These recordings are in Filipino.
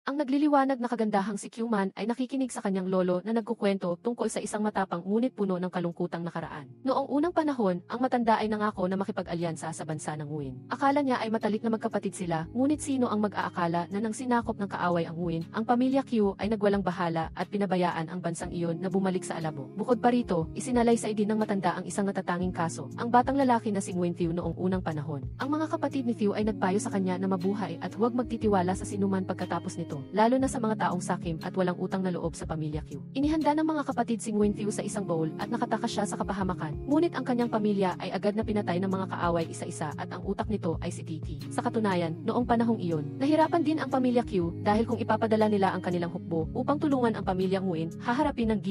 Ang nagliliwanag na kagandahang si Q-Man ay nakikinig sa kanyang lolo na nagkukwento tungkol sa isang matapang ngunit puno ng kalungkutang nakaraan. Noong unang panahon, ang matanda ay nangako na makipag-alyansa sa bansa ng Nguyen. Akala niya ay matalik na magkapatid sila, ngunit sino ang mag-aakala na nang sinakop ng kaaway ang Nguyen, ang pamilya Q ay nagwalang bahala at pinabayaan ang bansang iyon na bumalik sa alabo. Bukod pa rito, isinalaysay din ng matanda ang isang natatanging kaso, ang batang lalaki na si Nguyen Thieu noong unang panahon. Ang mga kapatid ni Thieu ay nagpayo sa kanya na mabuhay at huwag magtitiwala sa sinuman pagkatapos nito, lalo na sa mga taong sakim at walang utang na loob sa pamilya Q. Inihanda ng mga kapatid si Nguyen Thieu sa isang bowl at nakatakas siya sa kapahamakan, ngunit ang kanyang pamilya ay agad na pinatay ng mga kaaway isa-isa at ang utak nito ay si Titi. Sa katunayan, noong panahong iyon, nahirapan din ang pamilya Q dahil kung ipapadala nila ang kanilang hukbo upang tulungan ang pamilya Nguyen, haharapin ng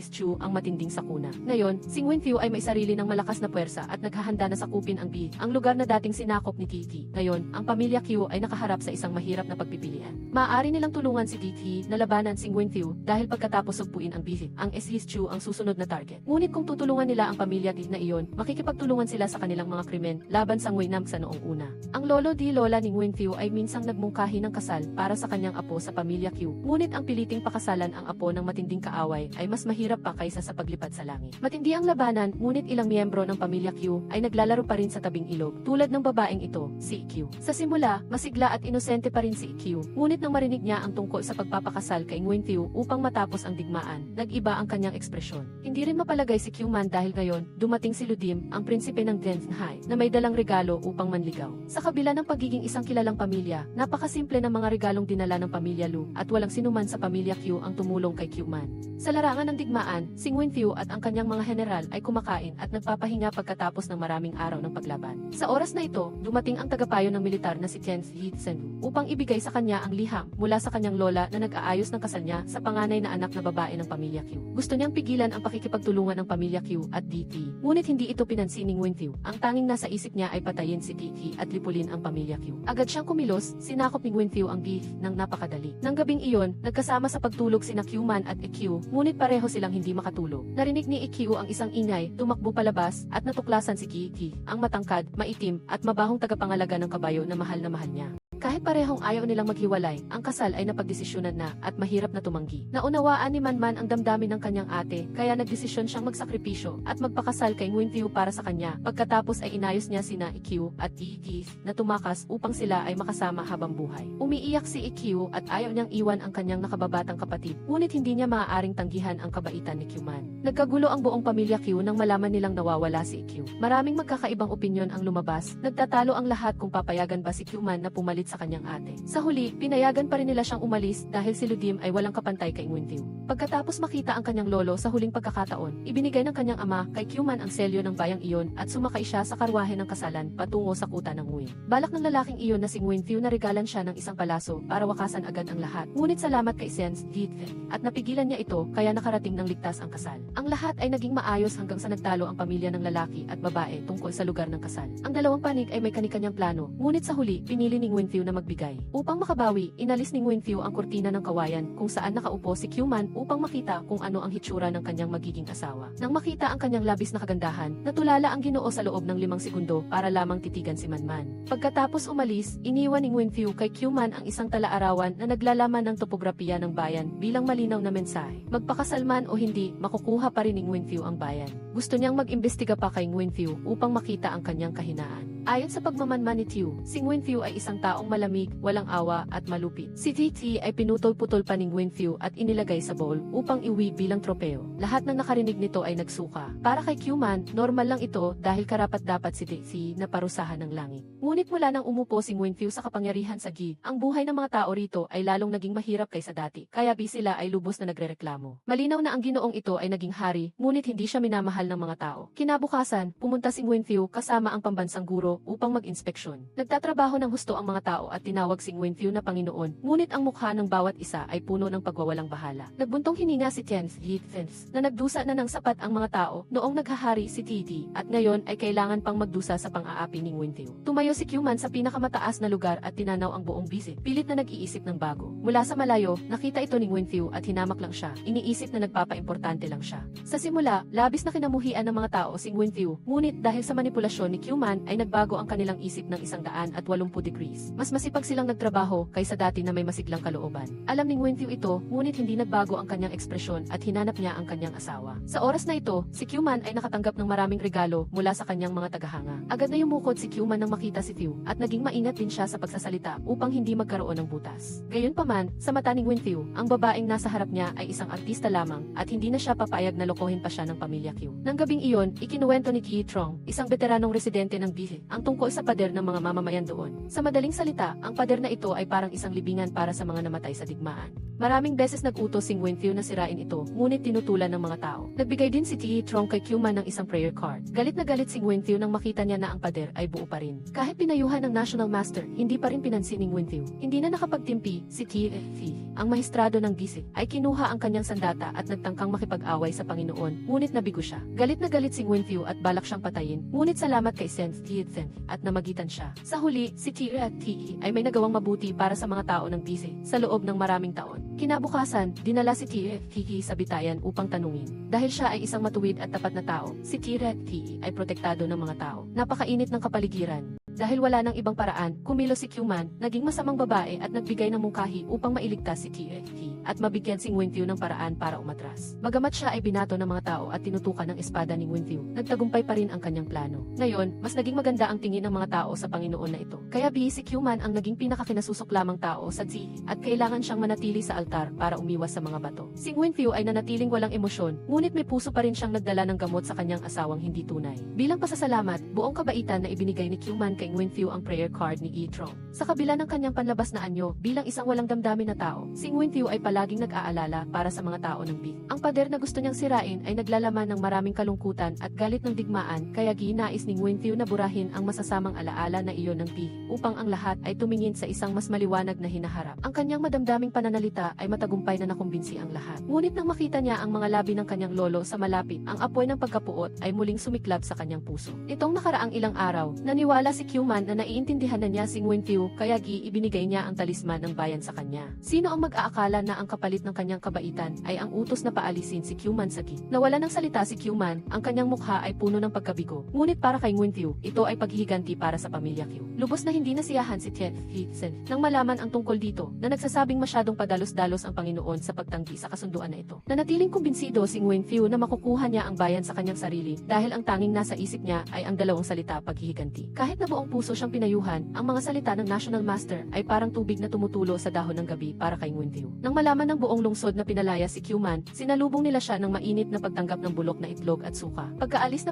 Chu ang matinding sakuna. Ngayon, si Nguyen Thieu ay may sarili ng malakas na puwersa at naghahanda na sakupin ang ang lugar na dating sinakop ni Titi. Ngayon, ang pamilya Q ay nakaharap sa isang mahirap na pagpipilian. Maaari nilang tulungan si Titi na labanan si Nguyen Thieu dahil pagkatapos sugpuin ang ang Chu ang susunod na target. Ngunit kung tutulungan nila ang pamilya T na iyon, makikipagtulungan sila sa kanilang mga krimen laban sa Nguyen Nam sa noong una. Ang lolo di lola ni Nguyen Thieu ay minsang nagmungkahi ng kasal para sa kanyang apo sa pamilya Q. Ngunit ang piliting pakasalan ang apo ng matinding kaaway ay mas mahirap pa kaysa sa paglipad sa langit. Matindi ang labanan, ngunit ilang miyembro ng pamilya Q ay naglalaro pa rin sa tabing ilog, tulad ng babaeng ito, si Q. Sa simula, masigla at inosente pa rin si Q, ngunit nang marinig niya ang tungkol sa pagpapakasal kay Nguyen Thieu upang matapos ang digmaan, nag-iba ang kanyang ekspresyon. Hindi rin mapalagay si Q-Man dahil ngayon, dumating si Ludim, ang prinsipe ng Denhai, na may dalang regalo upang manligaw. Sa kabila ng pagiging isang kilalang pamilya, napakasimple ng mga regalong dinala ng pamilya Lu, at walang sinuman sa pamilya Q ang tumulong kay Q-Man. Sa larangan ng digmaan, si Nguyen Thieu at ang kanyang mga general ay kumakain at nagpapahinga pagkatapos ng maraming araw ng paglaban. Sa oras na ito, dumating ang tagapayo ng militar na si Chen Zhichen upang ibigay sa kanya ang liham mula sa kanyang lola na nag-aayos ng kasal niya sa panganay na anak na babae ng pamilya Q. Gusto niyang pigilan ang pakikipagtulungan ng pamilya Q at DT, ngunit hindi ito pinansin ni Nguyen Thieu. Ang tanging nasa isip niya ay patayin si DT at lipulin ang pamilya Q. Agad siyang kumilos, sinakop ni Nguyen Thieu ang ng napakadali. Nang gabing iyon, nagkasama sa pagtulog sina Q-Man at EQ, ngunit pareho silang hindi makatulog. Narinig ni EQ ang isang ingay, tumakbo palabas, at natuklasan si Kiki, ang matangkad, maitim, at mabahong tagapangalaga ng kabayo na mahal niya. Kahit parehong ayaw nilang maghiwalay, ang kasal ay napagdesisyonan na at mahirap na tumanggi. Naunawaan ni Manman ang damdamin ng kanyang ate, kaya nagdesisyon siyang magsakripisyo at magpakasal kay Nguyen Thieu para sa kanya. Pagkatapos ay inayos niya sina EQ at EQ na tumakas upang sila ay makasama habang buhay. Umiiyak si EQ at ayaw niyang iwan ang kanyang nakababatang kapatid, ngunit hindi niya maaaring tanggihan ang kabaitan ni Q-Man. Nagkagulo ang buong pamilya Q nang malaman nilang nawawala si EQ. Maraming magkakaibang opinyon ang lumabas, nagtatalo ang lahat kung papayagan ba si Q-Man na pumalit sa kanyang ate. Sa huli, pinayagan pa rin nila siyang umalis dahil si Ludim ay walang kapantay kay Nguyen Thieu. Pagkatapos makita ang kanyang lolo sa huling pagkakataon, ibinigay ng kanyang ama kay Q-Man ang selyo ng bayang iyon at sumakay siya sa karwahe ng kasalan patungo sa kuta ng Nguyen. Balak ng lalaking iyon na si Nguyen Thieu na regalan siya ng isang palaso para wakasan agad ang lahat. Ngunit salamat kay Sense Dithen at napigilan niya ito kaya nakarating ng ligtas ang kasal. Ang lahat ay naging maayos hanggang sa nagtalo ang pamilya ng lalaki at babae tungkol sa lugar ng kasal. Ang dalawang panig ay may kani-kanyang plano, ngunit sa huli, pinili ni Nguyen Thieu na magbigay. Upang makabawi, inalis ni Nguyen Thieu ang kurtina ng kawayan kung saan nakaupo si Q-Man upang makita kung ano ang hitsura ng kanyang magiging asawa. Nang makita ang kanyang labis na kagandahan, natulala ang Ginoo sa loob ng 5 segundo para lamang titigan si Manman. Pagkatapos umalis, iniwan ni Nguyen Thieu kay Q-Man ang isang tala-arawan na naglalaman ng topografiya ng bayan bilang malinaw na mensahe. Magpakasal man o hindi, makukuha pa rin ni Nguyen Thieu ang bayan. Gusto niyang mag-imbestiga pa kay Nguyen Thieu upang makita ang kanyang kahinaan. Ayon sa pagmamanman ni Thieu, si Nguyen Thieu ay isang taong malamig, walang awa, at malupit. Si Titi ay pinutol-putol pa ni Nguyen Thieu at inilagay sa bowl upang iwi bilang tropeo. Lahat ng nakarinig nito ay nagsuka. Para kay Q-Man, normal lang ito dahil karapat-dapat si Titi na parusahan ng langit. Ngunit mula nang umupo si Nguyen Thieu sa kapangyarihan sa ang buhay ng mga tao rito ay lalong naging mahirap kaysa dati, kaya sila ay lubos na nagrereklamo. Malinaw na ang Ginoong ito ay naging hari, ngunit hindi siya minamahal ng mga tao. Kinabukasan, pumunta si Nguyen Thieu kasama ang pambansang guro upang mag-inspeksyon. Nagtatrabaho ng husto ang mga tao at tinawag si Nguyen Thieu na Panginoon, ngunit ang mukha ng bawat isa ay puno ng pagwawalang bahala. Nagbuntong hininga si Chen Zhichen na nagdusa na ng sapat ang mga tao noong naghahari si Titi at ngayon ay kailangan pang magdusa sa pang-aapi ni Nguyen Thieu. Tumayo si Q-Man sa pinakamataas na lugar at tinanaw ang buong bisit. Pilit na nag-iisip ng bago. Mula sa malayo, nakita ito ni Nguyen Thieu at hinamak lang siya. Iniisip na nagpapa-importante lang siya. Sa simula, labis na kinamuhian ng mga tao si Nguyen Thieu, ngunit dahil sa manipulasyon ni Q-Man ay nagbago ang kanilang isip ng 180 degrees. Mas Mas masipag silang nagtrabaho kaysa dati na may masiglang kalooban. Alam ni Nguyen Thieu ito, ngunit hindi nagbago ang kanyang ekspresyon at hinanap niya ang kanyang asawa. Sa oras na ito, si Q-Man ay nakatanggap ng maraming regalo mula sa kanyang mga tagahanga. Agad na yumukod si Q-Man nang makita si Thieu at naging maingat din siya sa pagsasalita upang hindi magkaroon ng butas. Gayunpaman, sa mata ni Nguyen Thieu, ang babaeng nasa harap niya ay isang artista lamang at hindi na siya papayag na lokohin pa siya ng pamilya Q. Nang gabing iyon, ikinuwento ni Thi Trong, isang veteranong residente ng Bihe, ang tungkol sa pader ng mga mamamayan doon. Sa madaling salita, ang pader na ito ay parang isang libingan para sa mga namatay sa digmaan. Maraming beses nag-utos si Nguyen Thieu na sirain ito, ngunit tinutulan ng mga tao. Nagbigay din si Thi Trong kay Q-Man ng isang prayer card. Galit na galit si Nguyen Thieu nang makita niya na ang pader ay buo pa rin. Kahit pinayuhan ng National Master, hindi pa rin pinansin ni Nguyen Thieu. Hindi na nakapagtimpi, si Thi, ang mahistrado ng Bihe, ay kinuha ang kanyang sandata at nagtangkang makipag-away sa Panginoon, ngunit nabigo siya. Galit na galit si Nguyen Thieu at balak siyang patayin, ngunit salamat kay Sen Thi at namagitan siya. Sa huli, si Thi ay may nagawang mabuti para sa mga tao ng Bihe sa loob ng maraming taon. Kinabukasan, dinala si Thi sa bitayan upang tanungin. Dahil siya ay isang matuwid at tapat na tao, si Thi ay protektado ng mga tao. Napakainit ng kapaligiran. Dahil wala nang ibang paraan, kumilos si Q-Man, naging masamang babae at nagbigay ng mungkahi upang mailigtas si Thi at mabigyan si Nguyen Thieu ng paraan para umatras. Bagamat siya ay binato ng mga tao at tinutukan ng espada ni Nguyen Thieu, nagtagumpay pa rin ang kanyang plano. Ngayon, mas naging maganda ang tingin ng mga tao sa Panginoon na ito. Kaya si Q-Man ang naging pinakakinasusulong tao sa Bihe at kailangan siyang manatili sa altar para umiwas sa mga bato. Si Nguyen Thieu ay nanatiling walang emosyon, ngunit may puso pa rin siyang nagdala ng gamot sa kanyang asawang hindi tunay. Bilang pasasalamat, buong kabaitan na ibinigay ni Q-Man kay Nguyen Thieu ang prayer card ni Thi Trong. Sa kabila ng kanyang panlabas na anyo, bilang isang walang damdamin na tao, si Nguyen Thieu ay palaging nag-aalala para sa mga tao ng Bihe. Ang pader na gusto niyang sirain ay naglalaman ng maraming kalungkutan at galit ng digmaan, kaya ginais ni Nguyen Thieu na burahin ang masasamang alaala na iyon ng Bihe, upang ang lahat ay tumingin sa isang mas maliwanag na hinaharap. Ang kanyang madamdaming pananalita ay matagumpay na nakumbinsi ang lahat. Ngunit nang makita niya ang mga labi ng kanyang lolo sa malapit, ang apoy ng pagkapuot ay muling sumiklab sa kanyang puso. Itong nakaraang ilang araw, naniwala si Q-Man na naiintindihan na niya si Nguyen Thieu, kaya ibinigay niya ang talisman ng bayan sa kanya. Sino ang mag-aakala na ang kapalit ng kanyang kabaitan ay ang utos na paalisin si Q-Man sa Bihe? Nawala ng salita si Q-Man, ang kanyang mukha ay puno ng pagkabigo. Ngunit para kay Nguyen Thieu, ito ay paghihiganti para sa pamilya Q. Lubos na hindi nasiyahan si Thi nang malaman ang tungkol dito, na nagsasabing masyadong padalos-dalos ang Panginoon sa pagtanggi sa kasunduan na ito. Nanatiling kumbinsido si Nguyen Thieu na makukuha niya ang bayan sa kanyang sarili dahil ang tanging nasa isip niya ay ang dalawang salita paghihiganti. Kahit na buong puso siyang pinayuhan, ang mga salita ng National Master ay parang tubig na tumutulo sa dahon ng gabi para kay Nguyen Thieu. Nang malaman ng buong lungsod na pinalaya si Q-Man, sinalubong nila siya ng mainit na pagtanggap ng bulok na itlog at suka. Pagkaalis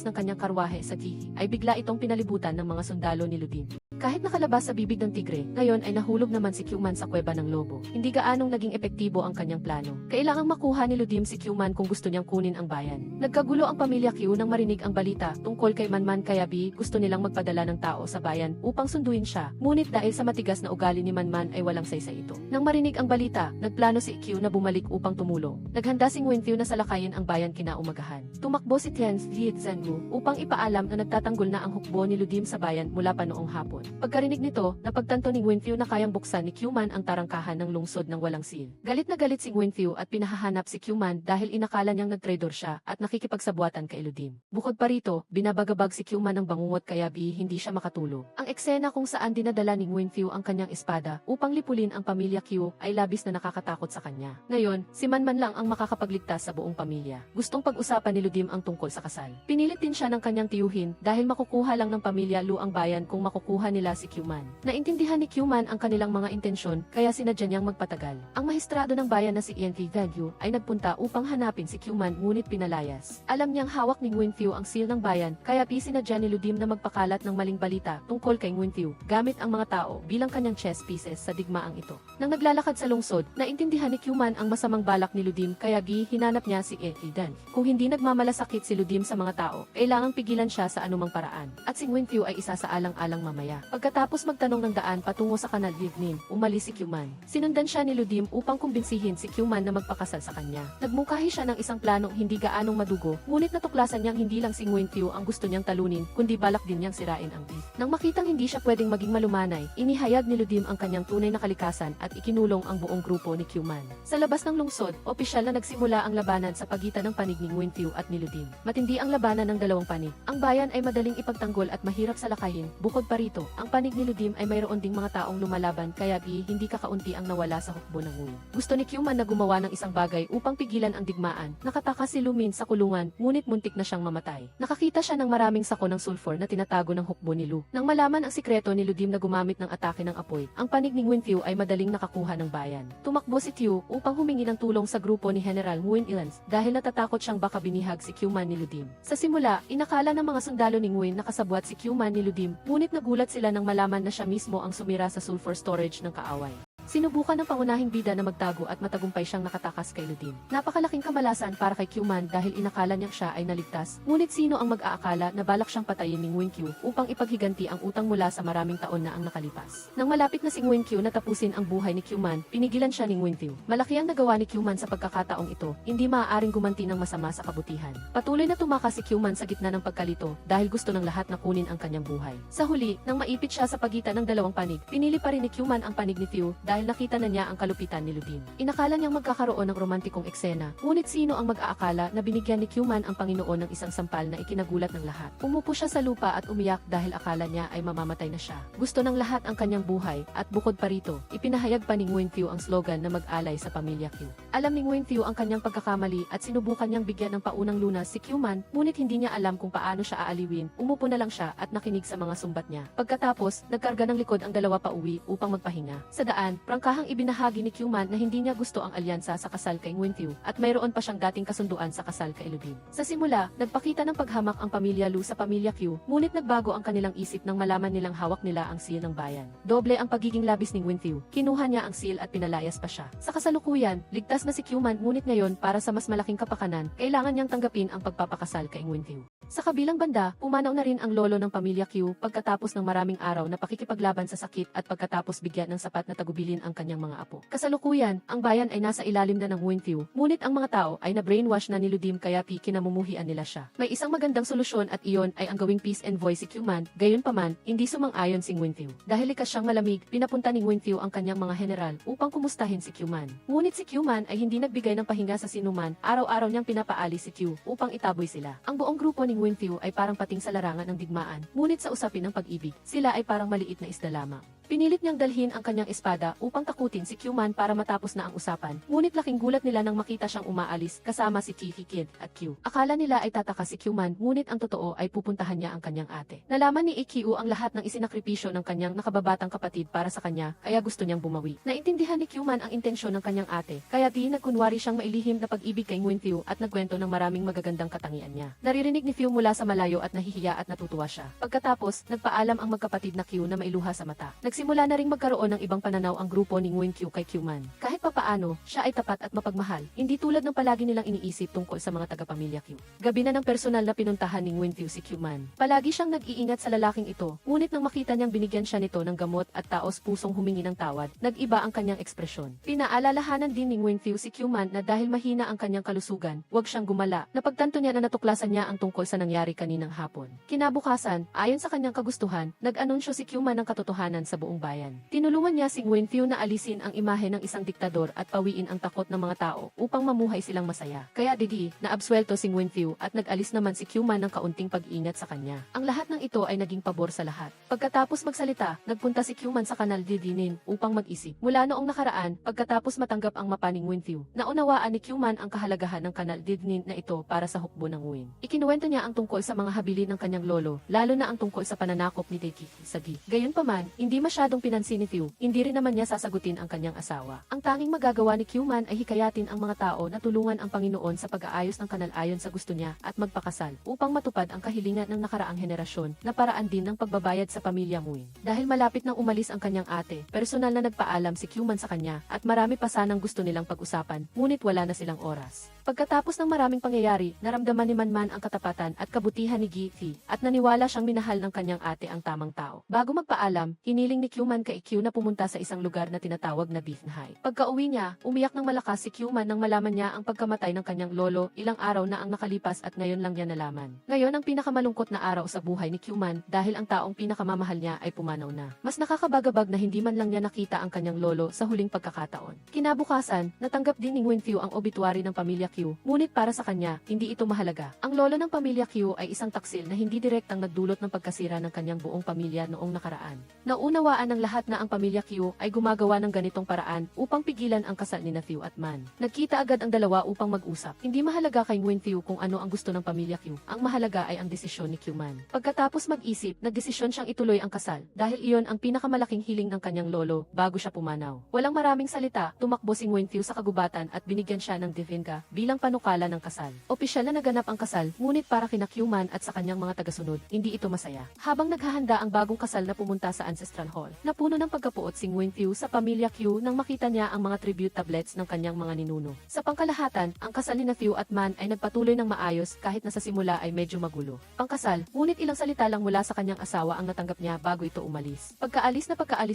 ng kanyang karwahe sa Bihe, ay bigla itong pinalibutan ng mga sundalo ni Ludim. Kahit nakalabas sa bibig ng tigre, ngayon ay nahulog naman si Q-Man sa kuweba ng lobo. Hindi gaanong naging epektibo ang kanyang plano. Kailangang makuha ni Ludim si Q-Man kung gusto niyang kunin ang bayan. Nagkagulo ang pamilya Q nang marinig ang balita tungkol kay Manman, kaya gusto nilang magpadala ng tao sa bayan upang sunduin siya. Ngunit dahil sa matigas na ugali ni Manman ay walang saysay ito. Nang marinig ang balita, nagplano si Q na bumalik upang tumulong. Naghanda si Nguyen Thieu na salakayin ang bayan kinaumagahan. Tumakbo si Tian Zhengu upang ipaalam na nagtatanggol na ang hukbo ni Ludim sa bayan mula pa noong hapon. Pagkarinig nito, napagtanto ni Nguyen Thieu na kayang buksan ni Q-Man ang tarangkahan ng lungsod ng walang seal. Galit na galit si Nguyen Thieu at pinahahanap si Q-Man dahil inakala niyang nagtraidor siya at nakikipagsabwatan kay Ludim. Bukod pa rito, binabagabag si Q-Man ng bangungot kaya hindi siya makatulog. Ang eksena kung saan dinadala ni Nguyen Thieu ang kanyang espada upang lipulin ang pamilya Q ay labis na nakakatakot sa kanya. Ngayon, si Manman lang ang makakapagligtas sa buong pamilya. Gustong pag-usapan ni Ludim ang tungkol sa kasal. Pinilit din siya ng kanyang tiyuhin dahil makukuha lang ng pamilya Lu ang bayan kung makukuha nila si Q-Man. Naintindihan ni Q-Man ang kanilang mga intensyon kaya sinadya niyang magpatagal. Ang mahistrado ng bayan na si Ian Value ay nagpunta upang hanapin si Q-Man ngunit pinalayas. Alam niyang hawak ni Nguyen Thieu ang seal ng bayan kaya sinadya ni Ludim na magpakalat ng maling balita tungkol kay Nguyen Thieu gamit ang mga tao bilang kanyang chess pieces sa digmaang ito. Nang naglalakad sa lungsod, naintindihan ni Q-Man ang masamang balak ni Ludim kaya hinanap niya si Ian. Kung hindi nagmamalasakit si Ludim sa mga tao, kailangang pigilan siya sa anumang paraan. At si Nguyen Thieu ay isa sa alang-alang mamaya. Pagkatapos magtanong ng daan patungo sa kanal Livnin, umalis si Q-Man. Sinundan siya ni Ludim upang kumbinsihin si Q-Man na magpakasal sa kanya. Nagmungkahi siya ng isang planong hindi gaanong madugo, ngunit natuklasan niyang hindi lang si Nguyen Thieu ang gusto niyang talunin, kundi balak din niyang sirain ang ng beef. Nang makitang hindi siya pwedeng maging malumanay, inihayag ni Ludim ang kanyang tunay na kalikasan at ikinulong ang buong grupo ni Q-Man. Sa labas ng lungsod, opisyal na nagsimula ang labanan sa pagitan ng panig ni Nguyen-Phu at ni Ludim. Matindi ang labanan ng dalawang panig. Ang bayan ay madaling ipagtanggol at mahirap salakayin. Bukod pa rito, ang panig ni Ludim ay mayroon ding mga taong lumalaban kaya hindi kakaunti ang nawala sa hukbo ng Nguyen. Gusto ni Q-Man na gumawa ng isang bagay upang pigilan ang digmaan. Nakatakas si Lumin sa kulungan, ngunit muntik na siyang mamatay. Nakakita siya ng maraming sako ng sulfur na tinatago ng hukbo ni Lu. Nang malaman ang sikreto ni Ludim na gumamit ng atake ng apoy, ang panig ni Nguyen-Phu ay madaling nakakuha ng bayan. Tumakbo si Thieu upang humingi ng tulong sa grupo ni General Nguyen Ilans dahil natatakot siyang baka binihag si Q-Man ni Ludim. Sa simula, inakala ng mga sundalo ni Nguyen na kasabwat si Q-Man ni Ludim, ngunit nagulat sila nang malaman na siya mismo ang sumira sa sulfur storage ng kaaway. Sinubukan ng pangunahing bida na magtago at matagumpay siyang nakatakas kay Ludim. Napakalaking kamalasan para kay Q-Man dahil inakala niya siya ay naligtas. Ngunit sino ang mag-aakala na balak siyang patayin ni Nguyen-Phu upang ipaghiganti ang utang mula sa maraming taon na ang nakalipas. Nang malapit na si Nguyen-Phu na tapusin ang buhay ni Q-Man, pinigilan siya ni Nguyen-Phu. Malaki ang nagawa ni Q-Man sa pagkakataong ito, hindi maaaring gumanti ng masama sa kabutihan. Patuloy na tumakas si Q-Man sa gitna ng pagkalito dahil gusto ng lahat na kunin ang kanyang buhay. Sa huli, nang maipit siya sa pagitan ng dalawang panig, pinili pa rin ni Q-Man ang panig ni Phu dahil nakita na niya ang kalupitan ni Ludim. Inakala niyang magkakaroon ng romantikong eksena, ngunit sino ang mag-aakala na binigyan ni Q-Man ang Panginoon ng isang sampal na ikinagulat ng lahat. Umupo siya sa lupa at umiyak dahil akala niya ay mamamatay na siya. Gusto ng lahat ang kanyang buhay, at bukod pa rito, ipinahayag pa ni Nguyen-Phu ang slogan na mag-alay sa pamilya Q. Alam ni Nguyen-Phu ang kanyang pagkakamali at sinubukan niyang bigyan ng paunang lunas si Q-Man, ngunit hindi niya alam kung paano siya aaliwin. Umupo na lang siya at nakinig sa mga sumbat niya. Pagkatapos, nagkarga ng likod ang dalawa pauwi upang magpahinga. Sa daan, prangkahang ibinahagi ni Q-Man na hindi niya gusto ang alyansa sa kasal kay Nguyen-Phu at mayroon pa siyang dating kasunduan sa kasal kay Ludim. Sa simula, nagpakita ng paghamak ang pamilya Lu sa pamilya Q, ngunit nagbago ang kanilang isip nang malaman nilang hawak nila ang seal ng bayan. Doble ang pagiging labis ni Nguyen-Phu, kinuha niya ang seal at pinalayas pa siya. Sa kasalukuyan, ligtas na si Q-Man ngunit ngayon para sa mas malaking kapakanan, kailangan niyang tanggapin ang pagpapakasal kay Nguyen-Phu. Sa kabilang banda, pumanaw na rin ang lolo ng pamilya Q pagkatapos ng maraming araw na pakikipaglaban sa sakit at pagkatapos bigyan ng sapat na tagubilin ang kanyang mga apo. Kasalukuyan, ang bayan ay nasa ilalim na ng Nguyen-Phu, ngunit ang mga tao ay na-brainwash na ni Ludim kaya kinamumuhian nila siya. May isang magandang solusyon at iyon ay ang gawing peace envoy si Q-Man, gayunpaman, hindi sumang-ayon si Nguyen-Phu. Dahil likas siyang malamig, pinapunta ni Nguyen-Phu ang kanyang mga general upang kumustahin si Q-Man. Ngunit si Q-Man ay hindi nagbigay ng pahinga sa sinuman, araw-araw niyang pinapaalis si Q upang itaboy sila. Ang buong grupo ni Nguyen-Phu ay parang pating sa larangan ng digmaan, ngunit sa usapin ng pag-ibig, sila ay parang maliit na isda lamang. Pinilit niyang dalhin ang kanyang espada upang takutin si Q-Man para matapos na ang usapan, ngunit laking gulat nila nang makita siyang umaalis kasama si Kiki Kid at Q. Akala nila ay tataka si Q-Man, ngunit ang totoo ay pupuntahan niya ang kanyang ate. Nalaman ni EQ ang lahat ng isinakripisyo ng kanyang nakababatang kapatid para sa kanya, kaya gusto niyang bumawi. Naintindihan ni Q-Man ang intensyon ng kanyang ate, kaya nagkunwari siyang mailihim na pag-ibig kay Nguyen-Phu at nagkwento ng maraming magagandang katangian niya. Naririnig ni Phu mula sa malayo at nahihiya at natutuwa siya. Pagkatapos, nagpaalam ang magkapatid na Q na mailuha sa mata. Nagsimula na ring magkaroon ng ibang pananaw ang grupo ni Nguyen-Phu kay Q-Man. Kahit papaano, siya ay tapat at mapagmahal, hindi tulad ng palagi nilang iniisip tungkol sa mga tagapamilya Q. Gabi na ng personal na pinuntahan ni Nguyen-Phu si Q-Man. Palagi siyang nag-iingat sa lalaking ito, ngunit nang makita niyang binigyan siya nito ng gamot at taos pusong humingi ng tawad, nag-iba ang kanyang ekspresyon. Pinaalalahanan din ni Nguyen-Phu si Q-Man na dahil mahina ang kanyang kalusugan, huwag siyang gumala. Napagtanto niya na natuklasan niya ang tungkol sa nangyari kaninang hapon. Kinabukasan, ayon sa kanyang kagustuhan, nag-anunsyo si Q-Man ng katotohanan sa buong bayan. Tinulungan niya si Nguyen-Phu na alisin ang imahe ng isang diktador at pawiin ang takot ng mga tao upang mamuhay silang masaya. Kaya naabsuelto si Nguyen-Phu at nag-alis naman si Q-Man ng kaunting pag-ingat sa kanya. Ang lahat ng ito ay naging pabor sa lahat. Pagkatapos magsalita, nagpunta si Q-Man sa kanal Didinin upang mag-isip. Mula noong nakaraan, pagkatapos matanggap ang mapa ni Nguyen-Phu, naunawaan ni Q-Man ang kahalagahan ng kanal Didinin na ito para sa hukbo ng Nguyen. Ikinuwento niya ang tungkol sa mga habilin ng kanyang lolo, lalo na ang tungkol sa pananakop ni Kiki sa Gi. Gayunpaman, hindi masyadong pinansin ni Phu, hindi rin naman niya sasagutin ang kanyang asawa. Ang tanging magagawa ni Q-Man ay hikayatin ang mga tao na tulungan ang Panginoon sa pag-aayos ng kanal ayon sa gusto niya at magpakasal upang matupad ang kahilingan ng nakaraang henerasyon na paraan din ng pagbabayad sa pamilya Nguyen. Dahil malapit nang umalis ang kanyang ate, personal na nagpaalam si Q-Man sa kanya at marami pa sanang gusto nilang pag-usapan, ngunit wala na silang oras. Pagkatapos ng maraming pangyayari, naramdaman ni Manman ang katapatan at kabutihan ni Gi at naniwala siyang minahal ng kanyang ate ang tamang tao. Bago magpaalam, hiniling ni Q-Man kay Q na pumunta sa isang lugar na tinatawag na Beef High. Pagka-uwi niya, umiyak ng malakas si Kyuman nang malaman niya ang pagkamatay ng kanyang lolo ilang araw na ang nakalipas at ngayon lang niya nalaman. Ngayon ang pinakamalungkot na araw sa buhay ni Kyuman dahil ang taong pinakamamahal niya ay pumanaw na. Mas nakakabagabag na hindi man lang niya nakita ang kanyang lolo sa huling pagkakataon. Kinabukasan, natanggap din ni Winfiu ang obituary ng pamilya Q, ngunit para sa kanya, hindi ito mahalaga. Ang lolo ng pamilya Q ay isang taksil na hindi direktang nagdulot ng pagkasira ng kanyang buong pamilya noong nakaraan. Naunawaan ng lahat na ang pamilya Q ay gumagawa ng ganitong paraan upang pigilan ang kasal ni Theo at Man. Nagkita agad ang dalawa upang mag-usap. Hindi mahalaga kay Winfiu kung ano ang gusto ng pamilya Q. Ang mahalaga ay ang desisyon ni Q Man. Pagkatapos mag-isip, nagdesisyon siyang ituloy ang kasal dahil iyon ang pinakamalaking hiling ng kanyang lolo bago siya pumanaw. Walang maraming salita, tumakbo si Winfiu sa kagubatan at binigyan siya ng divinka bilang panukala ng kasal. Opisyal na naganap ang kasal, ngunit para kina Q Man at sa kanyang mga tagasunod, hindi ito masaya. Habang naghahanda ang bagong kasal na pumunta sa Ancestral Hall, napuno ng pagkapuot si Winfiu sa pamilya Q nang makita niya ang mga tribute tablets ng kanyang mga ninuno. Sa pangkalahatan, ang kasal ni Theo at Man ay nagpatuloy ng maayos kahit na sa simula ay medyo magulo. Pangkasal, ngunit ilang salita lang mula sa kanyang asawa ang natanggap niya bago ito umalis. Pagkaalis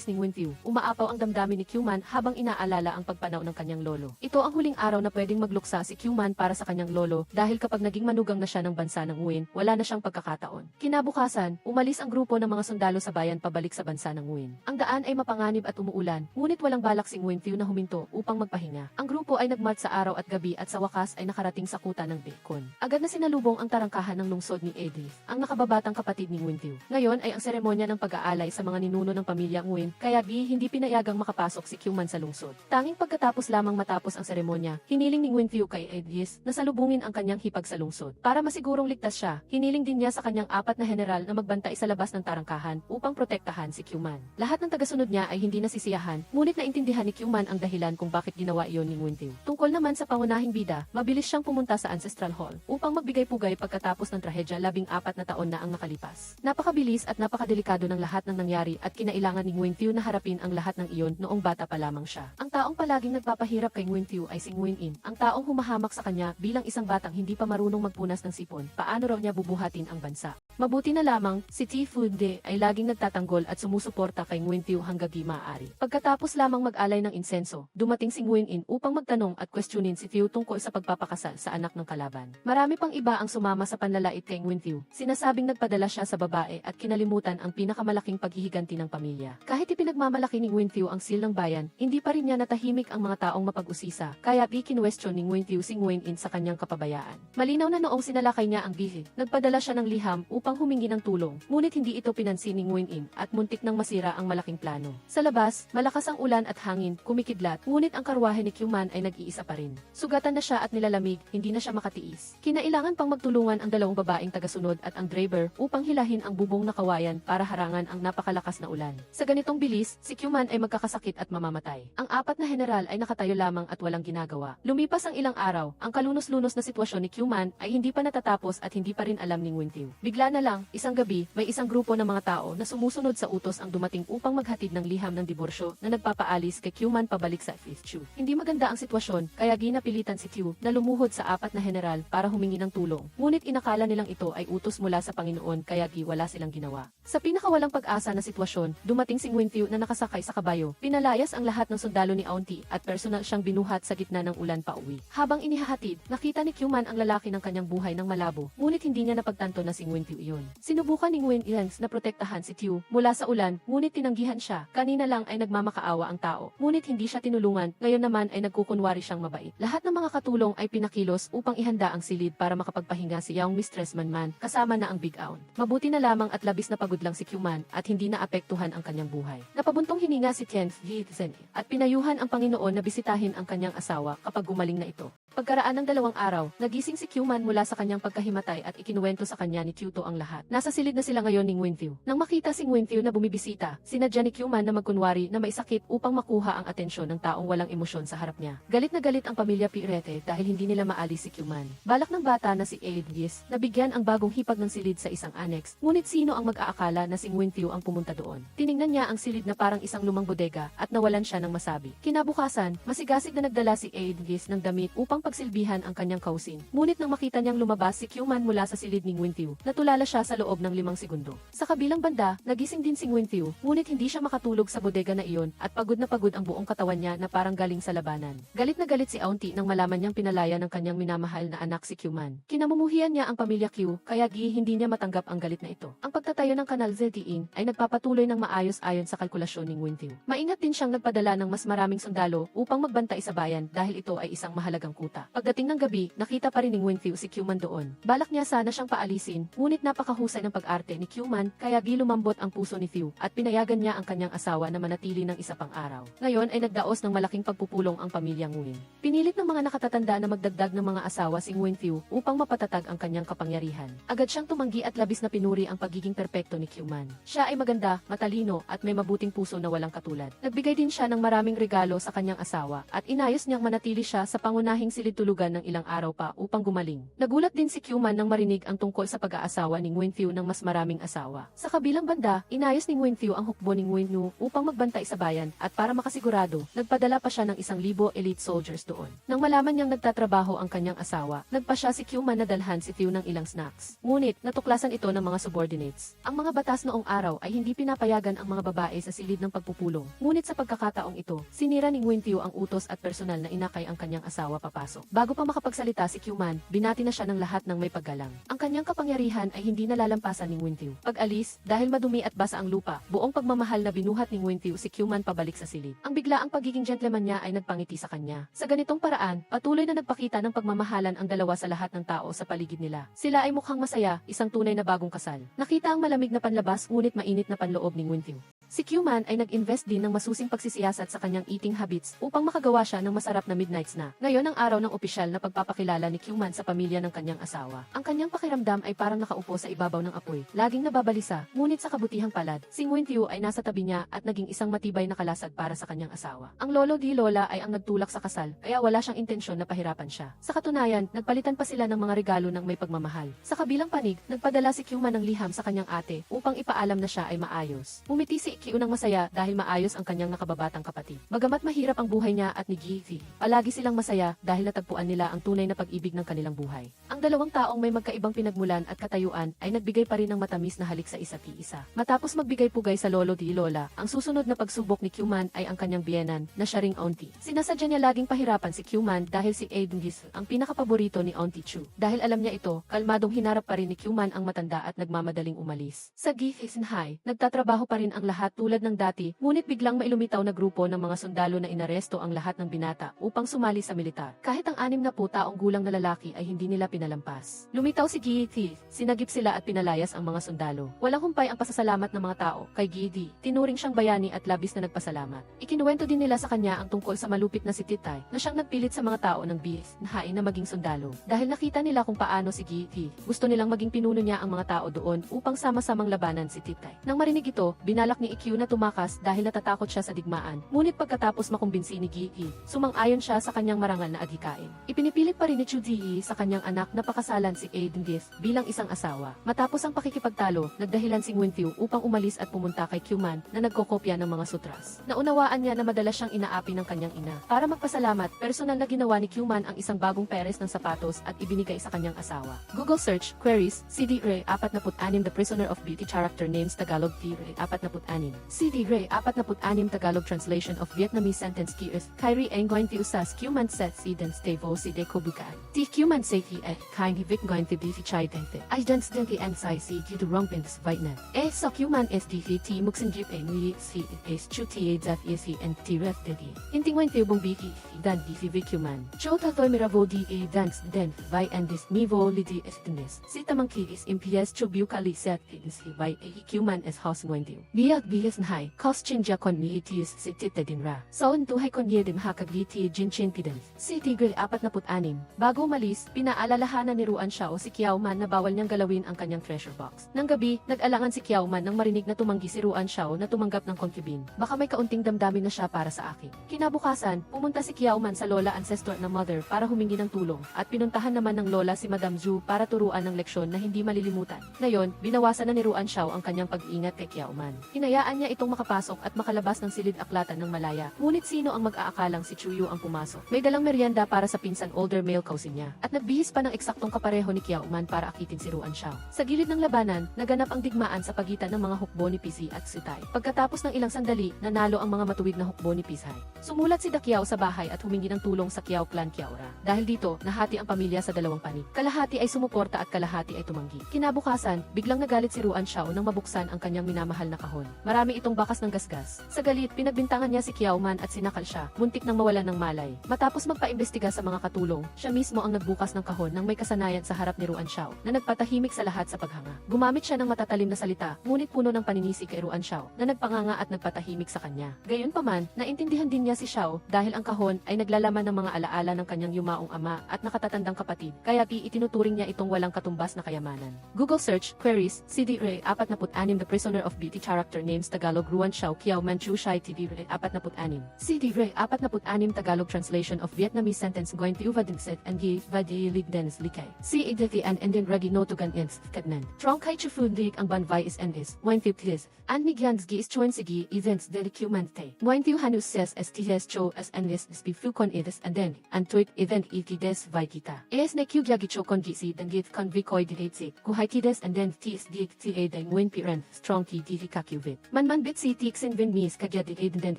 ni Winfiu, umaapaw ang damdamin ni Q Man habang inaalala ang pagpanaw ng kanyang lolo. Ito ang huling araw na pwedeng magluksa si Q Man para sa kanyang lolo dahil kapag naging manugang na siya ng bansa ng Nguyen, wala na siyang pagkakataon. Kinabukasan, umalis ang grupo ng mga sundalo sa bayan pabalik sa bansa ng Nguyen. Ang daan ay mapanganib at umuulan, ngunit walang balak si Winfiu na huminto upang magpahinga. Ang grupo ay nagmarch sa araw at gabi at sa wakas ay nakarating sa kuta ng Bacon. Agad na sinalubong ang tarangkahan ng lungsod ni Edith, ang nakababatang kapatid ni Winfiu. Ngayon ay ang seremonya ng pag-aalay sa mga ninuno ng pamilya Nguyen, kaya hindi pinayagang makapasok si Q Man sa lungsod. Tanging pagkatapos lamang matapos ang seremonya, hiniling ni Winfiu kay Edith na salubungin ang kanyang hipag sa lungsod. Para masigurong ligtas siya, hiniling din niya sa kanyang 4 na general na magbantay sa labas ng tarangkahan upang protektahan si Q Man. Lahat ng tagasunod niya ay hindi nasisiyahan, ngunit naintindihan ni Q Man ang dahilan kung bakit ginawa iyon ni Winfiu. Tungkol naman sa pangunahing bida, mabilis siyang pumunta sa Ancestral Hall upang magbigay-pugay pagkatapos ng trahedya 14 na taon na ang nakalipas. Napakabilis at napakadelikado ng lahat ng nangyari at kinailangan ni Winfiu na harapin ang lahat ng iyon noong bata pa lamang siya. Ang taong palaging nagpapahirap kay Winfiu ay si Nguyen In, ang taong humahamak sa kanya bilang isang batang hindi pa marunong magpunas ng sipon. Paano raw niya bubuhatin ang bansa? Mabuti na lamang, si Fu De ay laging nagtatanggol at sumusuporta kay Winfiu hanggang di maaari. Pagkatapos lamang mag-alay ng insenso, dumating si Nguyen In upang magtanong at questionin si Theo tungkol sa pagpapakasal sa anak ng kalaban. Marami pang iba ang sumama sa panlalait kay Winfiu. Sinasabing nagpadala siya sa babae at kinalimutan ang pinakamalaking paghihiganti ng pamilya. Kahit ipinagmamalaki ni Winfiu ang seal ng bayan, hindi pa rin niya natahimik ang mga taong mapag-usisa, kaya kinwestiyon ni Winfiu si Nguyen In sa kanyang kapabayaan. Malinaw na noong sinalakay niya ang bihi, nagpadala siya ng liham upang humingi ng tulong, ngunit hindi ito pinansin ni Nguyen In at muntik nang masira ang malaking plano. Sa labas, malakas ang ulan at hangin, kumikidlat, ngunit ang karwahe ni Q Man ay nag-iisa pa rin. Sugatan na siya at nilalamig, hindi na siya makatiis. Kinailangan pang magtulungan ang dalawang babaeng tagasunod at ang driver upang hilahin ang bubong na kawayan para harangan ang napakalakas na ulan. Sa ganitong bilis, si Q Man ay magkakasakit at mamamatay. Ang 4 na general ay nakatayo lamang at walang ginagawa. Lumipas ang ilang araw, ang kalunos-lunos na sitwasyon ni Q Man ay hindi pa natatapos at hindi pa rin alam ni Winfiu. Bigla na lang, isang gabi, may isang grupo ng mga tao na sumusunod sa utos ang dumating upang maghatid ng liham ng diborsyo na nagpapaalis kay Q Man pabalik sa Fifth Chu. Hindi maganda ang sitwasyon, kaya ginapilitan si Q na lumuhod sa 4 na general para humingi ng tulong. Ngunit inakala nilang ito ay utos mula sa Panginoon kaya wala silang ginawa. Sa pinakawalang pag-asa na sitwasyon, dumating si Winfiu na nakasakay sa kabayo. Pinalayas ang lahat ng sundalo ni Auntie at personal siyang binuhat sa gitna ng ulan pauwi. Habang inihahatid, nakita ni Q Man ang lalaki ng kanyang buhay ng malabo, ngunit hindi niya napagtanto na si Winfiu iyon. Sinubukan ni Nguyen In na protektahan si Q mula sa ulan, ngunit tinanggihan siya. Kanina lang ay nagmamakaawa ang tao, ngunit hindi siya tinulungan, ngayon naman ay nagkukunwari siyang mabait. Lahat ng mga katulong ay pinakilos upang ihanda ang silid para makapagpahinga si Young Mistress Man kasama na ang Big Aunt. Mabuti na lamang at labis na pagod lang si Q Man at hindi na apektuhan ang kanyang buhay. Napabuntong hininga si Tian Zen at pinayuhan ang Panginoon na bisitahin ang kanyang asawa kapag gumaling na ito. Pagkaraan ng 2 araw, nagising si Q Man mula sa kanyang pagkahimatay at ikinuwento sa kanya ni Q To ang lahat. Nasa silid na sila ngayon ni Winfiu. Nang makita si Winfiu na bumibisita, sinadya ni Q Man na magkunwari na may sakit upang makuha ang atensyon ng taong walang emosyon sa harap niya. Galit na galit ang pamilya Pirete dahil hindi nila maalis si Q Man. Balak ng bata na si Aegis na bigyan ang bagong hipag ng silid sa isang annex, ngunit sino ang mag-aakala na si Winfiu ang pumunta doon? Tiningnan niya ang silid na parang isang lumang bodega at nawalan siya ng masabi. Kinabukasan, masigasig na nagdala si Aegis ng damit upang pagsilbihan ang kanyang kausin. Ngunit nang makita niyang lumabas si Q Man mula sa silid ni Winfiu, natulala siya sa loob ng 5 segundo. Sa kabilang banda, nagising din si Winfiu, ngunit hindi siya makatulog sa bodega na iyon at pagod ang buong katawan niya na na parang galing sa labanan. Galit na galit si Auntie nang malaman niyang pinalaya ng kanyang minamahal na anak si Q-Man. Kinamumuhian niya ang pamilya Q, kaya hindi niya matanggap ang galit na ito. Ang pagtatayo ng kanal ZTE ay nagpapatuloy ng maayos ayon sa kalkulasyon ni Winfield. Maingat din siyang nagpadala ng mas maraming sundalo upang magbantay sa bayan dahil ito ay isang mahalagang kuta. Pagdating ng gabi, nakita pa rin ni Winfield si Q-Man doon. Balak niya sana siyang paalisin, ngunit napakahusay ng pag-arte ni Q-Man kaya lumambot ang puso ni Few at pinayagan niya ang kanyang asawa na manatili ng isa pang araw. Ngayon ay nagdaos ng malaking pagpupulong ang pamilyang Nguyen. Pinilit ng mga nakatatanda na magdagdag ng mga asawa si Nguyen Few upang mapatatag ang kanyang kapangyarihan. Agad siyang tumanggi at labis na pinuri ang pagiging perpekto ni Q-Man. Siya ay maganda, matalino at may mabuting puso na walang katulad. Nagbigay din siya ng maraming regalo sa kanyang asawa at inayos niyang manatili siya sa pangunahing silid-tulugan ng ilang araw pa upang gumaling. Nagulat din si Q-Man nang marinig ang tungkol sa pag-aasawa ni Nguyen Few ng mas maraming asawa. Sa kabilang banda, inayos ni Nguyen Few ang hukbo ni Nguyen Nu upang magbantay sa bayan at para makasigurado, nagpadala pa siya ng 1,000 elite soldiers doon. Nang malaman niyang nagtatrabaho ang kanyang asawa, nagpa siya si Q-Man na dalhan si Few ng ilang snacks. Ngunit, natuklasan ito ng mga subordinates. Ang mga batas noong araw ay hindi pinapayagan ang mga babae sa silid ng pagpupulong. Ngunit sa pagkakataong ito, sinira ni Nguyen Few ang utos at personal na inakay ang kanyang asawa papasok. Bago pa makapagsalita si Q-Man, binati na siya ng lahat ng may paggalang. Ang kanyang kapangyarihan ay hindi nalalampasan ni Nguyen Few. Pag-alis, dahil madumi at basa ang lupa, buong pagmamahal na binuhat ni Nguyen Few si Q-Man pabalik sa silid. Ang biglaang pagiging gentleman niya ay nagpangiti sa kanya. Sa ganitong paraan, patuloy na nagpakita ng pagmamahalan ang dalawa sa lahat ng tao sa paligid nila. Sila ay mukhang masaya, isang tunay na bagong kasal. Nakita ang malamig na panlabas ngunit mainit na panloob ni Nguyen Few. Si Q-Man ay nag-invest din ng masusing pagsisiyasat sa kanyang eating habits upang makagawa siya ng masarap na midnight snack. Ngayon ang araw ng opisyal na pagpapakilala ni Q-Man sa pamilya ng kanyang asawa. Ang kanyang pakiramdam ay parang nakaupo sa ibabaw ng apoy, laging nababalisa, ngunit sa kabutihang palad, si Nguyen Few ay nasa tabi niya at naging isang matibay na kalasag para sa kanyang asawa. Ang lolo di lola ay ang nagtulak sa kasal, kaya wala siyang intensyon na pahirapan siya. Sa katunayan, nagpalitan pa sila ng mga regalo ng may pagmamahal. Sa kabilang panig, nagpadala si Q-Man ng liham sa kanyang ate upang ipaalam na siya ay maayos. Umiti si Q ng masaya dahil maayos ang kanyang nakababatang kapatid. Bagamat mahirap ang buhay niya at ni Gifi, palagi silang masaya dahil natagpuan nila ang tunay na pag-ibig ng kanilang buhay. Ang dalawang taong may magkaibang pinagmulan at katayuan ay nagbigay pa rin ng matamis na halik sa isa't isa. Matapos magbigay pugay sa lolo di lola, ang susunod na pagsubok ni Q-Man ay ang kanyang biyenan na siya ring Auntie. Sinasadya niya laging pahirapan si Q-Man dahil si Aiden Gis ang pinakapaborito ni Auntie Chu. Dahil alam niya ito, kalmadong hinarap pa rin ni Q-Man ang matanda at nagmamadaling umalis. Sa Gifi's High, nagtatrabaho pa rin ang lahat tulad ng dati, ngunit biglang mailumitaw na grupo ng mga sundalo na inaresto ang lahat ng binata upang sumali sa militar. Kahit ang 60 taong gulang na lalaki ay hindi nila pinalampas. Lumitaw si Gifi, sinagip sila at pinalayas ang mga sundalo. Walang humpay ang pasasalamat ng mga tao kay Gidi. Tinuring siyang bayani at labis na nagpasalamat. Ikinuwento din nila sa kanya ang tungkol sa malupit na si Titay na siyang nagpilit sa mga tao ng BS na hain na maging sundalo. Dahil nakita nila kung paano si Gidi, gusto nilang maging pinuno niya ang mga tao doon upang sama-samang labanan si Titay. Nang marinig ito, binalak ni EQ na tumakas dahil natatakot siya sa digmaan. Ngunit pagkatapos makumbinsi ni Gigi, sumang-ayon siya sa kanyang marangal na adhikain. Ipinipilit pa rin ni Chu Ji sa kanyang anak na pakasalan si Aiden Gis bilang isang asawa. Matapos ang pakikipagtalo, nagdahilan si Nguyen Few upang umalis at pumunta kay Q-Man na nagkokopya ng mga sutras. Naunawaan niya na madalas siyang inaapi ng kanyang ina. Para magpasalamat, personal na ginawa ni Q-Man ang isang bagong peres ng sapatos at ibinigay sa kanyang asawa. Google search, queries, CD Ray 46 The Prisoner of Beauty Character Names Tagalog T Ray 46 CD Ray 46 Tagalog Translation of Vietnamese Sentence Kius Kyrie Ang Nguyen Few Sas Q-Man Set Si Den Stavo Si De Kobukan Ti Q-Man Say Ki Kain Vic Nguyen Few Di Chai Dente I Den Stinky Ang Sai Si Ki Du Rong Pins Vietnam So Q-Man SDV Ti Muxin Jip Ang Nui Si Es Chu Ti Zaf Esi and Ti Ref Dedi Inting Nguyen Few Bong Biki Dan Di Si Vic Q-Man Cho Ta Thoy Miravo Di Dance Den Vi and Dis Mivo Lidi Estinis Si Tamang Ki Is Impies Chu Biu Kali Set Is Hi Vi Q-Man Es House Nguyen Few Biak Bihis Nhai Kos Chin Ja Kon Ni Itius Si Tita Din Ra Soon Tuhay Kon Yedim Hakagiti Jin Chin Pidel Si Tigre 46 Bago umalis, pinaalalahanan ni Ruan Xiao si Kiao Man na bawal niyang galawin ang kanyang treasure box. Nang gabi, nag-alangan si Kiao Man nang marinig na tumanggi si Ruan Xiao na tumanggap ng concubine. Baka may kaunting damdamin na siya para sa akin. Kinabukasan, pumunta si Kiao Kiao Man sa lola ancestor na mother para humingi ng tulong at pinuntahan naman ng lola si Madam Zhu para turuan ng leksyon na hindi malilimutan. Ngayon, binawasan na ni Ruan Xiao ang kanyang pag-iingat kay Kiao Man. Hinayaan niya itong makapasok at makalabas ng silid aklatan ng malaya. Ngunit sino ang mag-aakalang si Chuyu ang pumasok? May dalang merienda para sa pinsan older male cousin niya at nagbihis pa ng eksaktong kapareho ni Kiao Man para akitin si Ruan Xiao. Sa gilid ng labanan, naganap ang digmaan sa pagitan ng mga hukbo ni PC at Sutay. Pagkatapos ng ilang sandali, nanalo ang mga matuwid na hukbo ni Pisay. Sumulat si Dakiao sa bahay at humingi ng tulong sa Kiao clan Kiaora. Dahil dito, nahati ang pamilya sa dalawang panig. Kalahati ay sumuporta at kalahati ay tumanggi. Kinabukasan, biglang nagalit si Ruan Xiao nang mabuksan ang kanyang minamahal na kahon. Marami itong bakas ng gasgas. Sa galit, pinagbintangan niya si Kiao Man at sinakal siya, muntik nang mawalan ng malay. Matapos magpaimbestiga sa mga katulong, siya mismo ang nagbukas ng kahon nang may kasanayan sa harap ni Ruan Xiao, na nagpatahimik sa lahat sa paghanga. Gumamit siya ng matatalim na salita, ngunit puno ng paninisi kay Ruan Xiao, na nagpanganga at nagpatahimik sa kanya. Gayunpaman, naintindihan din niya si Xiao dahil ang kahon ay naglalaman ng mga alaala ng kanyang yumaong ama at nakatatandang kapatid, kaya itinuturing niya itong walang katumbas na kayamanan. Google search, queries, CD Ray 46 The Prisoner of Beauty Character Names Tagalog Ruan Xiao Kiao Manchu Shai TV Ray 46 CD Ray 46 Tagalog Translation of Vietnamese Sentence Going to Vadinset and Gi Vadilig Dens Likay Si Idati and Endin Ragi No Tugan Ins Kadnan Trong Kai Chufun Dik ang Banvai is Endis 150 An Migyans Gi is Chuen Sigi Events Delicumante 1 Hanus Ses STS Cho as Endis Spifukon Idis and then Antuit Event Ikides Vaikita Es Ne Kyugyagi Chokon Gisi Dan Git Konvikoy Didetsi Kuhaitides and then Tis Dik Ta Dang Win Piran Strong Ti Didi Kakuvit Man Bit Si Tiksin Vin Mis Kagyadik Aden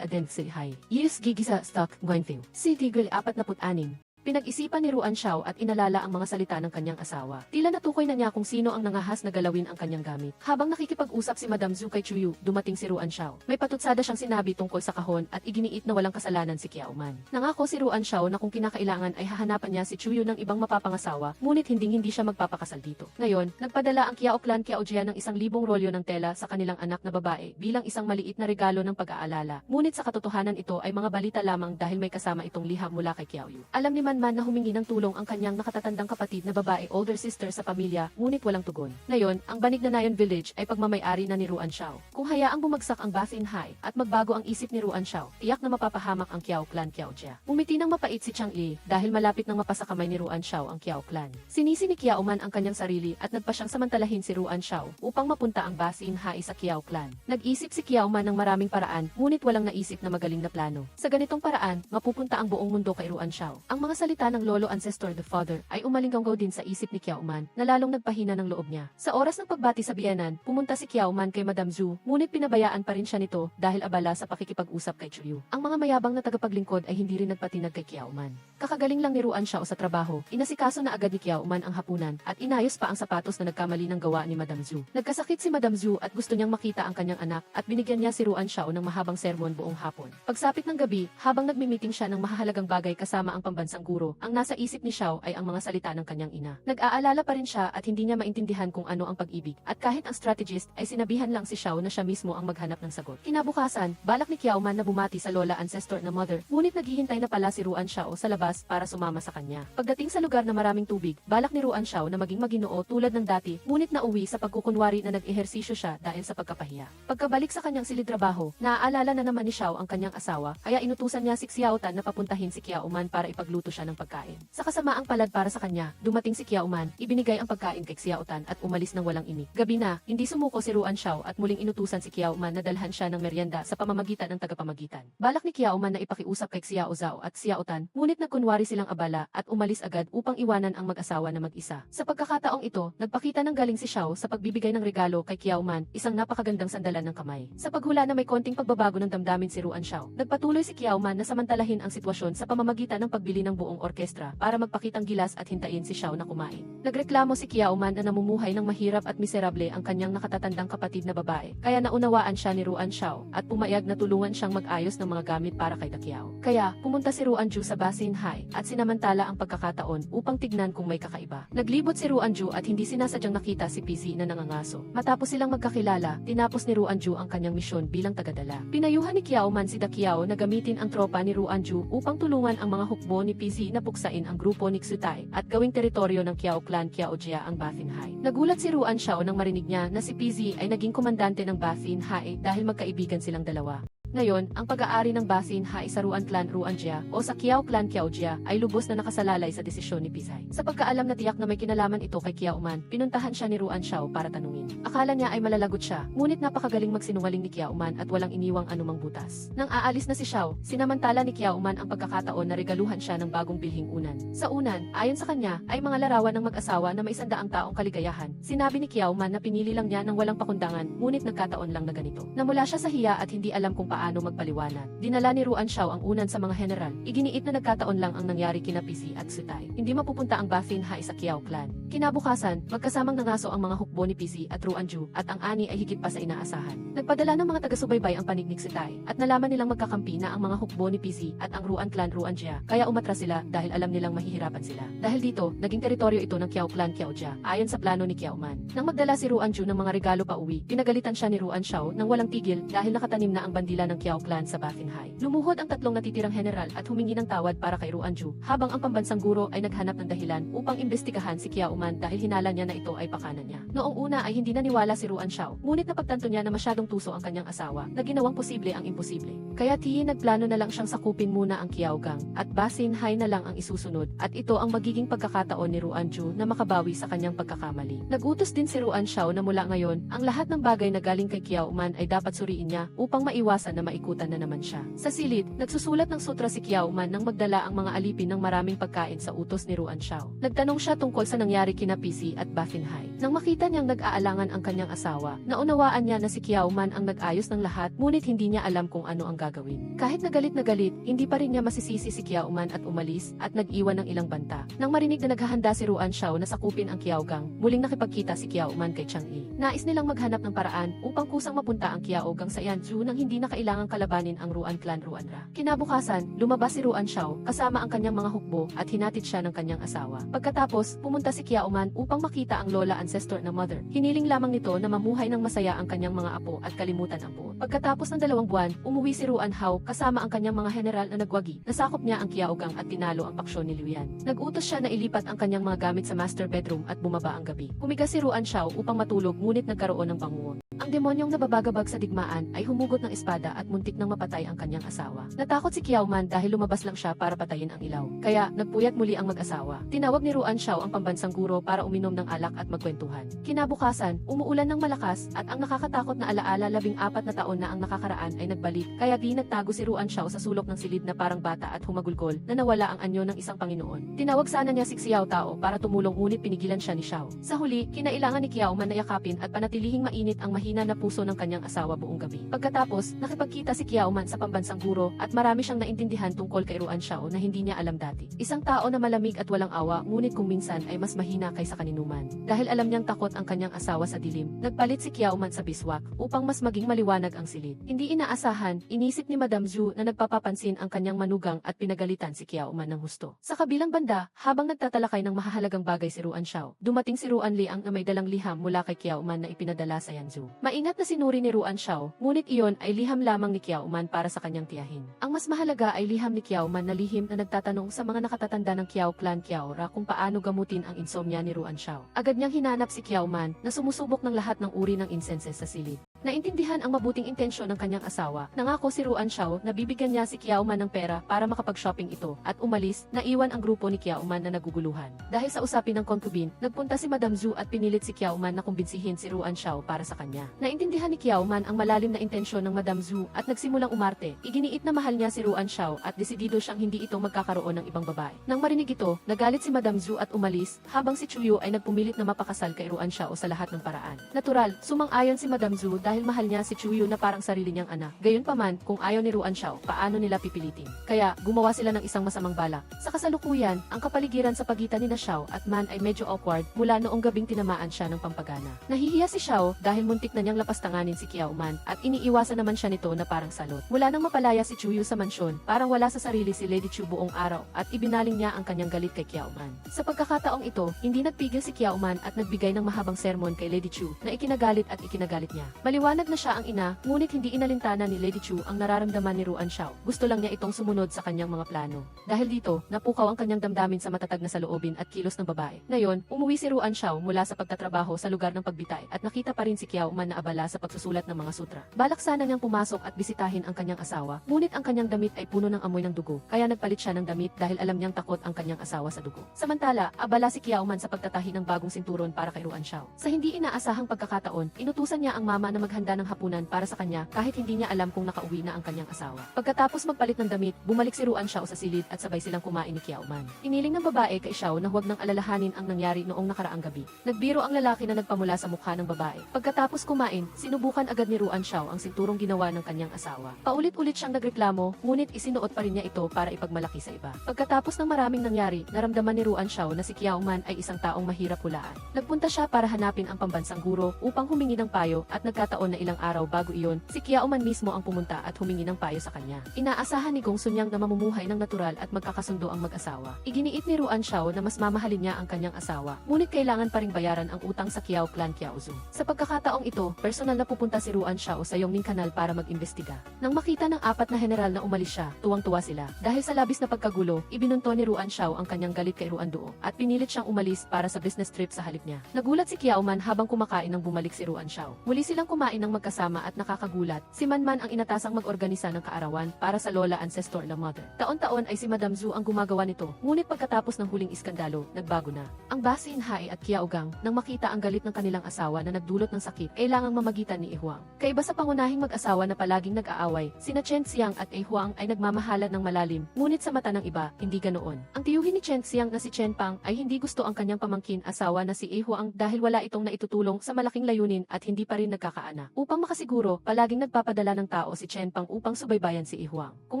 Aden Si Hai Yus Gigisa Stock Gwenthew Si Tigre 46 Pinag-isipan ni Ruan Xiao at inalala ang mga salita ng kanyang asawa. Tila natukoy na niya kung sino ang nangahas na galawin ang kanyang gamit. Habang nakikipag-usap si Madam Zhu kay Chuyu, dumating si Ruan Xiao. May patutsada siyang sinabi tungkol sa kahon at iginiit na walang kasalanan si Kiao Man. Nangako si Ruan Xiao na kung kinakailangan ay hahanapan niya si Chuyu ng ibang mapapangasawa, ngunit hindi siya magpapakasal dito. Ngayon, nagpadala ang Kiao clan Kiao Jia ng 1,000 rolyo ng tela sa kanilang anak na babae bilang isang maliit na regalo ng pag-aalala. Ngunit sa katotohanan ito ay mga balita lamang dahil may kasama itong liham mula kay Kiao Yu. Alam ni Man na humingi ng tulong ang kanyang nakatatandang kapatid na babae older sister sa pamilya, ngunit walang tugon. Ngayon, ang banig na Nayon Village ay pagmamay-ari na ni Ruan Xiao. Kung hayaang bumagsak ang Basin High at magbago ang isip ni Ruan Xiao, tiyak na mapapahamak ang Kiao clan Kiao Jia. Umiti ng mapait si Chang Li dahil malapit nang mapasa kamay ni Ruan Xiao ang Kiao clan. Sinisi ni Kiao Man ang kanyang sarili at nagpa siyang samantalahin si Ruan Xiao upang mapunta ang Basin High sa Kiao clan. Nag-isip si Kiao Man ng maraming paraan, ngunit walang naisip na magaling na plano. Sa ganitong paraan, mapupunta ang buong mundo kay Ruan Xiao. Ang mga salita ng lolo ancestor the father ay umalinggaw din sa isip ni Kiao Man na lalong nagpahina ng loob niya. Sa oras ng pagbati sa biyenan, pumunta si Kiao Man kay Madam Zhu, ngunit pinabayaan pa rin siya nito dahil abala sa pakikipag-usap kay Chuyu. Ang mga mayabang na tagapaglingkod ay hindi rin nagpatinag kay Kiao Man. Kakagaling lang ni Ruan Xiao sa trabaho, inasikaso na agad ni Kiao Man ang hapunan at inayos pa ang sapatos na nagkamali ng gawa ni Madam Zhu. Nagkasakit si Madam Zhu at gusto niyang makita ang kanyang anak at binigyan niya si Ruan Xiao ng mahabang sermon buong hapon. Pagsapit ng gabi, habang nagmi-meeting siya ng mahahalagang bagay kasama ang pambansang guro, ang nasa isip ni Xiao ay ang mga salita ng kanyang ina. Nag-aalala pa rin siya at hindi niya maintindihan kung ano ang pag-ibig, at kahit ang strategist ay sinabihan lang si Xiao na siya mismo ang maghanap ng sagot. Kinabukasan, balak ni Kiao Man na bumati sa lola ancestor na mother, ngunit naghihintay na pala si Ruan Xiao sa labas para sumama sa kanya. Pagdating sa lugar na maraming tubig, balak ni Ruan Xiao na maging maginoo tulad ng dati, ngunit nauwi sa pagkukunwari na nag-ehersisyo siya dahil sa pagkapahiya. Pagkabalik sa kanyang silid-trabaho, naaalala na naman ni Xiao ang kanyang asawa, kaya inutusan niya si Xiao Tan na papuntahin si Kiao Man para ipagluto siya ng pagkain. Sa kasamaang palad para sa kanya, dumating si Kiao Man, ibinigay ang pagkain kay Xiao Tan at umalis ng walang imik. Gabi na, hindi sumuko si Ruan Xiao at muling inutusan si Kiao Man na dalhan siya ng merienda sa pamamagitan ng tagapamagitan. Balak ni Kiao Man na ipakiusap kay Xiao Zhao at Xiao Tan, ngunit nagkunwari silang abala at umalis agad upang iwanan ang mag-asawa na mag-isa. Sa pagkakataong ito, nagpakita ng galing si Xiao sa pagbibigay ng regalo kay Kiao Man, isang napakagandang sandalan ng kamay. Sa paghula na may konting pagbabago ng damdamin si Ruan Xiao, nagpatuloy si Kiao Man na samantalahin ang sitwasyon sa pamamagitan ng pagbili ng buong orkestra para magpakitang gilas at hintayin si Xiao na kumain. Nagreklamo si Kiao Man na namumuhay ng mahirap at miserable ang kanyang nakatatandang kapatid na babae, kaya naunawaan siya ni Ruan Xiao at pumayag na tulungan siyang mag-ayos ng mga gamit para kay Kiao. Kaya, pumunta si Ruan Ju sa Basin High at sinamantala ang pagkakataon upang tignan kung may kakaiba. Naglibot si Ruan Ju at hindi sinasadyang nakita si PC na nangangaso. Matapos silang magkakilala, tinapos ni Ruan Ju ang kanyang misyon bilang tagadala. Pinayuhan ni Kiao Man si Kiao na gamitin ang tropa ni Ruan Ju upang tulungan ang mga hukbo ni PC na buksain ang grupo ni Xutai at gawing teritoryo ng Kiao clan Kiao Jia ang Basin High. Nagulat si Ruan Xiao nang marinig niya na si PZ ay naging komandante ng Basin High dahil magkaibigan silang dalawa. Ngayon, ang pag-aari ng Basin Hai sa Ruan Clan Ruanjia o sa Kiao Clan Kiaojia ay lubos na nakasalalay sa desisyon ni Pisay. Sa pagkaalam na tiyak na may kinalaman ito kay Kiao Man, pinuntahan siya ni Ruan Xiao para tanungin. Akala niya ay malalagot siya, ngunit napakagaling magsinungaling ni Kiao Man at walang iniwang anumang butas. Nang aalis na si Xiao, sinamantala ni Kiao Man ang pagkakataon na regaluhan siya ng bagong bilhing unan. Sa unan, ayon sa kanya, ay mga larawan ng mag-asawa na may 100 taong kaligayahan. Sinabi ni Kiao Man na pinili lang niya ng walang pakundangan, ngunit nagkataon lang na ganito. Namula siya sa hiya at hindi alam kung paano magpaliwanag. Dinala ni Ruan Xiao ang unan sa mga general. Iginiit na nagkataon lang ang nangyari kina Pisi at Sutay. Hindi mapupunta ang Basin Hai sa Kiao Clan. Kinabukasan, magkasamang nangaso ang mga hukbo ni Pisi at Ruan Ju at ang ani ay higit pa sa inaasahan. Nagpadala ng mga taga-subaybay ang panig ni Sutay at nalaman nilang magkakampi na ang mga hukbo ni Pisi at ang Ruan Clan Ruanjia, kaya umatras sila dahil alam nilang mahihirapan sila. Dahil dito, naging teritoryo ito ng Kiao Clan Kiaojia, ayon sa plano ni Kiao Man. Nang magdala si Ruan Ju ng mga regalo pa uwi, pinagalitan siya ni Ruan Xiao nang walang tigil dahil nakatanim na ang bandila ng Kiao Clan sa Basin Hai. Lumuhod ang tatlong natitirang general at humingi ng tawad para kay Ruan Ju, habang ang pambansang guro ay naghanap ng dahilan upang imbestigahan si Kiao Man dahil hinala niya na ito ay pakanan niya. Noong una ay hindi naniwala si Ruan Xiao, ngunit napagtanto niya na masyadong tuso ang kanyang asawa, na ginawang posible ang imposible. Kaya nagplano na lang siyang sakupin muna ang Kiaogang at Basin Hai na lang ang isusunod, at ito ang magiging pagkakataon ni Ruan Ju na makabawi sa kanyang pagkakamali. Nagutos din si Ruan Xiao na mula ngayon, ang lahat ng bagay na galing kay Kiao Man ay dapat suriin niya upang maiwasan na maikutan na naman siya. Sa silid, nagsusulat ng sutra si Kiao Man nang magdala ang mga alipin ng maraming pagkain sa utos ni Ruan Xiao. Nagtanong siya tungkol sa nangyari kina Pisi at Basin Hai. Nang makita niyang nag-aalangan ang kanyang asawa, naunawaan niya na si Kiao Man ang nag-ayos ng lahat, ngunit hindi niya alam kung ano ang gagawin. Kahit na galit, hindi pa rin niya masisisi si Kiao Man at umalis at nag-iwan ng ilang banta. Nang marinig na naghahanda si Ruan Xiao na sakupin ang Kiaogang, muling nakipagkita si Kiao Man kay Chang'e. Nais nilang maghanap ng paraan upang kusang mapunta ang Kiaogang sa Yanzhou nang hindi na kailangang kalabanin ang Ruan Clan Ruanra. Kinabukasan, lumabas si Ruan Xiao kasama ang kanyang mga hukbo at hinatid siya ng kanyang asawa. Pagkatapos, pumunta si Kiao Man upang makita ang lola ancestor na mother. Hiniling lamang nito na mamuhay ng masaya ang kanyang mga apo at kalimutan ang buot. Pagkatapos ng 2 buwan, umuwi si Ruan Hao kasama ang kanyang mga general na nagwagi. Nasakop niya ang Kiaogang at tinalo ang paksyon ni Liu Yan. Nag-utos siya na ilipat ang kanyang mga gamit sa master bedroom at bumaba ang gabi. Humiga si Ruan Xiao upang matulog, ngunit nagkaroon ng panguwo. Ang demonyong nababagabag sa digmaan ay humugot ng espada at muntik nang mapatay ang kanyang asawa. Natakot si Kiao Man dahil lumabas lang siya para patayin ang ilaw. Kaya, nagpuyat muli ang mag-asawa. Tinawag ni Ruan Xiao ang pambansang guro para uminom ng alak at magkwentuhan. Kinabukasan, umuulan ng malakas at ang nakakatakot na alaala 14 na taon na ang nakakaraan ay nagbalik. Kaya nagtago si Ruan Xiao sa sulok ng silid na parang bata at humagulgol na nawala ang anyo ng isang Panginoon. Tinawag sana niya si Xiao Tao para tumulong, ngunit pinigilan siya ni Xiao. Sa huli, kinailangan ni Kiao Man na yakapin at panatilihing mainit ang mahina na puso ng kanyang asawa buong gabi. Pagkatapos, nakipagkita si Kiao Man sa pambansang guro at marami siyang naintindihan tungkol kay Ruan Xiao na hindi niya alam dati. Isang tao na malamig at walang awa, ngunit kung minsan ay mas mahina kaysa kaninuman. Dahil alam niyang takot ang kanyang asawa sa dilim, nagpalit si Kiao Man sa biswak upang mas maging maliwanag ang silid. Hindi inaasahan, inisip ni Madam Zhu na nagpapapansin ang kanyang manugang at pinagalitan si Kiao Man ng husto. Sa kabilang banda, habang nagtatalakay ng mahahalagang bagay si Ruan Xiao, dumating si Ruan Liang na may dalang liham mula kay Kiao Man na ipinadala sa Yanzhou. Maingat na sinuri ni Ruan Xiao, ngunit iyon ay liham lamang ni Kiao Man para sa kanyang tiyahin. Ang mas mahalaga ay liham ni Kiao Man na lihim na nagtatanong sa mga nakatatanda ng Kiao Clan Kiaora kung paano gamutin ang insomnia ni Ruan Xiao. Agad niyang hinanap si Kiao Man na sumusubok ng lahat ng uri ng incenses sa silid. Naintindihan ang mabuting intensyon ng kanyang asawa. Nangako si Ruan Xiao na bibigyan niya si Kiao Man ng pera para makapag-shopping ito, at umalis, naiwan ang grupo ni Kiao Man na naguguluhan. Dahil sa usapin ng concubine, nagpunta si Madam Zhu at pinilit si Kiao Man na kumbinsihin si Ruan Xiao para sa kanya. Naintindihan ni Kiao Man ang malalim na intensyon ng Madam Zhu at nagsimulang umarte. Iginiit na mahal niya si Ruan Xiao at desidido siyang hindi ito magkakaroon ng ibang babae. Nang marinig ito, nagalit si Madam Zhu at umalis, habang si Chuyo ay nagpumilit na mapakasal kay Ruan Xiao sa lahat ng paraan. Natural, sumang-ayon si Madam Zhu dahil mahal niya si Chuyo na parang sarili niyang anak. Gayunpaman, kung ayaw ni Ruan Xiao, paano nila pipilitin? Kaya, gumawa sila ng isang masamang balak. Sa kasalukuyan, ang kapaligiran sa pagitan ni Xiao at Man ay medyo awkward mula noong gabing tinamaan siya ng pampagana. Nahihiya si Xiao dahil muntik na niyang lapastanganin si Kiao Man at iniiwasan naman siya nito na parang salot. Mula nang mapalaya si Chuyo sa mansyon, parang wala sa sarili si Lady Chu buong araw at ibinaling niya ang kanyang galit kay Kiao Man. Sa pagkakataong ito, hindi nagpigil si Kiao Man at nagbigay ng mahabang sermon kay Lady Chu na ikinagalit at ikinagalit niya. Maliwanag Maliwanag na siya ang ina, ngunit hindi inalintana ni Lady Chu ang nararamdaman ni Ruan Xiao. Gusto lang niya itong sumunod sa kanyang mga plano. Dahil dito, napukaw ang kanyang damdamin sa matatag na saloobin at kilos ng babae. Ngayon, umuwi si Ruan Xiao mula sa pagtatrabaho sa lugar ng pagbitay at nakita pa rin si Kiao Man na abala sa pagsusulat ng mga sutra. Balak sana niyang pumasok at bisitahin ang kanyang asawa, ngunit ang kanyang damit ay puno ng amoy ng dugo, kaya nagpalit siya ng damit dahil alam niyang takot ang kanyang asawa sa dugo. Samantala, abala si Kiao Man sa pagtatahi ng bagong sinturon para kay Ruan Xiao. Sa hindi inaasahang pagkakataon, inutusan niya ang mama na maghanda ng hapunan para sa kanya kahit hindi niya alam kung nakauwi na ang kanyang asawa. Pagkatapos magpalit ng damit, bumalik si Ruan Xiao sa silid at sabay silang kumain ni Kiao Man. Iniling ng babae kay Xiao na huwag nang alalahanin ang nangyari noong nakaraang gabi. Nagbiro ang lalaki na nagpamula sa mukha ng babae. Pagkatapos kumain, sinubukan agad ni Ruan Xiao ang sinturong ginawa ng kanyang asawa. Paulit-ulit siyang nagreklamo, ngunit isinuot pa rin niya ito para ipagmalaki sa iba. Pagkatapos ng maraming nangyari, naramdaman ni Ruan Xiao na si Kiao Man ay isang taong mahirap hulaan. Nagpunta siya para hanapin ang pambansang guro upang humingi ng payo at nagkataon na ilang araw bago iyon, si Kiao Man mismo ang pumunta at humingi ng payo sa kanya. Inaasahan ni Gong Sunyang na mamumuhay ng natural at magkakasundo ang mag-asawa. Iginiit ni Ruan Xiao na mas mamahalin niya ang kanyang asawa, ngunit kailangan pa ring bayaran ang utang sa Kiao Clan Kiaozu. Sa pagkakataong ito, personal na pupunta si Ruan Xiao sa Yongning Canal para mag-imbestiga. Nang makita ng apat na general na umalis siya, tuwang-tuwa sila. Dahil sa labis na pagkagulo, ibinunto ni Ruan Xiao ang kanyang galit kay Ruan Duo at pinilit siyang umalis para sa business trip sa halip niya. Nagulat si Kiao Man habang kumakain nang bumalik si Ruan Xiao. Muli silang kumain ng magkasama at nakakagulat, si Manman ang inatasang mag-organisa ng kaarawan para sa lola ancestor na mother. Taon-taon ay si Madam Zhu ang gumagawa nito, ngunit pagkatapos ng huling iskandalo, nagbago na. Ang Basin Hai at Kiao Gang, nang makita ang galit ng kanilang asawa na nagdulot ng sakit, kailangang mamagitan ni Huang. Kaiba sa pangunahing mag-asawa na palaging nag-aaway, sina Chen Xiang at Huang ay nagmamahalan ng malalim, ngunit sa mata ng iba, hindi ganoon. Ang tiyuhin ni Chen Xiang na si Chen Pang ay hindi gusto ang kanyang pamangkin asawa na si Huang dahil wala itong naitutulong sa malaking layunin at hindi pa rin nagkakaana. Upang makasiguro, palaging nagpapadala ng tao si Chen Pang upang subaybayan si Huang. Kung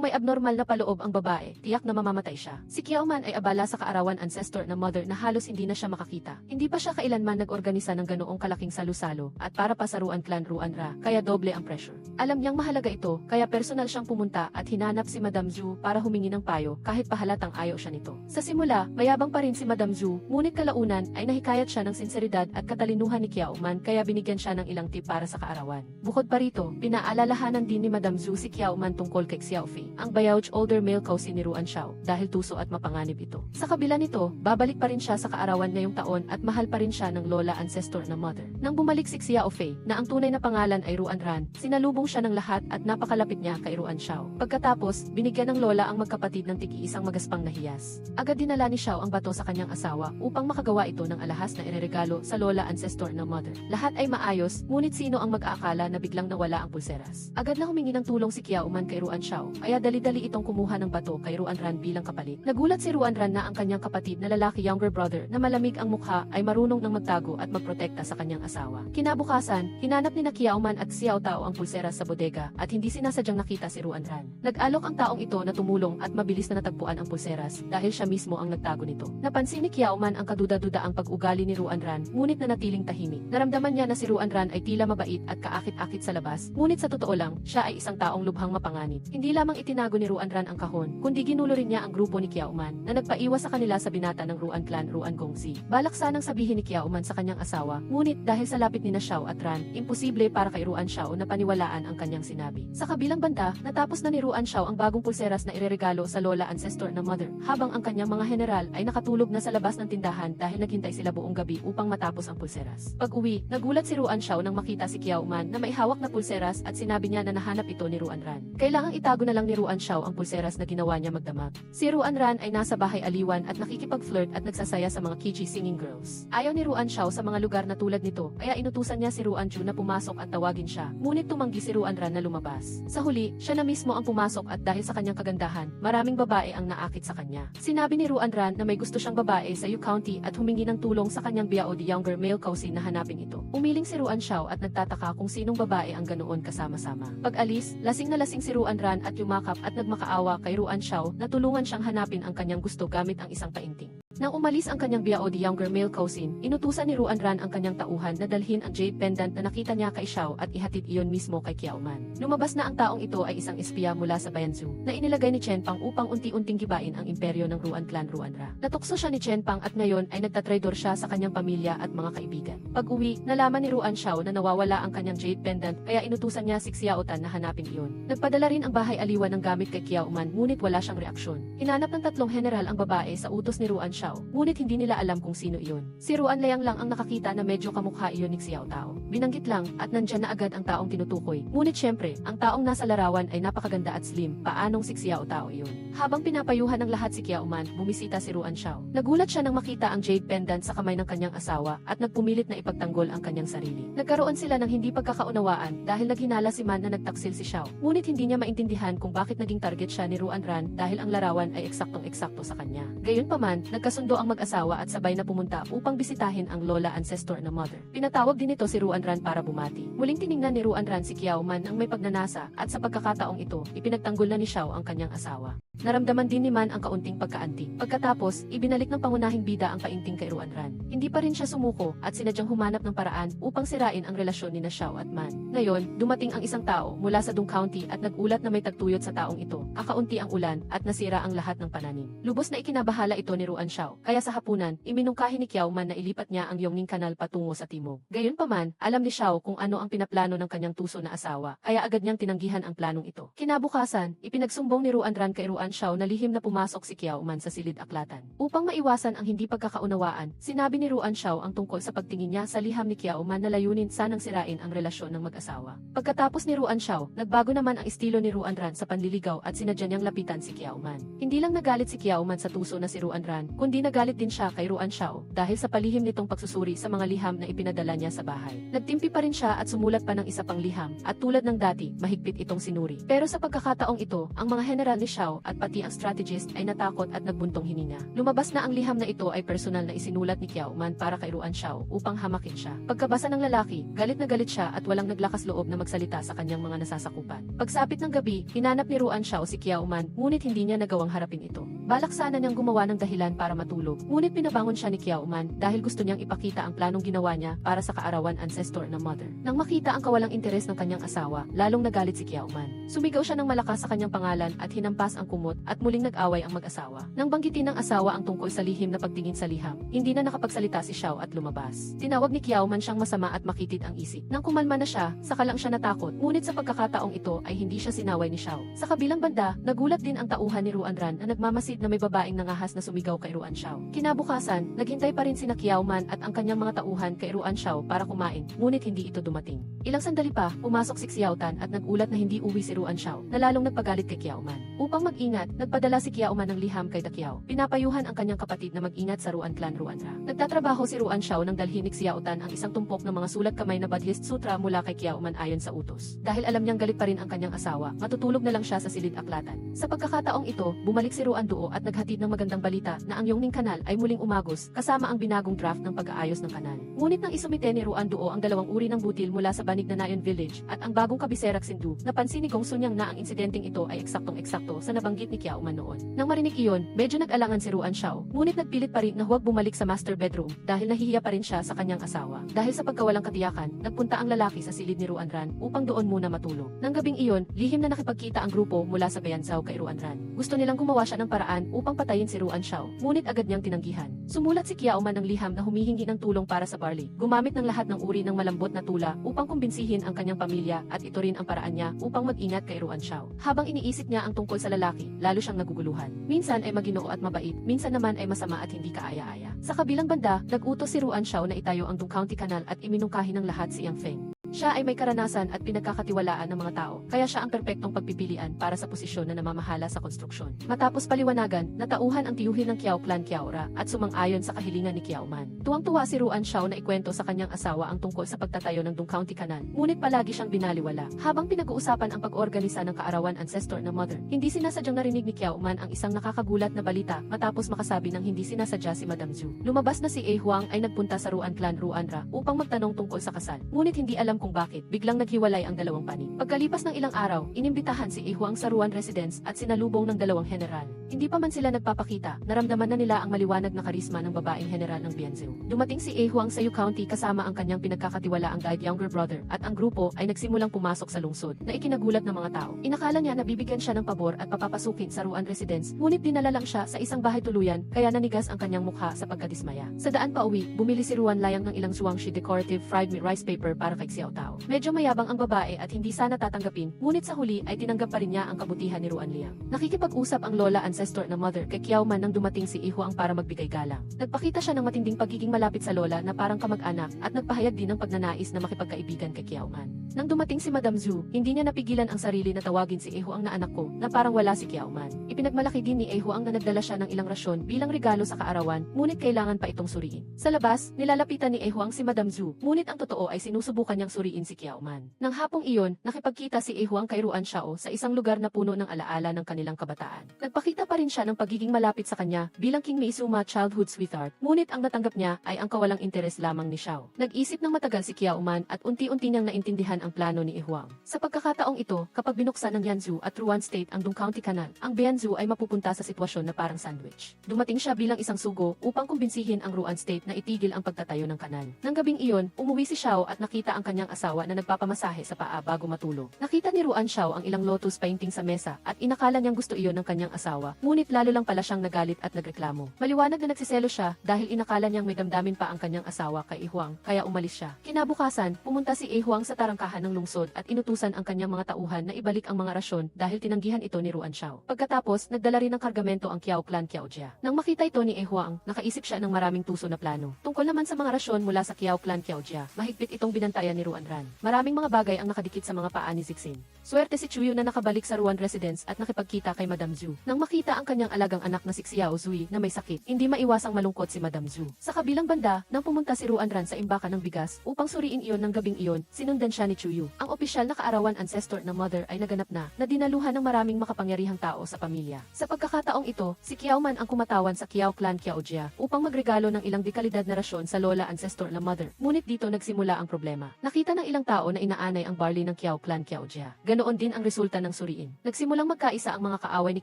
may abnormal na paloob ang babae, tiyak na mamamatay siya. Si Kiao Man ay abala sa kaarawan ancestor na mother na halos hindi na siya makakita. Hindi pa siya kailanman nag-organisa ng ganoong kalaking salu-salo at para pa sa Ruan Clan Ruan Ra, kaya doble ang pressure. Alam niyang mahalaga ito, kaya personal siyang pumunta at hinanap si Madam Zhu para humingi ng payo kahit pahalatang ayaw siya nito. Sa simula, mayabang pa rin si Madam Zhu, ngunit kalaunan ay nahikayat siya ng sinseridad at katalinuhan ni Kiao Man kaya binigyan siya ng ilang tip para sa kaarawan. Bukod pa rito, pinaalalahanan din ni Madam Zhu si Kiao Man tungkol kay Xiao Fei, ang bayouch older male cousin ni Ruan Xiao, dahil tuso at mapanganib ito. Sa kabila nito, babalik pa rin siya sa kaarawan ngayong taon at mahal pa rin siya ng lola ancestor na mother. Nang bumalik si Xiao Fei, na ang tunay na pangalan ay Ruan Ran, sinalubong siya ng lahat at napakalapit niya kay Ruan Xiao. Pagkatapos, binigyan ng lola ang magkapatid ng tigi-isang magaspang na hiyas. Agad dinala ni Xiao ang bato sa kanyang asawa upang makagawa ito ng alahas na ireregalo sa lola ancestor na mother. Lahat ay maayos, ngunit sino ang mag-aakala na biglang nawala ang pulseras? Agad na humingi ng tulong si Kiao Man kay Ruan Xiao, kaya dali-dali itong kumuha ng bato kay Ruan Ran bilang kapalit. Nagulat si Ruan Ran na ang kanyang kapatid na lalaki younger brother na malamig ang mukha ay marunong nang magtago at magprotekta sa kanyang asawa. Kinabukasan, hinanap ni Kiao Man at Xiao Tao ang pulseras sa bodega at hindi sinasadyang nakita si Ruan Ran. Nag-alok ang taong ito na tumulong at mabilis na natagpuan ang pulseras dahil siya mismo ang nagtago nito. Napansin ni Kiao Man ang kaduda-duda ang pag-ugali ni Ruan Ran, ngunit nanatiling tahimik. Naramdaman niya na si Ruan Ran ay tila mabait at kaakit-akit sa labas, ngunit sa totoo lang, siya ay isang taong lubhang mapanganib. Hindi lamang itinago ni Ruan Ran ang kahon, kundi ginulo rin niya ang grupo ni Kiao Man na nagpaiwas sa kanila sa binata ng Ruan Clan Ruan Gongzi. Balak sanang sabihin ni Kiao Man sa kanyang asawa, ngunit dahil sa lapit ni na Xiao at Ran, imposible para kay Ruan Xiao na paniwalaan ang kanyang sinabi. Sa kabilang banda, natapos na ni Ruan Xiao ang bagong pulseras na ireregalo sa lola ancestor na mother, habang ang kanyang mga general ay nakatulog na sa labas ng tindahan dahil naghintay sila buong gabi upang matapos ang pulseras. Pag-uwi, nagulat si Ruan Xiao nang makita si Kiao Man na may hawak na pulseras at sinabi niya na nahanap ito ni Ruan Ran. Kailangang itago na lang ni Ruan Xiao ang pulseras na ginawa niya magdamag. Si Ruan Ran ay nasa bahay aliwan at nakikipag-flirt at nagsasaya sa mga kitschy singing girls. Ayaw ni Ruan Xiao sa mga lugar na tulad nito, kaya inutusan niya si Ruan Chu na pumasok at tawagin siya, ngunit tumanggi si Ruan Ran na lumabas. Sa huli, siya na mismo ang pumasok at dahil sa kanyang kagandahan, maraming babae ang naakit sa kanya. Sinabi ni Ruan Ran na may gusto siyang babae sa Yu County at humingi ng tulong sa kanyang biao di younger male cousin na hanapin ito. Umiling si Ruan Xiao at nagtataka kung sinong babae ang ganoon kasama-sama. Pag-alis, lasing na lasing si Ruan Ran at yumakap at nagmakaawa kay Ruan Xiao na tulungan siyang hanapin ang kanyang gusto gamit ang isang painting. Nang umalis ang kanyang biao the younger male cousin, inutusan ni Ruanran ang kanyang tauhan na dalhin ang jade pendant na nakita niya kay Xiao at ihatid iyon mismo kay Kiao Man. Lumabas na ang taong ito ay isang espiya mula sa Bayanzu na inilagay ni Chen Pang upang unti-unting gibain ang imperyo ng Ruan clan Ruanra. Natukso siya ni Chen Pang at ngayon ay nagtatraidor siya sa kanyang pamilya at mga kaibigan. Pag-uwi, nalaman ni Ruan Xiao na nawawala ang kanyang jade pendant kaya inutusan niya si Xiao Tan na hanapin iyon. Nagpadala rin ang bahay aliwan ng gamit kay Kiao Man ngunit wala siyang reaksyon. Hinanap ng tatlong general ang babae sa utos ni Ruan Xiao, ngunit hindi nila alam kung sino iyon. Si Ruan Layang lang ang nakakita na medyo kamukha iyon ni Xiao Tao. Binanggit lang at nandyan na agad ang taong tinutukoy. Ngunit syempre, ang taong nasa larawan ay napakaganda at slim, paanong si Xiao Tao iyon? Habang pinapayuhan ng lahat si Kiao Man, bumisita si Ruan Xiao. Nagulat siya nang makita ang jade pendant sa kamay ng kanyang asawa at nagpumilit na ipagtanggol ang kanyang sarili. Nagkaroon sila ng hindi pagkakaunawaan dahil naghinala si Man na nagtaksil si Xiao. Ngunit hindi niya maintindihan kung bakit naging target siya ni Ruan Ran dahil ang larawan ay eksaktong-eksakto sa kanya. Gayunpaman, nagkasundo ang mag-asawa at sabay na pumunta upang bisitahin ang lola ancestor na mother. Pinatawag din ito si Ruan Ran para bumati. Muling tiningnan ni Ruan Ran si Kiao Man ang may pagnanasa at sa pagkakataong ito, ipinagtanggol na ni Xiao ang kanyang asawa. Naramdaman din ni Man ang kaunting pagkaantig. Pagkatapos, ibinalik ng pangunahing bida ang painting kay Ruan Ran. Hindi pa rin siya sumuko at sinadyang humanap ng paraan upang sirain ang relasyon ni na Xiao at Man. Ngayon, dumating ang isang tao mula sa Dung County at nagulat na may tagtuyot sa taong ito. Kakaunti ang ulan at nasira ang lahat ng pananim. Lubos na ikinabahala ito ni Ruan Xiao, kaya sa hapunan, iminungkahi ni Kiao Man na ilipat niya ang Yongning Kanal patungo sa timog. Gayunpaman, alam ni Xiao kung ano ang pinaplano ng kanyang tuso na asawa, kaya agad niyang tinanggihan ang planong ito. Kinabukasan, ipinagsumbong ni Ruan Ran kay Ruan Xiao na lihim na pumasok si Kiao Man sa silid aklatan. Upang maiwasan ang hindi pagkakaunawaan, sinabi ni Ruan Xiao ang tungkol sa pagtingin niya sa liham ni Kiao Man na layunin sanang sirain ang relasyon ng mag-asawa. Pagkatapos ni Ruan Xiao, nagbago naman ang estilo ni Ruan Ran sa panliligaw at sinadya niyang lapitan si Kiao Man. Hindi lang nagalit si Kiao Man sa tuso na si Ruan Ran, kundi nagalit din siya kay Ruan Xiao dahil sa palihim nitong pagsusuri sa mga liham na ipinadala niya sa bahay. Nagtimpi pa rin siya at sumulat pa ng isa pang liham at tulad ng dati, mahigpit itong sinuri. Pero sa pagkakataong ito, ang mga general ni Xiao at pati ang strategist ay natakot at nagbuntong hininga. Lumabas na ang liham na ito ay personal na isinulat ni Kiao Man para kay Ruan Xiao upang hamakin siya. Pagkabasa ng lalaki, galit na galit siya at walang naglakas loob na magsalita sa kanyang mga nasasakupan. Pagsapit ng gabi, hinanap ni Ruan Xiao si Kiao Man, ngunit hindi niya nagawang harapin ito. Balak sana niyang gumawa ng dahilan para matulog, ngunit pinabangon siya ni Kiao Man dahil gusto niyang ipakita ang planong ginawa niya para sa kaarawan ancestor na mother. Nang makita ang kawalang interes ng kanyang asawa, lalong nagalit si Kiao Man. Sumigaw siya ng malakas sa kanyang pangalan at hinampas ang kumot at muling nag-away ang mag-asawa. Nang banggitin ng asawa ang tungkol sa lihim na pagtingin sa liham, hindi na nakapagsalita si Xiao at lumabas. Tinawag ni Kiao Man siyang masama at makitid ang isip. Nang kumalma na siya, saka lang siya natakot, ngunit sa pagkakataong ito ay hindi siya sinaway ni Xiao. Sa kabilang banda, nagulat din ang tauhan ni Ruan Ran na nagmamasid na may babaeng nangahas na sumigaw kay Ruan Xiao. Kinabukasan, naghintay pa rin sina Kiao Man at ang kanyang mga tauhan kay Ruan Xiao para kumain, ngunit hindi ito dumating. Ilang sandali pa, pumasok si Xiao Tan at nagulat na hindi uwi si Ruan Xiao, na lalong nagpagalit kay Kiao Man. Upang mag-ingat, nagpadala si Kiao Man ng liham kay Kiao. Pinapayuhan ang kanyang kapatid na mag-ingat sa Ruan clan Ruanra. Nagtatrabaho si Ruan Xiao nang dalhin ni Xiao Tan ang isang tumpok ng mga sulat kamay na Buddhist Sutra mula kay Kiao Man ayon sa utos. Dahil alam niyang galit pa rin ang kanyang asawa, matutulog na lang siya sa silid aklatan. Sa pagkakataong ito, bumalik si Ruan Duo at naghatid ng magandang balita na ang Yongning Kanal ay muling umagos kasama ang binagong draft ng pag-aayos ng kanal. Ngunit nang isumite ni Ruan Duo ang dalawang uri ng butil mula sa banig na Nayon Village at ang bagong Kabiserak Sindu, napansin ni Gong Sunyang na ang insidenteng ito ay eksaktong-eksakto sa nabanggit ni Kiao Man noon. Nang marinig iyon, medyo nag-alangan si Ruan Xiao, ngunit nagpilit pa rin na huwag bumalik sa master bedroom dahil nahihiya pa rin siya sa kanyang asawa. Dahil sa pagkawalang katiyakan, nagpunta ang lalaki sa silid ni Ruan Ran upang doon muna matulog. Nang gabing iyon, lihim na nakipagkita ang grupo mula sa Bayanzao kay Ruan Ran. Gusto nilang gumawa siya ng paraan upang patayin si Ruan Xiao, ngunit agad niyang tinanggihan. Sumulat si Kiao Man ng liham na humihingi ng tulong para sa barley. Gumamit ng lahat ng uri ng malambot na tula upang kumbinsihin ang kanyang pamilya at ito rin ang paraan niya upang mag-ingat kay Ruan Xiao. Habang iniisip niya ang tungkol sa lalaki, lalo siyang naguguluhan. Minsan ay maginoo at mabait, minsan naman ay masama at hindi kaaya-aya. Sa kabilang banda, nag-utos si Ruan Xiao na itayo ang Dung County Canal at iminungkahi ng lahat si Yang Feng. Siya ay may karanasan at pinagkakatiwalaan ng mga tao, kaya siya ang perpektong pagpipilian para sa posisyon na namamahala sa konstruksyon. Matapos paliwanagan, natauhan ang tiyuhin ng Kiao Clan Kiaora at sumang-ayon sa kahilingan ni Kiao Man. Tuwang-tuwa si Ruan Xiao na ikwento sa kanyang asawa ang tungkol sa pagtatayo ng Dung County Canal, ngunit palagi siyang binaliwala. Habang pinag-uusapan ang pag-organisa ng kaarawan ancestor na mother, hindi sinasadyang narinig ni Kiao Man ang isang nakakagulat na balita matapos makasabi ng hindi sinasadya si Madam Zhu. Lumabas na si A Huang ay nagpunta sa Ruan Clan Ruanra upang magtanong tungkol sa kasal, ngunit hindi alam kung bakit biglang naghiwalay ang dalawang panig. Pagkalipas ng ilang araw, inimbitahan si Huang sa Ruan Residence at sinalubong ng dalawang general. Hindi pa man sila nagpapakita, naramdaman na nila ang maliwanag na karisma ng babaeng general ng Bianzhou. Dumating si Huang sa Yu County kasama ang kanyang pinagkakatiwalaang guide younger brother at ang grupo ay nagsimulang pumasok sa lungsod na ikinagulat ng mga tao. Inakala niya na bibigyan siya ng pabor at papapasukin sa Ruan Residence, ngunit dinala lang siya sa isang bahay tuluyan kaya nanigas ang kanyang mukha sa pagkadismaya. Sa daan pa uwi, bumili si Ruan Layang ng ilang Zhuangzi decorative fried rice paper para kay Xiao Tao. Medyo mayabang ang babae at hindi sana tatanggapin, ngunit sa huli ay tinanggap pa rin niya ang kabutihan ni Ruan Liang. Nakikipag-usap ang lola ancestor na mother kay Kiao Man nang dumating si Huang para magbigay galang. Nagpakita siya ng matinding pagiging malapit sa lola na parang kamag-anak at nagpahayag din ng pagnanais na makipagkaibigan kay Kiao Man. Nang dumating si Madam Zhu, hindi niya napigilan ang sarili na tawagin si Huang na anak ko na parang wala si Kiao Man. Ipinagmalaki din ni Huang na nagdala siya ng ilang rasyon bilang regalo sa kaarawan, ngunit kailangan pa itong suriin. Sa labas, nilalapitan ni Huang si Madam Zhu, ngunit ang totoo ay sinusubukan niyang suriin si Kiao Man. Nang hapong iyon, nakipagkita si Huang kay Ruan Xiao sa isang lugar na puno ng alaala ng kanilang kabataan. Nagpakita pa rin siya ng pagiging malapit sa kanya bilang King Meisuma childhood sweetheart, ngunit ang natanggap niya ay ang kawalang interes lamang ni Xiao. Nag-isip ng matagal si Kiao Man at unti-unti niyang naintindihan ang plano ni Huang. Sa pagkakataong ito, kapag binuksan ng Yanzhou at Ruan State ang Dong County Canal, ang Bianzhou ay mapupunta sa sitwasyon na parang sandwich. Dumating siya bilang isang sugo upang kumbinsihin ang Ruan State na itigil ang pagtatayo ng kanal. Nang gabing iyon, umuwi si Xiao at nakita ang kanyang asawa na nagpapamasahe sa paa bago matulog. Nakita ni Ruan Xiao ang ilang lotus painting sa mesa at inakala niyang gusto iyon ng kanyang asawa, ngunit lalo lang pala siyang nagalit at nagreklamo. Maliwanag na nagsiselo siya dahil inakala niyang may damdamin pa ang kanyang asawa kay Huang, kaya umalis siya. Kinabukasan, pumunta si Huang sa tarangkahan ng lungsod at inutusan ang kanyang mga tauhan na ibalik ang mga rasyon dahil tinanggihan ito ni Ruan Xiao. Pagkatapos, nagdala rin ng kargamento ang Kiao Clan Kiao Jia. Nang makita ito ni Huang, nakaisip siya ng maraming tuso na plano. Tungkol naman sa mga rasyon mula sa Kiao Clan Kiao Jia, mahigpit itong binantayan ni Ruan Ran. Maraming mga bagay ang nakadikit sa mga paa ni Zixin. Swerte si Chuyu na nakabalik sa Ruan Residence at nakipagkita kay Madam Zhu. Nang makita ang kanyang alagang anak na si Xiao Zui na may sakit, hindi maiwasang malungkot si Madam Zhu. Sa kabilang banda, nang pumunta si Ruan Ran sa imbakan ng bigas upang suriin iyon ng gabing iyon, sinundan siya ni Chuyu. Ang opisyal na kaarawan ancestor na mother ay naganap na dinaluhan ng maraming makapangyarihang tao sa pamilya. Sa pagkakataong ito, si Kiao Man ang kumatawan sa Kiao Clan Kiao Jia upang magregalo ng ilang dekalidad na rasyon sa lola ancestor na mother. Ngunit dito nagsimula ang problema. Nakita ng ilang tao na inaanay ang barley ng Kiao Clan Kiao Jia. Ganoon din ang resulta ng suriin. Nagsimulang magkaisa ang mga kaaway ni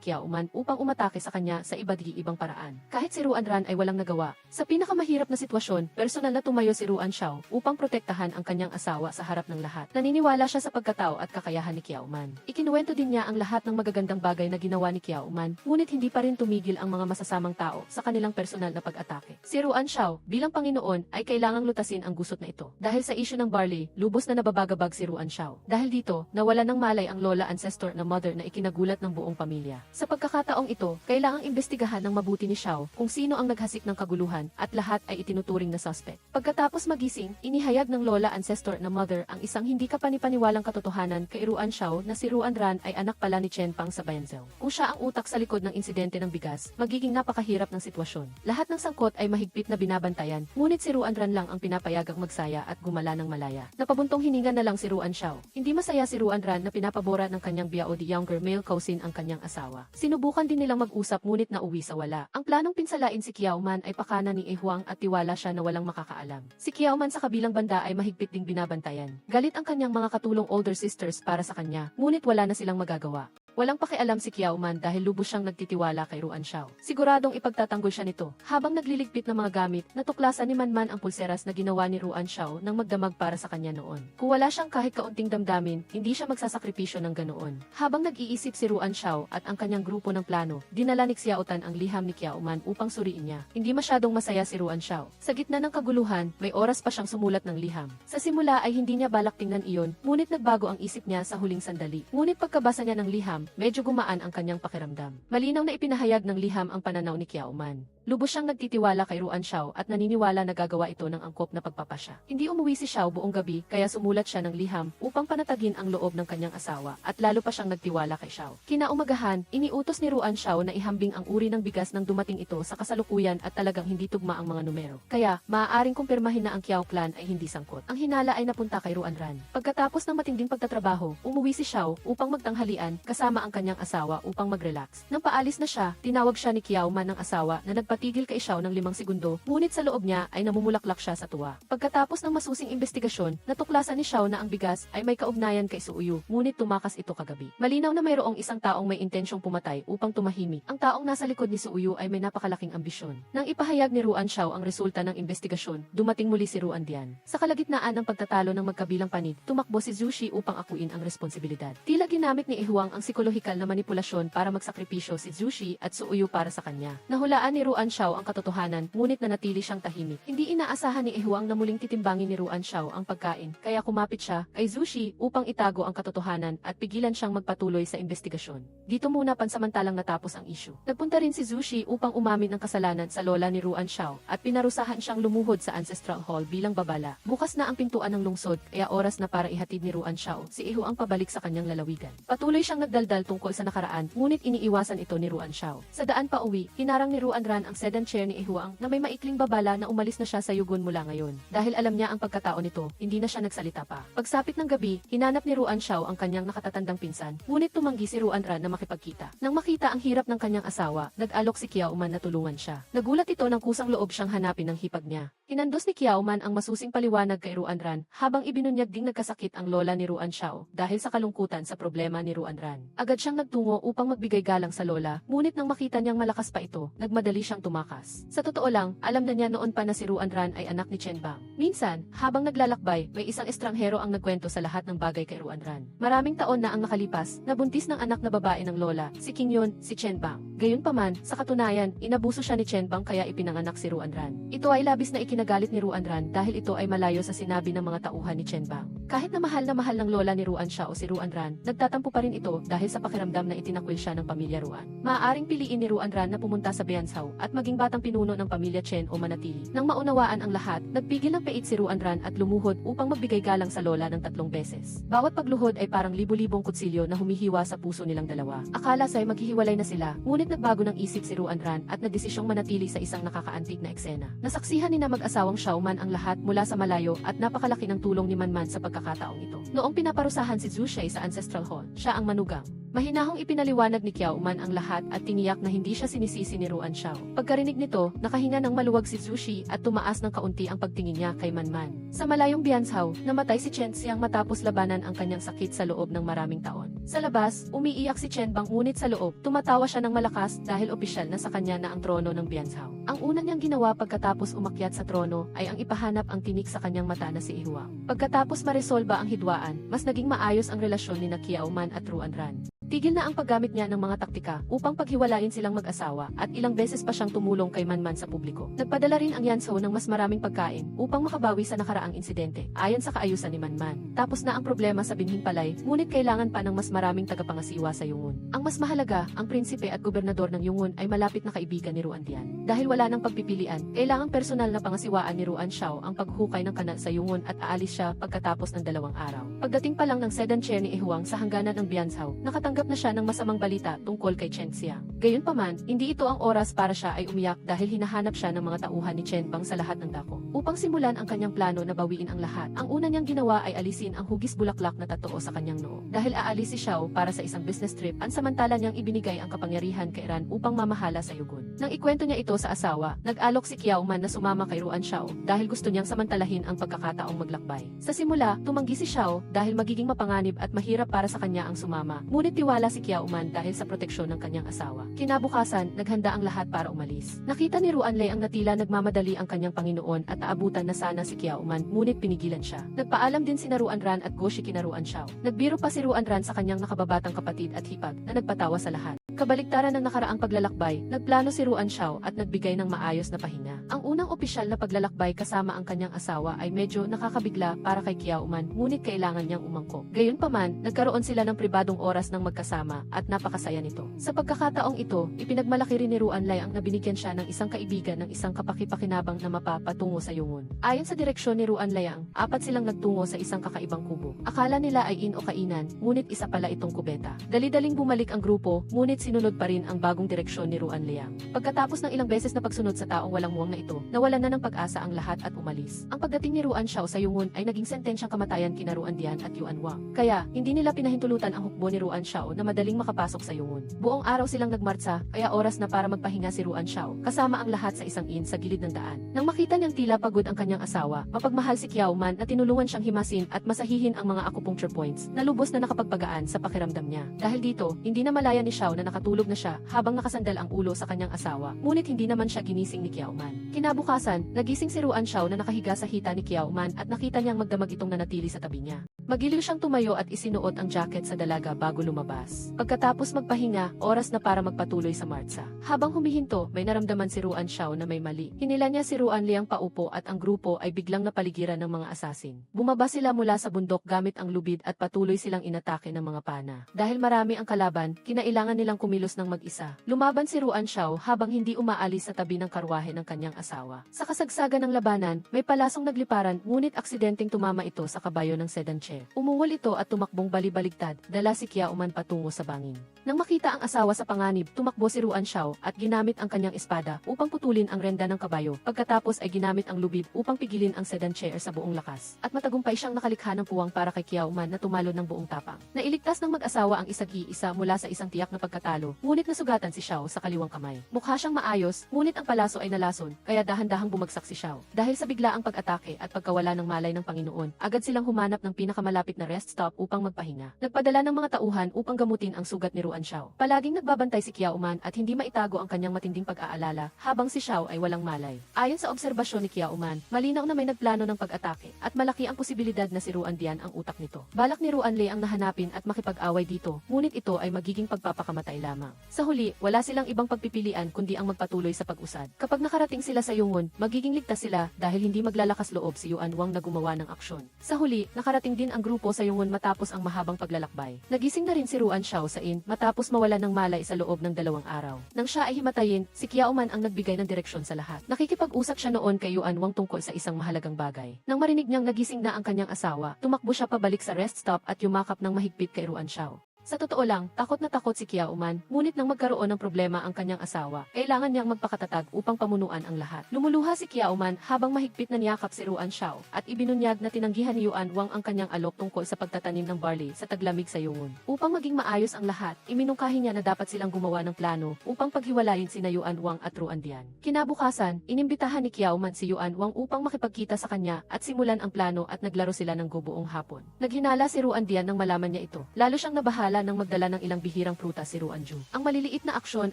Kiao Man upang umatake sa kanya sa iba't ibang paraan. Kahit si Ruan Ran ay walang nagawa. Sa pinakamahirap na sitwasyon, personal na tumayo si Ruan Xiao upang protektahan ang kanyang asawa sa harap ng lahat. Naniniwala siya sa pagkatao at kakayahan ni Kiao Man. Ikinuwento din niya ang lahat ng magagandang bagay na ginawa ni Kiao Man, ngunit hindi pa rin tumigil ang mga masasamang tao sa kanilang personal na pag-atake. Si Ruan Xiao, bilang Panginoon, ay kailangang lutasin ang gusot na ito. Dahil sa issue ng barley, lubos na nababagabag si Ruan Xiao. Dahil dito, nawalan ng malay ang lola ancestor na mother na ikinagulat ng buong pamilya. Sa pagkakataong ito, kailangang imbestigahan ng mabuti ni Xiao kung sino ang naghasik ng kaguluhan at lahat ay itinuturing na suspect. Pagkatapos magising, inihayag ng lola ancestor na mother ang isang hindi kapanipaniwalang katotohanan kay Ruan Xiao na si Ruan Ran ay anak pala ni Chen Pang sa Bianzhou. Kung siya ang utak sa likod ng insidente ng bigas, magiging napakahirap ng sitwasyon. Lahat ng sangkot ay mahigpit na binabantayan, ngunit si Ruan Ran lang ang pinapayagang magsaya at gumala ng malaya. Napabuntong hininga na lang si Ruan Xiao. Hindi masaya si Ruan Ran na pinapabora ng kanyang biao di younger male cousin ang kanyang asawa. Sinubukan din nilang mag-usap ngunit nauwi sa wala. Ang planong pinsalain si Kiao Man ay pakana ni Huang at tiwala siya na walang makakaalam. Si Kiao Man sa kabilang banda ay mahigpit ding binabantayan. Galit ang kanyang mga katulong older sisters para sa kanya, ngunit wala na silang magagawa. Walang pakialam si Kiao Man dahil lubos siyang nagtitiwala kay Ruan Xiao. Siguradong ipagtatanggol siya nito. Habang nagliligpit ng mga gamit, natuklasan ni Manman ang pulseras na ginawa ni Ruan Xiao nang magdamag para sa kanya noon. Kung wala siyang kahit kaunting damdamin, hindi siya magsasakripisyo ng ganoon. Habang nag-iisip si Ruan Xiao at ang kanyang grupo ng plano, dinala ni Xiao Tan ang liham ni Kiao Man upang suriin niya. Hindi masyadong masaya si Ruan Xiao. Sa gitna ng kaguluhan, may oras pa siyang sumulat ng liham. Sa simula ay hindi niya balak tingnan iyon, ngunit nagbago ang isip niya sa huling sandali. Ngunit pagkabasa niya ng liham, medyo gumaan ang kanyang pakiramdam. Malinaw na ipinahayag ng liham ang pananaw ni Kiao Man. Lubos siyang nagtitiwala kay Ruan Xiao at naniniwala na gagawa ito ng angkop na pagpapasya. Hindi umuwi si Xiao buong gabi kaya sumulat siya ng liham upang panatagin ang loob ng kanyang asawa at lalo pa siyang nagtiwala kay Xiao. Kinaumagahan, iniutos ni Ruan Xiao na ihambing ang uri ng bigas nang dumating ito sa kasalukuyan at talagang hindi tugma ang mga numero. Kaya, maaaring kumpirmahin na ang Kiao clan ay hindi sangkot. Ang hinala ay napunta kay Ruan Ran. Pagkatapos ng matinding pagtatrabaho, umuwi si Xiao upang magtanghalian kasama kasama ang kanyang asawa upang mag-relax. Nang paalis na siya, tinawag siya ni Kiao Man ng asawa na nagpatigil kay Xiao ng 5 segundo, ngunit sa loob niya ay namumulaklak siya sa tuwa. Pagkatapos ng masusing investigasyon, natuklasan ni Xiao na ang bigas ay may kaugnayan kay Suuyu, ngunit tumakas ito kagabi. Malinaw na mayroong isang taong may intensyong pumatay upang tumahimik. Ang taong nasa likod ni Suuyu ay may napakalaking ambisyon. Nang ipahayag ni Ruan Xiao ang resulta ng investigasyon, dumating muli si Ruan Dian. Sa kalagitnaan ng pagtatalo ng magkabilang panid, tumakbo si Zhu Shi upang akuin ang responsibilidad. Tila ginamit ni Huang ang psikolohikal na manipulasyon para magsakripisyo si Zhu Shi at Suuyu para sa kanya. Nahulaan ni Ruan Xiao ang katotohanan, ngunit nanatili siyang tahimik. Hindi inaasahan ni Huang na muling titimbangin ni Ruan Xiao ang pagkain, kaya kumapit siya kay Zhu Shi upang itago ang katotohanan at pigilan siyang magpatuloy sa investigasyon. Dito muna pansamantalang natapos ang issue. Nagpunta rin si Zhu Shi upang umamin ng kasalanan sa lola ni Ruan Xiao at pinarusahan siyang lumuhod sa Ancestral Hall bilang babala. Bukas na ang pintuan ng lungsod, kaya oras na para ihatid ni Ruan Xiao si Huang pabalik sa kanyang lalawigan. Patuloy siyang nagdaldal tungkol sa nakaraan, ngunit iniiwasan ito ni Ruan Xiao. Sa daan pa uwi, hinarang ni Ruan Ran ang sedan chair ni Huang na may maikling babala na umalis na siya sa yugon mula ngayon. Dahil alam niya ang pagkatao nito, hindi na siya nagsalita pa. Pagsapit ng gabi, hinanap ni Ruan Xiao ang kanyang nakatatandang pinsan, ngunit tumanggi si Ruan Ran na makipagkita. Nang makita ang hirap ng kanyang asawa, nag-alok si Kiao Man na tulungan siya. Nagulat ito nang kusang loob siyang hanapin ng hipag niya. Hinandos ni Kiao Man ang masusing paliwanag kay Ruan Ran, habang ibinunyag ding nagkasakit ang lola ni Ruan Xiao dahil sa kalungkutan sa problema ni Ruan Ran. Agad siyang nagtungo upang magbigay galang sa lola, ngunit nang makita niyang malakas pa ito, nagmadali siyang tumakas. Sa totoo lang, alam na niya noon pa na si Ruan Ran ay anak ni Chen Bang. Minsan, habang naglalakbay, may isang estranghero ang nagkwento sa lahat ng bagay kay Ruan Ran. Maraming taon na ang nakalipas, nabuntis ng anak na babae ng lola, si King Yun, si Chen Bang. Gayunpaman, sa katunayan, inabuso siya ni Chen Bang kaya ipinanganak si Ruan Ran. Ito ay labis na ikinagalit ni Ruan Ran dahil ito ay malayo sa sinabi ng mga tauhan ni Chen Bang. Kahit na mahal ng lola ni Ruan Xiao si Ruan Ran, nagtatampo pa rin ito dahil sa pakiramdam na itinakwil siya ng pamilya Ruan. Maaaring piliin ni Ruan Ran na pumunta sa Bianzhao at maging batang pinuno ng pamilya Chen o manatili. Nang maunawaan ang lahat, nagpigil ng pait si Ruan Ran at lumuhod upang magbigay galang sa lola ng 3 beses. Bawat pagluhod ay parang libu-libong kutsilyo na humihiwa sa puso nilang dalawa. Akala sa'y maghihiwalay na sila, ngunit nagbago ng isip si Ruan Ran at nagdesisyong manatili sa isang nakakaantig na eksena. Nasaksihan ni na mag-asawang Xiao Man ang lahat mula sa malayo at napakalaki ng tulong ni Man Man sa pagkakataong ito. Noong pinaparusahan si Zhu Shi sa Ancestral Hall, siya ang manugang. Mahinahong ipinaliwanag ni Kiao Man ang lahat at tiniyak na hindi siya sinisisi ni Ruan Xiao. Pagkarinig nito, nakahinga ng maluwag si Zhu Shi at tumaas ng kaunti ang pagtingin niya kay Man Man. Sa malayong Bianzhao, namatay si Chen Xiang matapos labanan ang kanyang sakit sa loob ng maraming taon. Sa labas, umiiyak si Chen Bang ngunit sa loob, tumatawa siya ng malakas dahil opisyal na sa kanya na ang trono ng Bianzhao. Ang una niyang ginawa pagkatapos umakyat sa trono ay ang ipahanap ang tinik sa kanyang mata na si Huang. Pagkatapos maresolba ang hidwaan, mas naging maayos ang relasyon ni Kiao Man at Ruan Ran. Tigil na ang paggamit niya ng mga taktika upang paghiwalain silang mag-asawa at ilang beses pa siyang tumulong kay Man Man sa publiko. Nagpadala rin ang Yanzhou ng mas maraming pagkain upang makabawi sa nakaraang insidente, ayon sa kaayusan ni Man Man. Tapos na ang problema sa binhing palay, ngunit kailangan pa ng mas maraming tagapangasiwa sa Yungon. Ang mas mahalaga, ang prinsipe at gobernador ng Yungon ay malapit na kaibigan ni Ruan Dian. Dahil wala nang pagpipilian, kailangang personal na pangasiwaan ni Ruan Xiao ang paghukay ng kanal sa Yungon at aalis siya pagkatapos ng 2 araw. Pagdating pa lang ng sedan chair ni Huang sa hangganan ng Bianzhao, nakatanggap na siya ng masamang balita tungkol kay Chen Xiang. Gayunpaman, hindi ito ang oras para siya ay umiyak dahil hinahanap siya ng mga tauhan ni Chen Bang sa lahat ng dako. Upang simulan ang kanyang plano na bawiin ang lahat, ang una niyang ginawa ay alisin ang hugis bulaklak na tattoo sa kanyang noo. Dahil aalis si Xiao para sa isang business trip, ansamantala niyang ibinigay ang kapangyarihan kay Ran upang mamahala sa Yugon. Nang ikwento niya ito sa asawa, nag-alok si Kiao Man na sumama kay Ruan Xiao dahil gusto niyang samantalahin ang pagkakataong maglakbay. Sa simula, tumanggi si Xiao dahil magiging mapanganib at mahirap para sa kanya ang sumama, ngunit tiwala si Kiao Man dahil sa proteksyon ng kanyang asawa. Kinabukasan, naghanda ang lahat para umalis. Nakita ni Ruan Lei ang natila nagmamadali ang kanyang Panginoon at aabutan na sana si Kiao Man, ngunit pinigilan siya. Nagpaalam din sina Ruan Ran at Goshi kina Ruan Xiao. Nagbiro pa si Ruan Ran sa kanyang nakababatang kapatid at hipag na nagpatawa sa lahat. Kabaliktaran ng nakaraang paglalakbay, nagplano si Ruan Xiao at nagbigay ng maayos na pahinga. Ang unang opisyal na paglalakbay kasama ang kanyang asawa ay medyo nakakabigla para kay Kiao Man, ngunit kailangan niyang umangkop. Gayunpaman, nagkaroon sila ng pribadong oras ng magkasama at napakasaya nito. Sa pagkakataong ito, ipinagmalaki rin ni Ruan Lei ang nabinigyan siya ng isang kaibigan ng isang kapakipakinabang na mapa patungo sa Yungon. Ayon sa direksyon ni Ruan Lei, 4 silang nagtungo sa isang kakaibang kubo. Akala nila ay in o kainan, ngunit isa pala itong kubeta. Dali-daling bumalik ang grupo, ngunit sinunod pa rin ang bagong direksyon ni Ruan Liang. Pagkatapos ng ilang beses na pagsunod sa taong walang muwang na ito, nawalan na ng pag-asa ang lahat at umalis. Ang pagdating ni Ruan Xiao sa Yungon ay naging sentensyang kamatayan kina Ruan Dian at Yuan Wang. Kaya, hindi nila pinahintulutan ang hukbo ni Ruan Xiao na madaling makapasok sa Yungon. Buong araw silang nagmartsa, kaya oras na para magpahinga si Ruan Xiao, kasama ang lahat sa isang inn sa gilid ng daan. Nang makita niyang tila pagod ang kanyang asawa, mapagmahal si Kiao Man na tinulungan siyang himasin at masahihin ang mga acupuncture points na lubos na nakapagpagaan sa pakiramdam niya. Dahil dito, hindi na malaya ni Xiao na nakatulog na siya habang nakasandal ang ulo sa kanyang asawa, ngunit hindi naman siya ginising ni Kiao Man. Kinabukasan, nagising si Ruan Xiao na nakahiga sa hita ni Kiao Man at nakita niyang magdamag itong nanatili sa tabi niya. Magiliw siyang tumayo at isinuot ang jacket sa dalaga bago lumabas. Pagkatapos magpahinga, oras na para magpatuloy sa martsa. Habang humihinto, may naramdaman si Ruan Xiao na may mali. Hinila niya si Ruan Liang paupo at ang grupo ay biglang napaligiran ng mga asasin. Bumaba sila mula sa bundok gamit ang lubid at patuloy silang inatake ng mga pana. Dahil marami ang kalaban, kinailangan nilang kumilos ng mag-isa. Lumaban si Ruan Xiao habang hindi umaalis sa tabi ng karwahe ng kanyang asawa. Sa kasagsagan ng labanan, may palasong nagliparan ngunit aksidenteng tumama ito sa kabayo ng sedan chair. Umuwal ito at tumakbong balibaligtad, dala si Kiao Man patungo sa bangin. Nang makita ang asawa sa panganib, tumakbo si Ruan Xiao at ginamit ang kanyang espada upang putulin ang renda ng kabayo. Pagkatapos ay ginamit ang lubid upang pigilin ang sedan chair sa buong lakas. At matagumpay siyang nakalikha ng puwang para kay Kiao Man na tumalo ng buong tapang. Nailigtas ng mag-asawa ang isa't-isa mula sa isang tiyak na pagkatalo, ngunit nasugatan si Xiao sa kaliwang kamay. Mukha siyang maayos, ngunit ang palaso ay nalason, kaya dahan-dahang bumagsak si Xiao. Dahil sa biglaang pag-atake at pagkawala ng malay ng Panginoon, agad silang humanap ng pinakamalapit na rest stop upang magpahinga. Nagpadala ng mga tauhan upang gamutin ang sugat ni Ruan Xiao. Palaging nagbabantay si Kiao Man at hindi maitago ang kanyang matinding pag-aalala habang si Xiao ay walang malay. Ayon sa obserbasyon ni Kiao Man, malinaw na may nagplano ng pag-atake at malaki ang posibilidad na si Ruan Dian ang utak nito. Balak ni Ruan Lei ang nahanapin at makipag-away dito, ngunit ito ay magiging pagpapakamatay lamang. Sa huli, wala silang ibang pagpipilian kundi ang magpatuloy sa pag-usad. Kapag nakarating sila sa Yungon, magiging ligtas sila dahil hindi maglalakas loob si Yuan Wang na gumawa ng aksyon. Sa huli, nakarating din ang grupo sa Yungon matapos ang mahabang paglalakbay. Nagising na rin si Ruan Xiao sa inn matapos mawala ng malay sa loob ng 2 araw. Nang siya ay himatayin, si Kiao Man ang nagbigay ng direksyon sa lahat. Nakikipag-usap siya noon kay Yuan Wang tungkol sa isang mahalagang bagay. Nang marinig niyang nagising na ang kanyang asawa, tumakbo siya pabalik sa rest stop at yumakap ng mahigpit kay Ruan Xiao. Sa totoo lang, takot na takot si Kiao Man, ngunit nang magkaroon ng problema ang kanyang asawa, kailangan niyang magpakatatag upang pamunuan ang lahat. Lumuluha si Kiao Man habang mahigpit na niyakap si Ruan Xiao, at ibinunyag na tinanggihan ni Yuan Wang ang kanyang alok tungkol sa pagtatanim ng barley sa taglamig sa Yungon. Upang maging maayos ang lahat, iminungkahi niya na dapat silang gumawa ng plano upang paghiwalayin sina Yuan Wang at Ruan Dian. Kinabukasan, inimbitahan ni Kiao Man si Yuan Wang upang makipagkita sa kanya at simulan ang plano at naglaro sila ng buong hapon. Naghinala si Ruan Dian nang malaman niya ito. Lalo siyang nabahala nang magdala ng ilang bihirang prutas si Ruan Ju. Ang maliliit na aksyon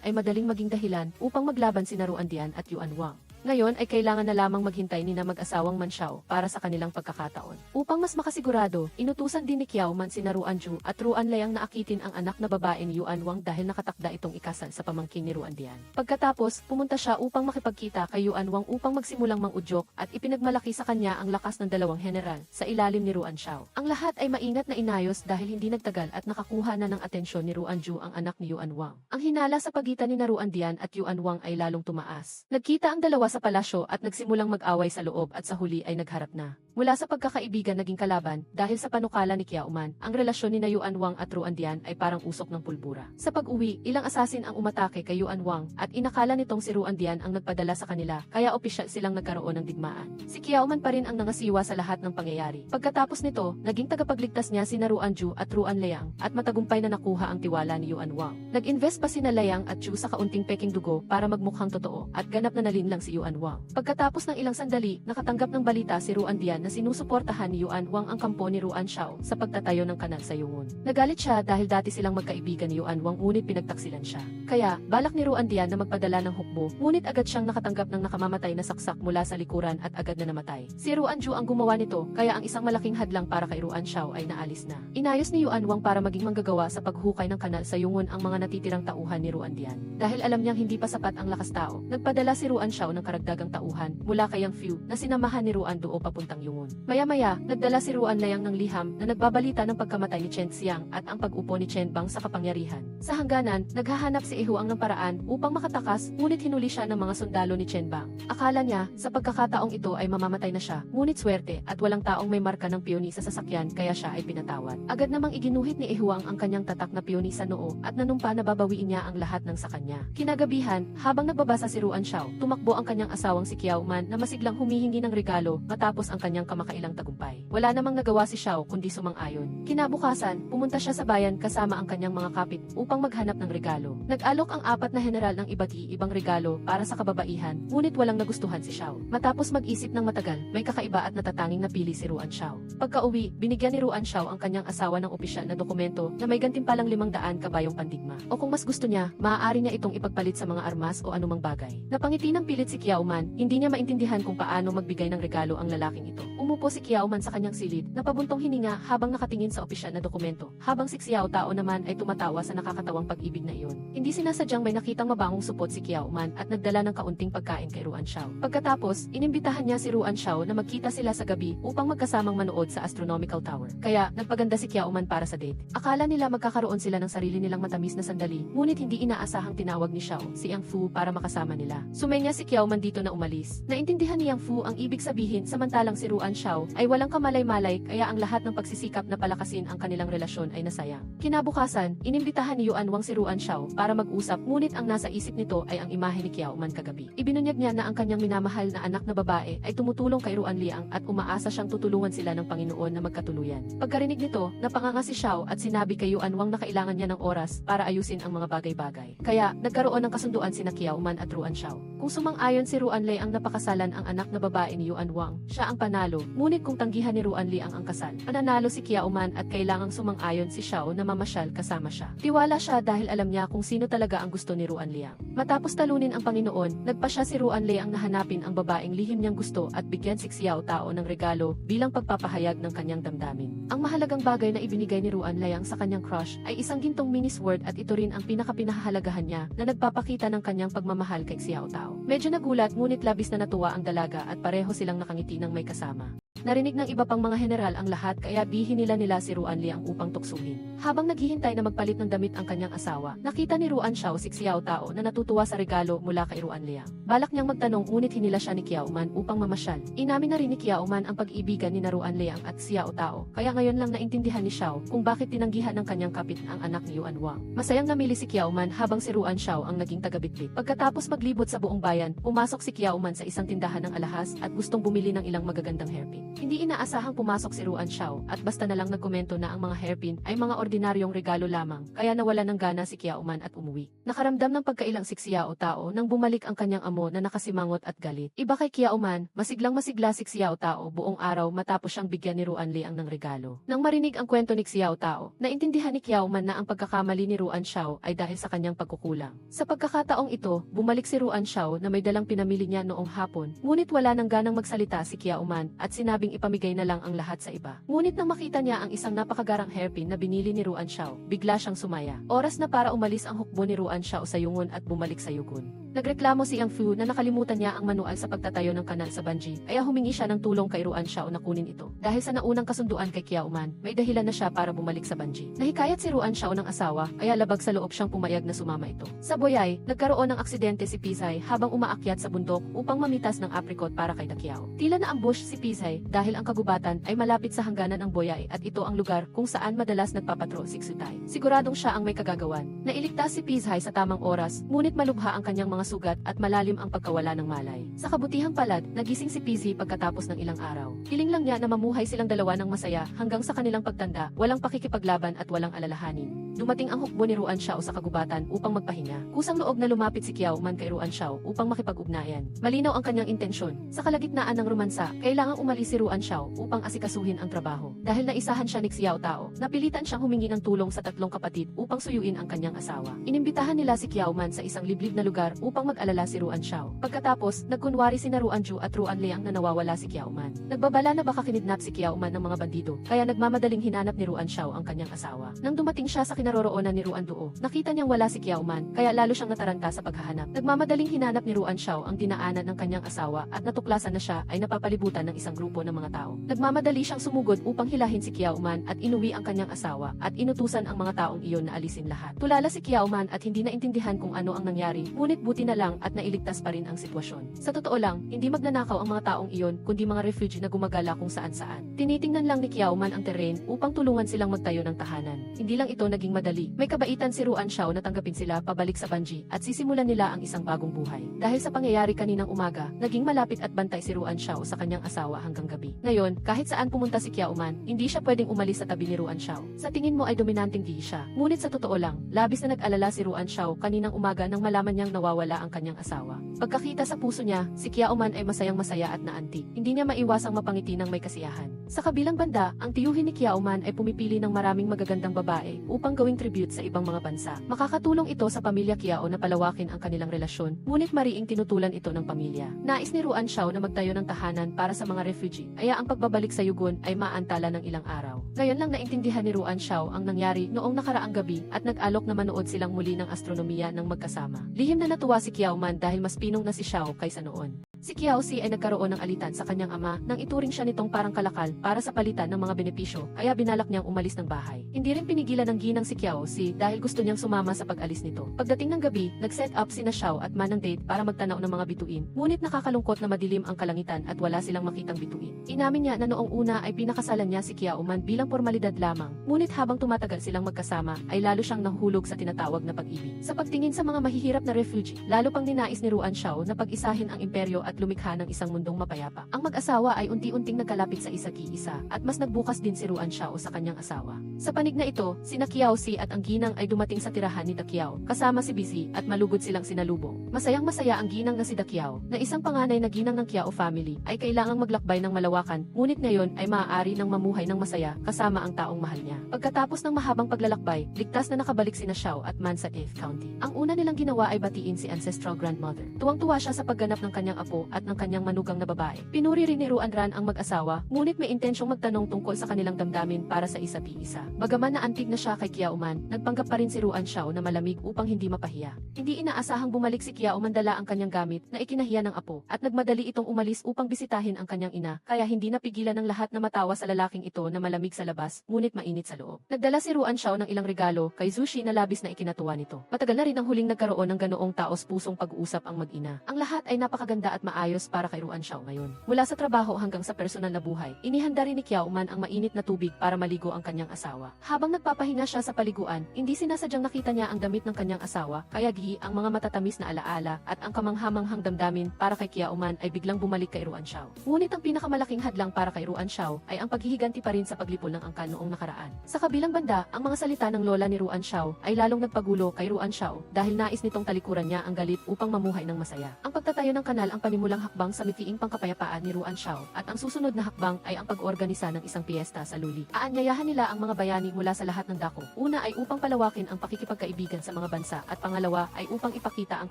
ay madaling maging dahilan upang maglaban sina Ruan Dian at Yuan Wang. Ngayon ay kailangan na lamang maghintay ni na mag-asawang Manxiao para sa kanilang pagkakataon. Upang mas makasigurado, inutusan din ni Kiao Man sina Ruan Ju at Ruan Liang na akitin ang anak na babae ni Yuan Wang dahil nakatakda itong ikasal sa pamangkin ni Ruan Dian. Pagkatapos, pumunta siya upang makipagkita kay Yuan Wang upang magsimulang mangudyok at ipinagmalaki sa kanya ang lakas ng 2 general sa ilalim ni Ruan Xiao. Ang lahat ay maingat na inayos dahil hindi nagtagal at nakakuha na ng atensyon ni Ruan Ju ang anak ni Yuan Wang. Ang hinala sa pagitan ni Ruan Dian at Yuan Wang ay lalong tumaas. Nagkita ang dalawa sa palasyo at nagsimulang mag-away sa loob at sa huli ay nagharap na. Mula sa pagkakaibigan naging kalaban dahil sa panukala ni Kiao Man, ang relasyon ni Yuan Wang at Ruan Dian ay parang usok ng pulbura. Sa pag-uwi, ilang asasin ang umatake kay Yuan Wang at inakala nitong si Ruan Dian ang nagpadala sa kanila kaya opisyal silang nagkaroon ng digmaan. Si Kiao Man pa rin ang nangasiwa sa lahat ng pangyayari. Pagkatapos nito, naging tagapagligtas niya sina Ruan Ju at Ruan Liang at matagumpay na nakuha ang tiwala ni Yuan Wang. Nag-invest pa sina Liang at Ju sa kaunting peking dugo para magmukhang totoo at ganap na nalinlang si Yuan Wang. Pagkatapos ng ilang sandali, nakatanggap ng balita si Ruan Dian na sinusuportahan ni Yuan Wang ang kampo ni Ruan Xiao sa pagtatayo ng kanal sa Yungon. Nagalit siya dahil dati silang magkaibigan ni Yuan Wang ngunit pinagtaksilan siya. Kaya, balak ni Ruan Dian na magpadala ng hukbo, ngunit agad siyang nakatanggap ng nakamamatay na saksak mula sa likuran at agad na namatay. Si Ruan Ju ang gumawa nito, kaya ang isang malaking hadlang para kay Ruan Xiao ay naalis na. Inayos ni Yuan Wang para maging manggagawa sa paghukay ng kanal sa Yungon ang mga natitirang tauhan ni Ruan Dian. Dahil alam niyang hindi pa sapat ang lakas tao, nagpadala si Ruan Xiao ng karagdagang tauhan mula kay Yang Fu na sinamahan ni Ruan Duo papuntang Yungon. Yungun. Maya-maya, nagdala si Ruan Layang ng liham na nagbabalita ng pagkamatay ni Chen Xiang at ang pag-upo ni Chen Bang sa kapangyarihan. Sa hangganan, naghahanap si Ehuang ng paraan upang makatakas, ngunit hinuli siya ng mga sundalo ni Chen Bang. Akala niya, sa pagkakataong ito ay mamamatay na siya, ngunit swerte at walang taong may marka ng piyoni sa sasakyan kaya siya ay pinatawad. Agad namang iginuhit ni Ehuang ang kanyang tatak na piyoni sa noo at nanumpa na babawiin niya ang lahat ng sa kanya. Kinagabihan, habang nagbabasa si Ruan Xiao, tumakbo ang kanyang asawang si Qiao Man na masiglang humihingi ng regalo matapos ang kanyang kamakailang tagumpay. Wala namang nagawa si Xiao kundi sumang-ayon. Kinabukasan, pumunta siya sa bayan kasama ang kanyang mga kapit upang maghanap ng regalo. Nag-alok ang 4 na general ng iba't ibang regalo para sa kababaihan, ngunit walang nagustuhan si Xiao. Matapos mag-isip ng matagal, may kakaiba at natatanging napili si Ruan Xiao. Pagka-uwi, binigyan ni Ruan Xiao ang kanyang asawa ng opisyal na dokumento na may gantimpalang 500 kabayong pandigma. O kung mas gusto niya, maaari niya itong ipagpalit sa mga armas o anumang bagay. Napangiti ng pilit si Qiao Man, hindi niya maintindihan kung paano magbigay ng regalo ang lalaking ito. Umupo si Qiao Man sa kanyang silid, napabuntong hininga habang nakatingin sa opisyal na dokumento, habang si Xiao Tao naman ay tumatawa sa nakakatawang pag-ibig na iyon. Hindi sinasadyang may nakitang mabangong supot si Qiao Man at nagdala ng kaunting pagkain kay Ruan Xiao. Pagkatapos, inimbitahan niya si Ruan Xiao na magkita sila sa gabi upang magkasamang manood sa Astronomical Tower. Kaya, nagpaganda si Qiao Man para sa date. Akala nila magkakaroon sila ng sarili nilang matamis na sandali, ngunit hindi inaasahang tinawag ni Xiao si Yang Fu para makasama nila. Sumenya si Qiao Man dito na umalis. Naintindihan ni Yang Fu ang ibig sabihin samantalang si Ruan Xiao ay walang kamalay-malay kaya ang lahat ng pagsisikap na palakasin ang kanilang relasyon ay nasayang. Kinabukasan, inimbitahan ni Yuan Wang si Ruan Xiao para mag-usap ngunit ang nasa isip nito ay ang imahe ni Qiao Man kagabi. Ibinunyag niya na ang kanyang minamahal na anak na babae ay tumutulong kay Ruan Liang at umaasa siyang tutulungan sila ng Panginoon na magkatuluyan. Pagkarinig nito, napanganga si Xiao at sinabi kay Yuan Wang na kailangan niya ng oras para ayusin ang mga bagay-bagay. Kaya, nagkaroon ng kasunduan sina Qiao Man at Ruan Xiao. Kung sumang-ayon si Ruan Liang ang napakasalan ang anak na babae ni Yuan Wang, siya ang panalo, ngunit kung tanggihan ni Ruan Liang ang kasal, mananalo si Qiao Man at kailangang sumang-ayon si Xiao na mamasyal kasama siya. Tiwala siya dahil alam niya kung sino talaga ang gusto ni Ruan Liang. Matapos talunin ang Panginoon, nagpasya si Ruan Liang na hanapin ang babaeng lihim niyang gusto at bigyan si Xiao Tao ng regalo bilang pagpapahayag ng kanyang damdamin. Ang mahalagang bagay na ibinigay ni Ruan Liang sa kanyang crush ay isang gintong mini sword at ito rin ang pinakahalagahan niya na nagpapakita ng kanyang pagmamahal kay Xiao Tao. Medyo nagulat ngunit labis na natuwa ang dalaga at pareho silang nakangiti ng may kasama. Narinig ng iba pang mga general ang lahat kaya bihinila nila si Ruan Liang upang tuksuhin. Habang naghihintay na magpalit ng damit ang kanyang asawa, nakita ni Ruan Xiao si Xiao Tao na natutuwa sa regalo mula kay Ruan Liang. Balak niyang magtanong ngunit hinila siya ni Qiao Man upang mamasyal. Inamin na rin ni Qiao Man ang pag-ibigan ni Ruan Liang at Xiao Tao, kaya ngayon lang naintindihan ni Xiao kung bakit tinanggihan ng kanyang kapit ang anak ni Yuan Wang. Masayang namili si Qiao Man habang si Ruan Xiao ang naging tagabitbit. Pagkatapos maglibot sa buong bayan, pumasok si Qiao Man sa isang tindahan ng alahas at gustong bumili ng ilang magagandang hairpin. Hindi inaasahang pumasok si Ruan Xiao at basta na lang nagkomento na ang mga hairpin ay mga ordinaryong regalo lamang, kaya nawala ng gana si Qiao Man at umuwi. Nakaramdam ng pagkailang si Xiao Tao nang bumalik ang kanyang amo na nakasimangot at galit. Iba kay Qiao Man, masiglang-masigla si Xiao Tao buong araw matapos siyang bigyan ni Ruan Liang ng regalo. Nang marinig ang kwento ni Xiao Tao, naintindihan ni Qiao Man na ang pagkakamali ni Ruan Xiao ay dahil sa kanyang pagkukulang. Sa pagkakataong ito, bumalik si Ruan Xiao na may dalang pinamili niya noong hapon, ngunit wala nang ganang magsalita si Qiao Man at sinabing ipamigay na lang ang lahat sa iba. Ngunit nang makita niya ang isang napakagarang hairpin na binili ni Ruan Xiao, bigla siyang sumaya. Oras na para umalis ang hukbo ni Ruan Xiao sa Yungun at bumalik sa Yugun. Nagreklamo si Yang Fu na nakalimutan niya ang manual sa pagtatayo ng kanal sa Banji, kaya humingi siya ng tulong kay Ruan Xiao na kunin ito. Dahil sa naunang kasunduan kay Qiao Man, may dahilan na siya para bumalik sa Banji. Nahikayat si Ruan Xiao ng asawa, kaya labag sa loob siyang pumayag na sumama ito. Sa Boyay, nagkaroon ng aksidente si Pisay habang umaakyat sa bundok upang mamitas ng apricot para kay Qiao. Tila na ambush si Pisay dahil ang kagubatan ay malapit sa hangganan ng Boyay at ito ang lugar kung saan madalas nagpapatro si Xutay. Siguradong siya ang may kagagawan. Nailigtas si Pisay sa tamang oras, ngunit malubha ang kanyang mga sugat at malalim ang pagkawala ng malay. Sa kabutihang palad, nagising si Pisay pagkatapos ng ilang araw. Hiling lang niya na mamuhay silang dalawa ng masaya hanggang sa kanilang pagtanda, walang pakikipaglaban at walang alalahanin. Dumating ang hukbo ni Ruan Xiao sa kagubatan upang magpahinga. Kusang loob na lumapit si Qiao Man kay Ruan Xiao upang makipag-ugnayan. Malinaw ang kanyang intensyon. Sa kalagitnaan ng romansa, kailangang umalis si Ruan Xiao upang asikasuhin ang trabaho. Dahil naisahan siya ni Xiao Tao, napilitan siyang humingi ng tulong sa tatlong kapatid upang suyuin ang kanyang asawa. Inimbitahan nila si Qiao Man sa isang liblib na lugar upang mag-alala si Ruan Xiao. Pagkatapos, nagkunwari sina Ruan Ju at Ruan Liang na nawawala si Qiao Man. Nagbabala na baka kinidnap si Qiao Man ng mga bandido, kaya nagmamadaling hinanap ni Ruan Xiao ang kanyang asawa. Nang dumating siya sa kinaroroonan ni Ruan Duo, nakita niyang wala si Qiao Man, kaya lalo siyang nataranta sa paghahanap. Nagmamadaling hinanap ni Ruan Xiao ang dinaanan ng kanyang asawa at natuklasan na siya ay napapalibutan ng isang grupo ng ng mga tao. Nagmamadali siyang sumugod upang hilahin si Kiao Man at inuwi ang kanyang asawa at inutusan ang mga taong iyon na alisin lahat. Tulala si Kiao Man at hindi naintindihan kung ano ang nangyari, ngunit buti na lang at nailigtas pa rin ang sitwasyon. Sa totoo lang, hindi magnanakaw ang mga taong iyon kundi mga refugee na gumagala kung saan-saan. Tinitingnan lang ni Kiao Man ang terrain upang tulungan silang magtayo ng tahanan. Hindi lang ito naging madali. May kabaitan si Ruan Xiao na tanggapin sila pabalik sa Banji at sisimulan nila ang isang bagong buhay. Dahil sa pangyayari kaninang umaga, naging malapit at bantay si Ruan Xiao sa kanyang asawa hanggang gabi. Ngayon, kahit saan pumunta si Kiao Man, hindi siya pwedeng umalis sa tabi ni Ruan Xiao. Sa tingin mo ay dominanteng di siya. Ngunit sa totoo lang, labis na nag-alala si Ruan Xiao kaninang umaga nang malaman niyang nawawala ang kanyang asawa. Pagkakita sa puso niya, si Kiao Man ay masayang masaya at naantig. Hindi niya maiwasang mapangiti ng may kasiyahan. Sa kabilang banda, ang tiyuhin ni Kiao Man ay pumipili ng maraming magagandang babae upang gawing tribute sa ibang mga bansa. Makakatulong ito sa pamilya Kiao na palawakin ang kanilang relasyon, ngunit mariing tinutulan ito ng pamilya. Nais ni Ruan Xiao na magtayo ng tahanan para sa mga refugee, kaya ang pagbabalik sa Yugon ay maantala ng ilang araw. Ngayon lang naintindihan ni Ruan Xiao ang nangyari noong nakaraang gabi at nag-alok na manood silang muli ng astronomiya ng magkasama. Lihim na natuwa si Kiao Man dahil mas pinong na si Xiao kaysa noon. Si Kiao Si ay nagkaroon ng alitan sa kanyang ama nang ituring siya nitong parang kalakal para sa palitan ng mga benepisyo, kaya binalak niyang umalis ng bahay. Hindi rin pinigilan ng ginang si Kiao Si dahil gusto niyang sumama sa pag-alis nito. Pagdating ng gabi, nag-set up sina Xiao at Man ng date para magtanaw ng mga bituin, ngunit nakakalungkot na madilim ang kalangitan at wala silang makitang bituin. Inamin niya na noong una ay pinakasalan niya si Kiao Man bilang formalidad lamang, ngunit habang tumatagal silang magkasama ay lalo siyang nahulog sa tinatawag na pag-ibig. Sa pagtingin sa mga mahihirap na refugee, lalo pang ninais ni Ruan Xiao na pag-isahin ang imperyo at lumikha ng isang mundong mapayapa. Ang mag-asawa ay unti-unting nagkalapit sa isa't-isa at mas nagbukas din si Ruan Xiao sa kanyang asawa. Sa panig na ito, sina Kiao Si at ang ginang ay dumating sa tirahan ni Dakiao, kasama si Bisi at malugod silang sinalubong. Masayang masaya ang ginang na si Dakiao, na isang panganay na ginang ng Kiao family, ay kailangang maglakbay ng malawakan, ngunit ngayon ay maaari ng mamuhay ng masaya kasama ang taong mahal niya. Pagkatapos ng mahabang paglalakbay, ligtas na nakabalik sina Xiao at Man sa 8th County. Ang una nilang ginawa ay batiin si ancestral grandmother. Tuwang-tuwa siya sa pagganap ng kanyang apo at ng kanyang manugang na babae. Pinuri rin ni Ruan Ran ang mag-asawa, ngunit may intensyong magtanong tungkol sa kanilang damdamin para sa isa't-isa. Bagaman naantig na siya kay Kiao Man, nagpanggap pa rin si Ruan Xiao na malamig upang hindi mapahiya. Hindi inaasahang bumalik si Kiao Man dala ang kanyang gamit na ikinahiya ng apo, at nagmadali itong umalis upang bisitahin ang kanyang ina, kaya hindi napigilan ng lahat na matawa sa lalaking ito na malamig sa labas, ngunit mainit sa loob. Nagdala si Ruan Xiao ng ilang regalo kay Zushi na labis na ikinatuwa nito. Matagal na rin ang huling nagkaroon ng ganoong taos-pusong pag-uusap ang mag-ina. Ang lahat ay napakaganda at maayos para kay Ruan Xiao ngayon. Mula sa trabaho hanggang sa personal na buhay, inihanda rin ni Kiao Man ang mainit na tubig para maligo ang kanyang asawa. Habang nagpapahinga siya sa paliguan, hindi sinasadyang nakita niya ang damit ng kanyang asawa, kaya gihi ang mga matatamis na alaala at ang kamanghamanghang damdamin para kay Kiao Man ay biglang bumalik kay Ruan Xiao. Ngunit ang pinakamalaking hadlang para kay Ruan Xiao ay ang paghihiganti pa rin sa paglipol ng angkan noong nakaraan. Sa kabilang banda, ang mga salita ng lola ni Ruan Xiao ay lalong nagpagulo kay Ruan Xiao dahil nais nitong talikuran niya ang galit upang mamuhay ng masaya. Ang pagtatayo ng kanal ang panimulang hakbang sa mithiing pangkapayapaan ni Ruan Xiao, at ang susunod na hakbang ay ang pag-organisa ng isang piyesta sa Luli. Aanyayahan nila ang mga bayani mula sa lahat ng dako. Una ay upang palawakin ang pakikipagkaibigan sa mga bansa, at pangalawa ay upang ipakita ang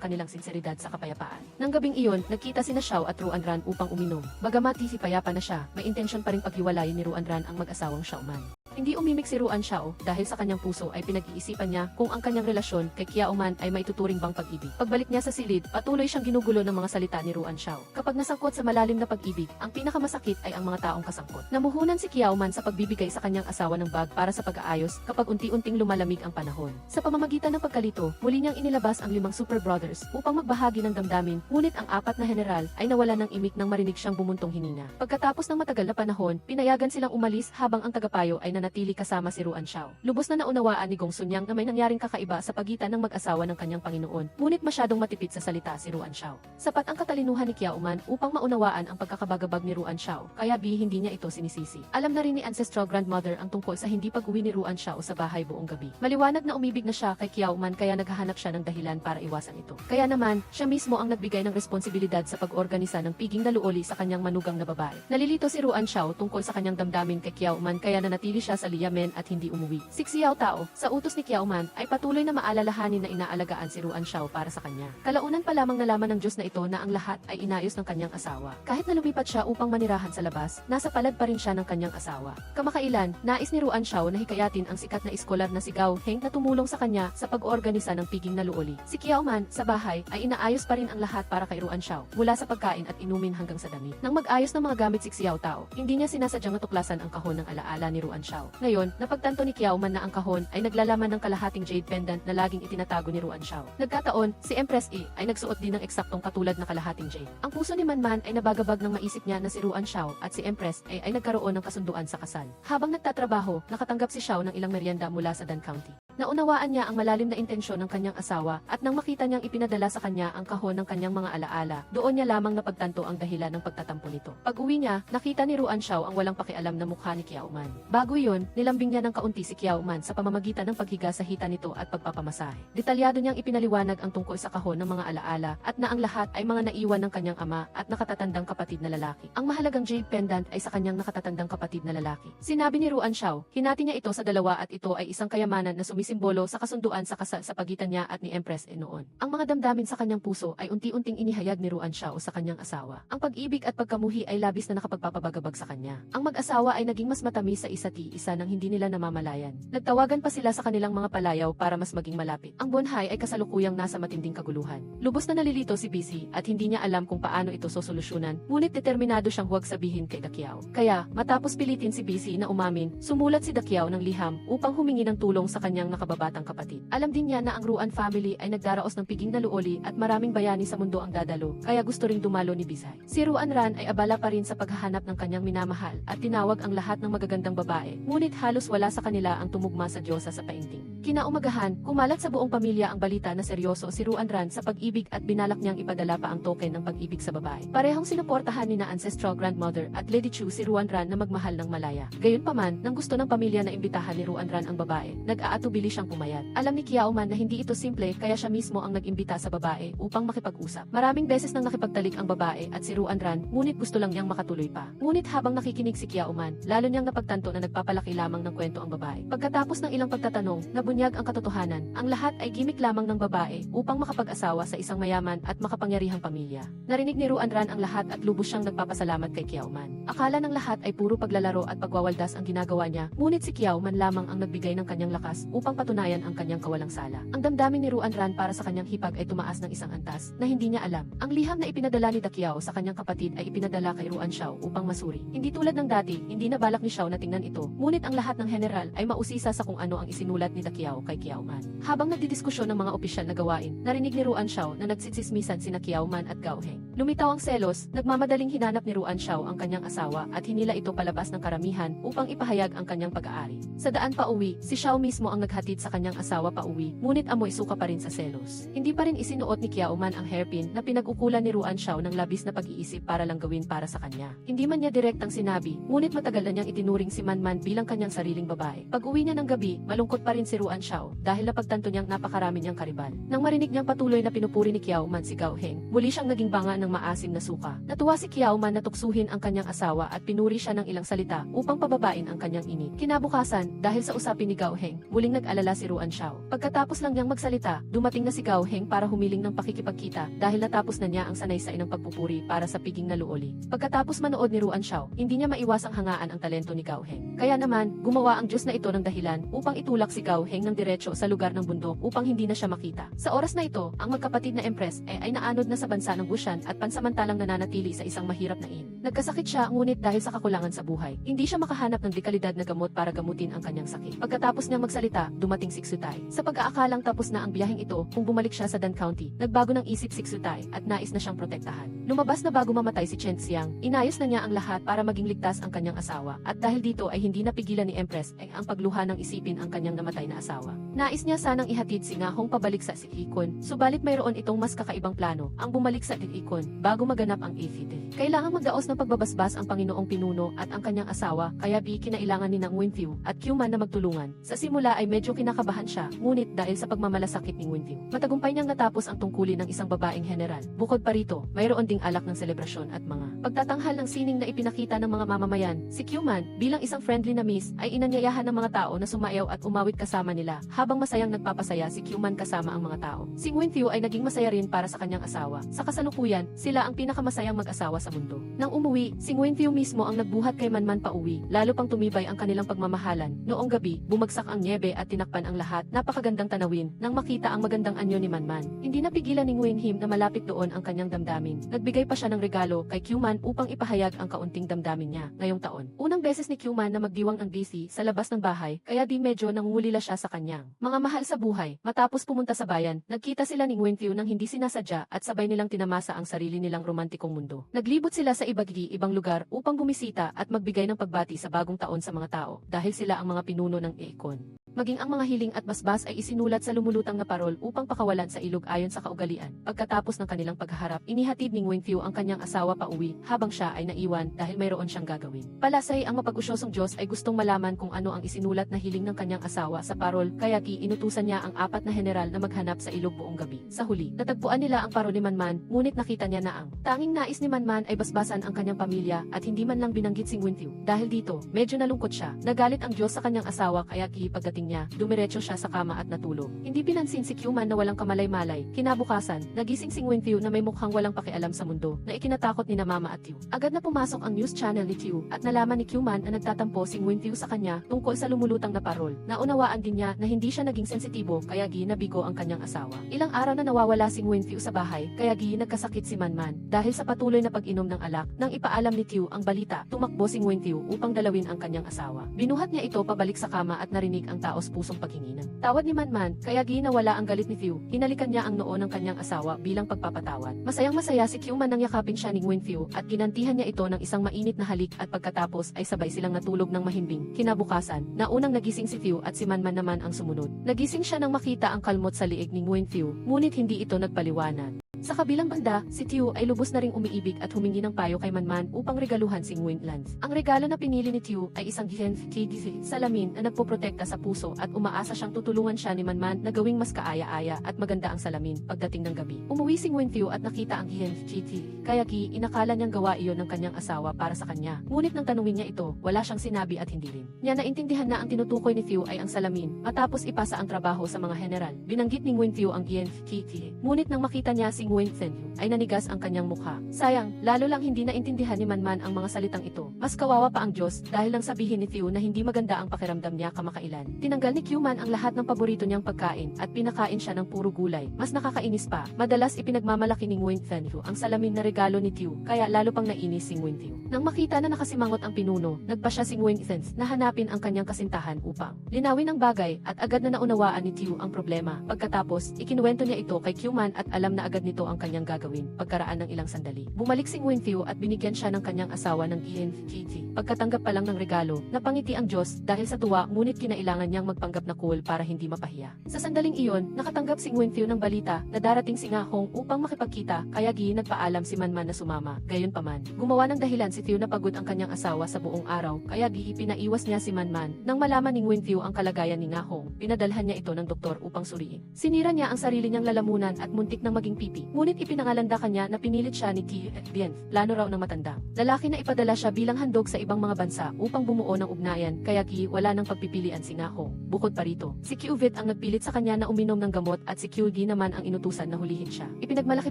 kanilang sinseridad sa kapayapaan. Nang gabing iyon, nagkita sina Xiao at Ruan Ran upang uminom. Bagamat payapa na siya, may intensyon pa ring paghiwalayin ni Ruan Ran ang mag-asawang Xiao Man. Hindi umimik si Ruan Xiao dahil sa kanyang puso ay pinag-iisipan niya kung ang kanyang relasyon kay Kiao Man ay maituturing bang pag-ibig. Pagbalik niya sa silid, patuloy siyang ginugulo ng mga salita ni Ruan Xiao. Kapag nasangkot sa malalim na pag-ibig, ang pinakamasakit ay ang mga taong kasangkot. Namuhunan si Kiao Man sa pagbibigay sa kanyang asawa ng bag para sa pag-aayos kapag unti-unting lumalamig ang panahon. Sa pamamagitan ng pagkalito, muli niyang inilabas ang 5 super brothers upang magbahagi ng damdamin, ngunit ang 4 na general ay nawalan ng imik nang marinig siyang bumuntong hininga. Pagkatapos ng matagal na panahon, pinayagan silang umalis habang ang tagapayo ay nanatili kasama si Ruan Xiao. Lubos na naunawaan ni Gong Sunyang na may nangyaring kakaiba sa pagitan ng mag-asawa ng kanyang Panginoon, ngunit masyadong matipid sa salita si Ruan Xiao. Sapat ang katalinuhan ni Kiao Man upang maunawaan ang pagkakabagabag ni Ruan Xiao, kaya hindi niya ito sinisisi. Alam na rin ni ancestral grandmother ang tungkol sa hindi pag-uwi ni Ruan Xiao sa bahay buong gabi. Maliwanag na umibig na siya kay Kiao Man, kaya naghahanap siya ng dahilan para iwasan ito. Kaya naman, siya mismo ang nagbigay ng responsibilidad sa pag-organisa ng piging na luoli sa kanyang manugang na babae. Nalilito si Ruan Xiao tungkol sa kanyang damdamin kay Kiao Man, kaya nanatili siya siya sa Liamen at hindi umuwi. Si Xiao Tao, sa utos ni Kiao Man, ay patuloy na maalalahanin na inaalagaan si Ruan Xiao para sa kanya. Kalaunan pa lamang nalaman ng Diyos na ito na ang lahat ay inayos ng kanyang asawa. Kahit na lumipat siya upang manirahan sa labas, nasa palad pa rin siya ng kanyang asawa. Kamakailan, nais ni Ruan Xiao na hikayatin ang sikat na iskolar na si Gao Heng na tumulong sa kanya sa pag-oorganisa ng piging na luoli. Si Kiao Man, sa bahay, ay inaayos pa rin ang lahat para kay Ruan Xiao, mula sa pagkain at inumin hanggang sa damit. Nang mag-ayos ng mga gamit si Xiao Tao, hindi niya sinasadyang natuklasan ang kahon ng alaala ni Ruan Xiao. Ngayon, napagtanto ni Kiao Man na ang kahon ay naglalaman ng kalahating jade pendant na laging itinatago ni Ruan Xiao. Nagkataon, si Empress E ay nagsuot din ng eksaktong katulad na kalahating jade. Ang puso ni Manman ay nabagabag nang maisip niya na si Ruan Xiao at si Empress E ay nagkaroon ng kasunduan sa kasal. Habang nagtatrabaho, nakatanggap si Xiao ng ilang merienda mula sa Dan County. Naunawaan niya ang malalim na intensyon ng kanyang asawa at nang makita niyang ipinadala sa kanya ang kahon ng kanyang mga alaala, doon niya lamang napagtanto ang dahilan ng pagtatampo nito. Pag-uwi niya, nakita ni Ruan Xiao ang walang pakialam na mukha ni Kiao Man. Bago iyon, nilambing niya ng kaunti si Kiao Man sa pamamagitan ng paghiga sa hita nito at pagpapamasahe. Detalyado niyang ipinaliwanag ang tungkol sa kahon ng mga alaala at na ang lahat ay mga naiwan ng kanyang ama at nakatatandang kapatid na lalaki. Ang mahalagang jade pendant ay sa kanyang nakatatandang kapatid na lalaki. Sinabi ni Ruan Xiao, hinati niya ito sa dalawa at ito ay isang kayamanan na sumisimbolo sa kasunduan sa kasal sa pagitan niya at ni Empress E noon. Ang mga damdamin sa kanyang puso ay unti-unting inihayag ni Ruan Xiao sa kanyang asawa. Ang pag-ibig at pagkamuhi ay labis na nakapagpapabagabag sa kanya. Ang mag-asawa ay naging mas matamis sa isa't isa nang hindi nila namamalayan. Nagtawagan pa sila sa kanilang mga palayaw para mas maging malapit. Ang Bonhai ay kasalukuyang nasa matinding kaguluhan. Lubos na nalilito si BC at hindi niya alam kung paano ito sosolusyonan, ngunit determinado siyang huwag sabihin kay Dakiao. Kaya, matapos pilitin si BC na umamin, sumulat si Dakiao ng liham upang humingi ng tulong sa kanyang nakababatang kapatid. Alam din niya na ang Ruan family ay nagdaraos ng piging na luoli at maraming bayani sa mundo ang dadalo, kaya gusto ring dumalo ni Bisay. Si Ruan Ran ay abala pa rin sa paghahanap ng kanyang minamahal at tinawag ang lahat ng magagandang babae, ngunit halos wala sa kanila ang tumugma sa Diyosa sa painting. Kinaumagahan, kumalat sa buong pamilya ang balita na seryoso si Ruan Ran sa pag-ibig at binalak niyang ipadala pa ang token ng pag-ibig sa babae. Parehong sinuportahan ni na ancestral grandmother at Lady Chu si Ruan Ran na magmahal ng malaya. Gayunpaman, nang gusto ng pamilya na imbitahan ni Ruan Ran ang babae, nag-aatubili siyang pumayat. Alam ni Kiao Man na hindi ito simple kaya siya mismo ang nag-imbita sa babae upang makipag-usap. Maraming beses nang nakipagtalik ang babae at si Ruan Ran, ngunit gusto lang niyang makatuloy pa. Ngunit habang nakikinig si Kiao Man, lalo niyang napagtanto na nagpapalaki lamang ng kwento ang babae. Pagkatapos ng ilang pagtatanong, nabunyag ang katotohanan, ang lahat ay gimik lamang ng babae upang makapag-asawa sa isang mayaman at makapangyarihang pamilya. Narinig ni Ruan Ran ang lahat at lubos siyang nagpapasalamat kay Kiao Man. Akala ng lahat ay puro paglalaro at pagwawaldas ang ginagawa niya, ngunit si Kiao Man lamang ang nagbigay ng kanyang lakas upang patunayan ang kanyang kawalang sala. Ang damdamin ni Ruan Ran para sa kanyang hipag ay tumaas ng isang antas na hindi niya alam. Ang liham na ipinadala ni Dakiao sa kanyang kapatid ay ipinadala kay Ruan Xiao upang masuri. Hindi tulad ng dati, hindi na balak ni Xiao na tingnan ito, ngunit ang lahat ng general ay mausisa sa kung ano ang isinulat ni Dakiao kay Kiao Man. Habang nagdidiskusyon ng mga opisyal na gawain, narinig ni Ruan Xiao na nagsisismisan sina Kiao Man at Gao Heng. Lumitaw ang selos, nagmamadaling hinanap ni Ruan Xiao ang kanyang asawa at hinila ito palabas ng karamihan upang ipahayag ang kanyang pag-aari. Sa daan pa uwi, si Xiao mismo ang naghatid sa kanyang asawa pa uwi, ngunit amoy suka pa rin sa selos. Hindi pa rin isinuot ni Kiao Man ang hairpin na pinag-ukulan ni Ruan Xiao ng labis na pag-iisip para lang gawin para sa kanya. Hindi man niya direktang sinabi, ngunit matagal na niyang itinuring si Manman bilang kanyang sariling babae. Pag-uwi niya ng gabi, malungkot pa rin si Ruan Xiao dahil napagtanto niyang napakarami niyang karibal. Nang marinig niyang patuloy na pinupuri ni Kiao Man si Gao Heng, muli siyang naging banga ng maasim na suka. Natuwa si Kiao Man na tuksuhin ang kanyang asawa at pinuri siya ng ilang salita upang pababain ang kanyang init. Kinabukasan, dahil sa usapin ni Gao Heng, muling nag-alala si Ruan Xiao. Pagkatapos lang niyang magsalita, dumating na si Gao Heng para humiling ng pakikipagkita dahil natapos na niya ang sanaysay ng pagpupuri para sa piging na luoli. Pagkatapos manood ni Ruan Xiao, hindi niya maiwasang hangaan ang talento ni Gao Heng. Kaya naman, gumawa ang Diyos na ito ng dahilan upang itulak si Gao Heng ng diretso sa lugar ng bundok upang hindi na siya makita. Sa oras na ito, ang magkapatid na Empress ay naanod na sa bansa ng Wushan at pansamantalang nananatili sa isang mahirap na inn. Nagkasakit siya ngunit dahil sa kakulangan sa buhay, hindi siya makahanap ng dekalidad na gamot para gamutin ang kanyang sakit. Pagkatapos niyang magsalita, dumating si Xutay. Sa pag-aakalang tapos na ang biyaheng ito, kung bumalik siya sa Dan County, nagbago ng isip si Xutay at nais na siyang protektahan. Lumabas na bago mamatay si Chen Xiang, inayos na niya ang lahat para maging ligtas ang kanyang asawa at dahil dito ay hindi napigilan ni Empress ang pagluha ng isipin ang kanyang namatay na asawa. Nais niya sanang ihatid si Nga Hong pabalik sa Sikikon, subalit mayroon itong mas kakaibang plano, ang bumalik sa Sikikon, bago maganap ang Ifite. Kailangang magdaos ng pagbabasbas ang Panginoong Pinuno at ang kanyang asawa, kaya kinailangan ni Nang Winfiu at Q-Man na magtulungan. Sa simula ay medyo kinakabahan siya, ngunit dahil sa pagmamalasakit ni Winfiu, matagumpay niyang natapos ang tungkulin ng isang babaeng general. Bukod pa rito, mayroon ding alak ng selebrasyon at mga pagtatanghal ng sining na ipinakita ng mga mamamayan. Si Q-Man, bilang isang friendly na miss, ay inanyayahan ng mga tao na sumayaw at umawit kasama nila, habang masayang nagpapasaya si Q-Man kasama ang mga tao. Si Winfiu ay naging masaya rin para sa kanyang asawa. Sa kasalukuyan, sila ang pinakamasayang mag-asawa sa mundo. Nang umuwi, si Winfiu mismo ang nagbuhat kay Manman pauwi, lalo pang tumibay ang kanilang pagmamahalan. Noong gabi, bumagsak ang niebe at tinakpan ang lahat. Napakagandang tanawin nang makita ang magandang anyo ni Manman. Hindi napigilan ni Nguyen Him na malapit doon ang kanyang damdamin. Nagbigay pa siya ng regalo kay Q-Man upang ipahayag ang kaunting damdamin niya ngayong taon. Unang beses ni Q-Man na magdiwang ang DC sa labas ng bahay, kaya di medyo nangungulila siya sa kanyang mga mahal sa buhay. Matapos pumunta sa bayan, nagkita sila ni Winfiu nang hindi sinasadya at sabay nilang tinamasa ang sarili nilang romantikong mundo. Naglibot sila sa ibang lugar upang bumisita at magbigay ng pagbati sa bagong taon sa mga tao dahil sila ang mga pinuno ng Eikon. Maging ang mga hiling at basbas ay isinulat sa lumulutang na parol upang pakawalan sa ilog ayon sa kaugalian. Pagkatapos ng kanilang paghaharap, inihatid ni Winfiu ang kanyang asawa pauwi habang siya ay naiwan dahil mayroon siyang gagawin. Palasay ang mapag-usyosong Diyos ay gustong malaman kung ano ang isinulat na hiling ng kanyang asawa sa parol, kaya inutusan niya ang 4 na general na maghanap sa ilog buong gabi. Sa huli, natagpuan nila ang parol ni Manman, ngunit nakita niya na ang tanging nais ni Manman ay basbasan ang kanyang pamilya at hindi man lang binanggit si Winfiu. Dahil dito, medyo nalungkot siya. Nagalit ang Diyos sa kanyang asawa, kaya pagdating niya, dumiretso siya sa kama at natulog. Hindi pinansin si Q-Man na walang kamalay-malay. Kinabukasan, nagising si Winfiu na may mukhang walang pakialam sa mundo, na ikinatakot ni na Mama at Q. Agad na pumasok ang news channel ni Q at nalaman ni Q-Man na nagtatampo si Winfiu sa kanya tungkol sa lumulutang na parol. Naunawaan din niya na hindi siya naging sensitibo, kaya nabigo ang kanyang asawa. Ilang araw na nawawala si Winfiu sa bahay, kaya nagkasakit si Manman. Dahil sa patuloy na pag-inom ng alak, nang ipaalam ni Q ang balita, tumakbo si Winfiu upang dalawin ang kanyang asawa. Binuhat niya ito pabalik sa kama at narinig ang taos pusong paghingi ng tawad ni Manman, kaya nawala ang galit ni Fiu. Hinalikan niya ang noo ng kanyang asawa bilang pagpapatawad. Masayang-masaya si Q-Man nang yakapin siya ni Winfiu at ginantihan niya ito ng isang mainit na halik at pagkatapos ay sabay silang natulog ng mahimbing. Kinabukasan, naunang nagising si Fiu at si Manman naman ang sumunod. Nagising siya nang makita ang kalmot sa liig ni Winfiu, ngunit hindi ito nagpaliwanag. Sa kabilang banda, si Tiu ay lubos na ring umiibig at humingi ng payo kay Manman upang regaluhan si Nguyenlands. Ang regalo na pinili ni Tiu ay isang GNFKDC salamin na nagpoprotekta sa puso at umaasa siyang tutulungan siya ni Manman na gawing mas kaaya-aya at maganda ang salamin pagdating ng gabi. Umuwi si Nguyenfiu at nakita ang GNFKD, kaya inakala niyang gawa iyon ng kanyang asawa para sa kanya. Ngunit nang tanungin niya ito, wala siyang sinabi at hindi rin niya naintindihan na ang tinutukoy ni Fiu ay ang salamin. Matapos ipasa ang trabaho sa mga general, binanggit ni Nguyenfiu ang GNFKD. Ngunit nang makita niya si Nguyenfiu, ay nanigas ang kanyang mukha. Sayang, lalo lang hindi naintindihan ni Manman ang mga salitang ito. Mas kawawa pa ang Diyos dahil lang sabihin ni Fiu na hindi maganda ang pakiramdam niya kamakailan. Tinanggal ni Q-Man ang lahat ng paborito niyang pagkain at pinakain siya ng puro gulay. Mas nakakainis pa, madalas ipinagmamalaki ni Nguyenfiu ang salamin na regalo ni Tiu, kaya lalo pang nainis si Nguyenfiu. Nang makita na nakasimangot ang pinuno, nagpa siya si Nguyenfiu na hanapin ang kanyang kasintahan upang linawin ang bagay at agad na naunawaan ni Tiu ang problema. Pagkatapos, ikinuwento niya ito kay Q-Man at alam na agad nito ang kanyang gagawin. Pagkaraan ng ilang sandali, bumalik si Nguyenfiu at binigyan siya ng kanyang asawa ng GNFKT. Pagkatanggap pa lang ng regalo, napangiti ang Diyos dahil sa tuwa, ngunit kinailangan niyang magpanggap na cool para hindi mapahiya. Sa sandaling iyon, nakatanggap si Nguyenfiu ng balita na darating si Nga Hong upang makipagkita, kaya nagpaalam si Manman na sumama. Gayunpaman, gumawa ng dahilan si Fiu na pagod ang kanyang asawa sa buong araw, kaya pinaiwas niya si Manman. Nang malaman ni Nguyenfiu ang kalagayan ni Nga Hong, pinadalhan niya ito ng doktor upang suriin. Sinira niya ang sarili niyang lalamunan at muntik nang maging pipi. Ngunit ipinangalanda kanya na pinilit siya ni Bien, plano raw ng matanda lalaki na ipadala siya bilang handog sa ibang mga bansa upang bumuo ng ugnayan, kaya wala nang pagpipilian si Nga Hong. Bukod pa rito, si Qvit ang nagpilit sa kanya na uminom ng gamot at si Qg naman ang inutusan na hulihin siya. Ipinagmalaki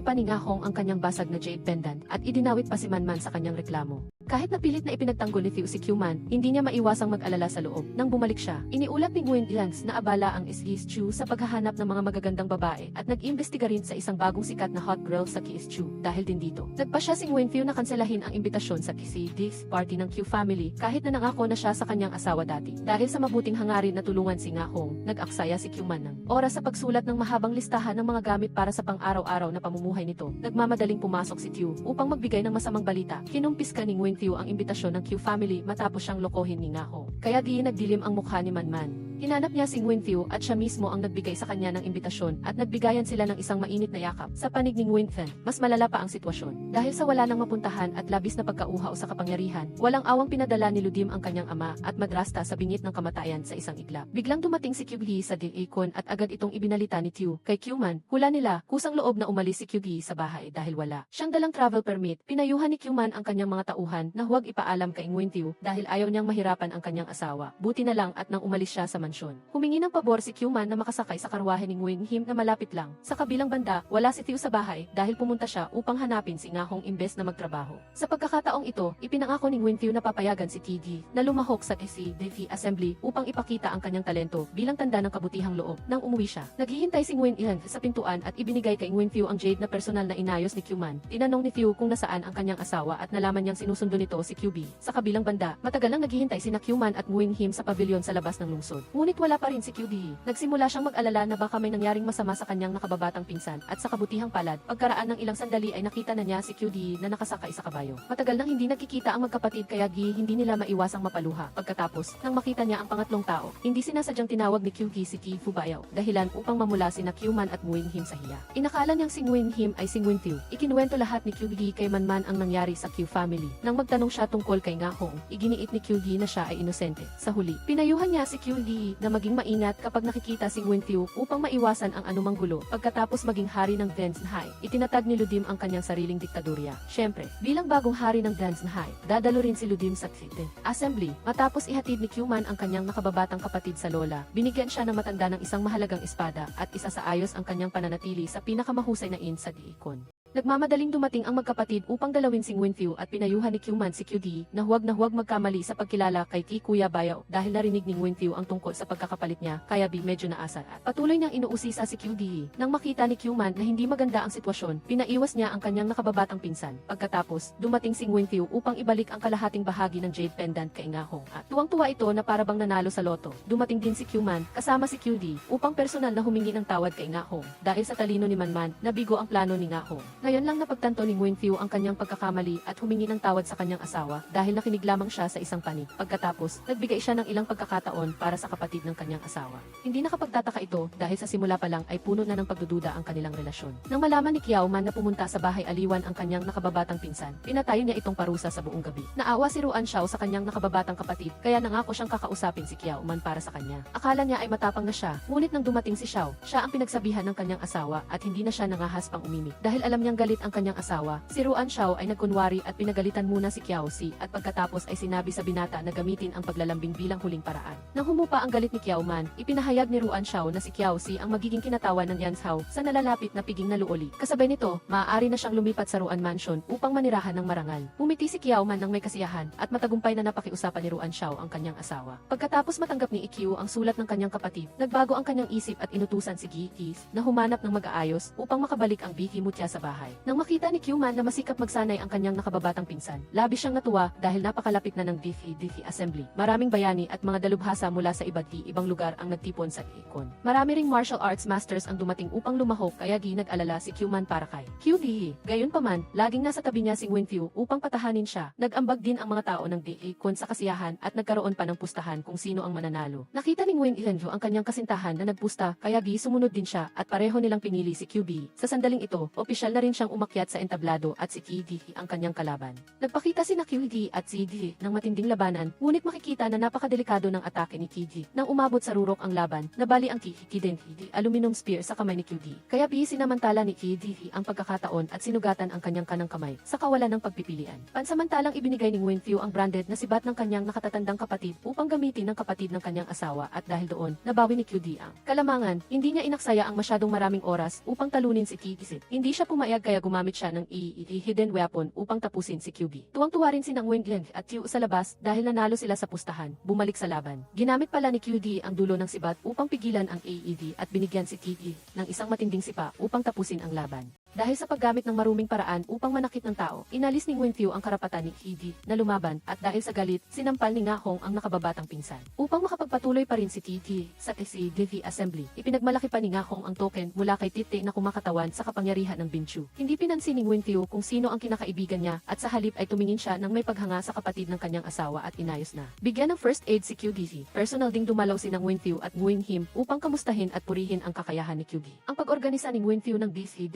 pa ni Nga Hong ang kanyang basag na jade pendant at idinawit pa si Manman sa kanyang reklamo. Kahit napilit na ipinagtanggol ni Fiu si Q-Man, hindi niya maiwasang mag-alala sa loob. Nang bumalik siya, iniulat ni Nguyenlands na abala ang Chu sa paghahanap ng mga magagandang babae at nag-imbestiga rin sa isang bagong sikat na hot girl sa Chu. Dahil din dito, nagpa siya si Nguyenfiu na kanselahin ang imbitasyon sa This party ng Q family kahit na nangako na siya sa kanyang asawa dati. Dahil sa mabuting hangarin na tulungan si Nga Hong, nag-aksaya si Q-Man ng oras sa pagsulat ng mahabang listahan ng mga gamit para sa pang-araw-araw na pamumuhay nito. Nagmamadaling pumasok si Q upang magbigay ng masamang balita. Kinumpis ka ni Nguyenfiu ang imbitasyon ng Q family matapos siyang lokohin ni Nga Hong. Kaya nagdilim ang mukha ni Manman. Hinanap niya si Winfiu at siya mismo ang nagbigay sa kanya ng imbitasyon at nagbigayan sila ng isang mainit na yakap. Sa panig ni Winfen, mas malala pa ang sitwasyon. Dahil sa wala nang mapuntahan at labis na pagkauhaw sa kapangyarihan, walang awang pinadala ni Ludim ang kanyang ama at madrasta sa bingit ng kamatayan sa isang iglap. Biglang dumating si Kyugi sa Daikon at agad itong ibinalita ni Tiu kay Kyuman. Hula nila, kusang loob na umalis si Kyugi sa bahay dahil wala siyang dalang travel permit. Pinayuhan ni Kyuman ang kanyang mga tauhan na huwag ipaalam kay Winfiu dahil ayaw niyang mahirapan ang kanyang asawa. Buti na lang at nang umalis siya sa mansyon. Humingi ng pabor si Kyuman na makasakay sa karwahe ni Winhim na malapit lang. Sa kabilang banda, wala si Tiu sa bahay dahil pumunta siya upang hanapin si Ngahong imbes na magtrabaho. Sa pagkakataong ito, ipinangako ni Winfiu na papayagan si Tigi na lumahok sa SCDV Assembly upang ipakita ang kanyang talento bilang tanda ng kabutihang loob. Nang umuwi siya, naghihintay si Winhim sa pintuan at ibinigay kay Winfiu ang jade na personal na inayos ni Kyuman. Tinanong ni Tiu kung nasaan ang kanyang asawa at nalaman niyang sinusundo nito si QB. Sa kabilang banda, matagal nang naghihintay sina Kyuman at Winhim sa pavilion sa labas ng lungsod. Ngunit wala pa rin si QB. Nagsimula siyang mag-alala na baka may nangyaring masama sa kanyang nakababatang pinsan at sa kabutihang palad, pagkaraan ng ilang sandali ay nakita na niya si QD na nakasakay sa kabayo. Matagal nang hindi nagkikita ang magkapatid kaya hindi nila maiwasang mapaluha. Pagkatapos, nang makita niya ang pangatlong tao, hindi sinasadyang tinawag ni QD si Ki Fubayaw, dahilan upang mamula sina Kyuman at Winhim sa hiya. Inakala niyang si Winhim ay si Winfiu. Ikinuwento lahat ni QD kay Manman ang nangyari sa Q family. Nang magtanong siya tungkol kay Ngahong, iginiit ni QD na siya ay inosente. Sa huli, pinayuhan niya si QD na maging maingat kapag nakikita si Winfiu upang maiwasan ang anumang gulo. Pagkatapos maging hari ng Dansnhai, itinatag ni Ludim ang kanyang sariling diktadurya. Siyempre, bilang bagong hari ng Dansnhai, dadalo rin si Ludim sa Tite Assembly. Matapos ihatid ni Kyuman ang kanyang nakababatang kapatid sa lola, binigyan siya ng matanda ng isang mahalagang espada at isa sa ayos ang kanyang pananatili sa pinakamahusay na inn sa Daikon. Nagmamadaling dumating ang magkapatid upang dalawin si Winfiu at pinayuhan ni Kyuman si QD na huwag magkamali sa pagkilala kay Ki Kuya Bayaw dahil narinig ni Winfiu ang tungkol sa pagkakapalit niya kaya medyo naasar at patuloy niyang inuusisa si QD. Nang makita ni Kyuman na hindi maganda ang sitwasyon, pinaiwas niya ang kanyang nakababatang pinsan. Pagkatapos, dumating si Winfiu upang ibalik ang kalahating bahagi ng jade pendant kay Ngahong at tuwang-tuwa ito na parabang nanalo sa loto. Dumating din si Kyuman kasama si QD upang personal na humingi ng tawad kay Ngahong dahil sa talino ni Manman nabigo ang plano ni Ngahong. Ngayon lang napagtanto ni Winfiu ang kanyang pagkakamali at humingi ng tawad sa kanyang asawa dahil nakinig lamang siya sa isang panig. Pagkatapos, nagbigay siya ng ilang pagkakataon para sa kapatid ng kanyang asawa. Hindi nakapagtataka ito dahil sa simula pa lang ay puno na ng pagdududa ang kanilang relasyon. Nang malaman ni Kiao Man na pumunta sa bahay aliwan ang kanyang nakababatang pinsan, pinatayo niya itong parusa sa buong gabi. Naawa si Ruan Xiao sa kanyang nakababatang kapatid kaya nangako siyang kakausapin si Kiao Man para sa kanya. Akala niya ay matapang na siya, ngunit nang dumating si Xiao, siya ang pinagsabihan ng kanyang asawa at hindi na siya nangahas pang umimik. Dahil alam niyang galit ang kanyang asawa, si Ruan Xiao ay nagkunwari at pinagalitan muna si Kiao Si at pagkatapos ay sinabi sa binata na gamitin ang paglalambing bilang huling paraan. Nang humupa ang galit ni Kiao Man, ipinahayag ni Ruan Xiao na si Kiao Si ang magiging kinatawan ng Yan Zhao sa nalalapit na piging na luoli. Kasabay nito, maaari na siyang lumipat sa Ruan Mansion upang manirahan ng marangal. Umiti si Kiao Man ng may kasiyahan at matagumpay na napakiusapan ni Ruan Xiao ang kanyang asawa. Pagkatapos matanggap ni Ikkyu ang sulat ng kanyang kapatid, nagbago ang kanyang isip at inutusan si Gikis na humanap ng mag-aayos upang makabalik ang Biki Mutya sa bahay. Nang makita ni Kyuman na masikap magsanay ang kanyang nakababatang pinsan, labis siyang natuwa dahil napakalapit na ng DV Assembly. Maraming bayani at mga dalubhasa mula sa iba't ibang lugar ang nagtipon sa Daikon. Marami ring martial arts masters ang dumating upang lumahok kaya nag-alala si Kyuman para kay QD. Gayunpaman, laging nasa tabi niya si Winfiu upang patahanin siya. Nag-ambag din ang mga tao ng Daikon sa kasiyahan at nagkaroon pa ng pustahan kung sino ang mananalo. Nakita ni Winfiu ang kanyang kasintahan na nagpusta kaya sumunod din siya at pareho nilang pinili si QB. Sa sandaling ito, opisyal na rin siyang umakyat sa entablado at si QD ang kanyang kalaban. Nagpakita si QD at si D ng matinding labanan, ngunit makikita na napakadelikado ng atake ni QD. Nang umabot sa rurok ang laban, nabali ang QD aluminum spear sa kamay ni QD. Kaya sinamantala ni QD ang pagkakataon at sinugatan ang kanyang kanang kamay sa kawalan ng pagpipilian. Pansamantalang ibinigay ni Winfiu ang branded na sibat ng kanyang nakatatandang kapatid upang gamitin ng kapatid ng kanyang asawa at dahil doon, nabawi ni QD ang kalamangan. Hindi niya inaksaya ang masyadong maraming oras upang talunin si QD. Hindi siya pumayag kaya gumamit siya ng hidden weapon upang tapusin si QB. Tuwang-tuwa rin si Wingling at Tiu sa labas dahil nanalo sila sa pustahan, bumalik sa laban. Ginamit pala ni QD ang dulo ng sibat upang pigilan ang AED at binigyan si QD ng isang matinding sipa upang tapusin ang laban. Dahil sa paggamit ng maruming paraan upang manakit ng tao, inalis ni Winfiu ang karapatan ni Hidi na lumaban at dahil sa galit, sinampal ni Nga Hong ang nakababatang pinsan. Upang makapagpatuloy pa rin si Titi sa TC Assembly, ipinagmalaki pa ni Nga Hong ang token mula kay Titi na kumakatawan sa kapangyarihan ng Binchu. Hindi pinansin ni Winfiu kung sino ang kinakaibigan niya at sa halip ay tumingin siya ng may paghanga sa kapatid ng kanyang asawa at inayos na. Bigyan ng first aid si QD. Personal ding dumalaw si ng Winfiu at Nguyen Him upang kamustahin at purihin ang kakayahan ni QD. Ang pag-organisa ni Winfiu ng DC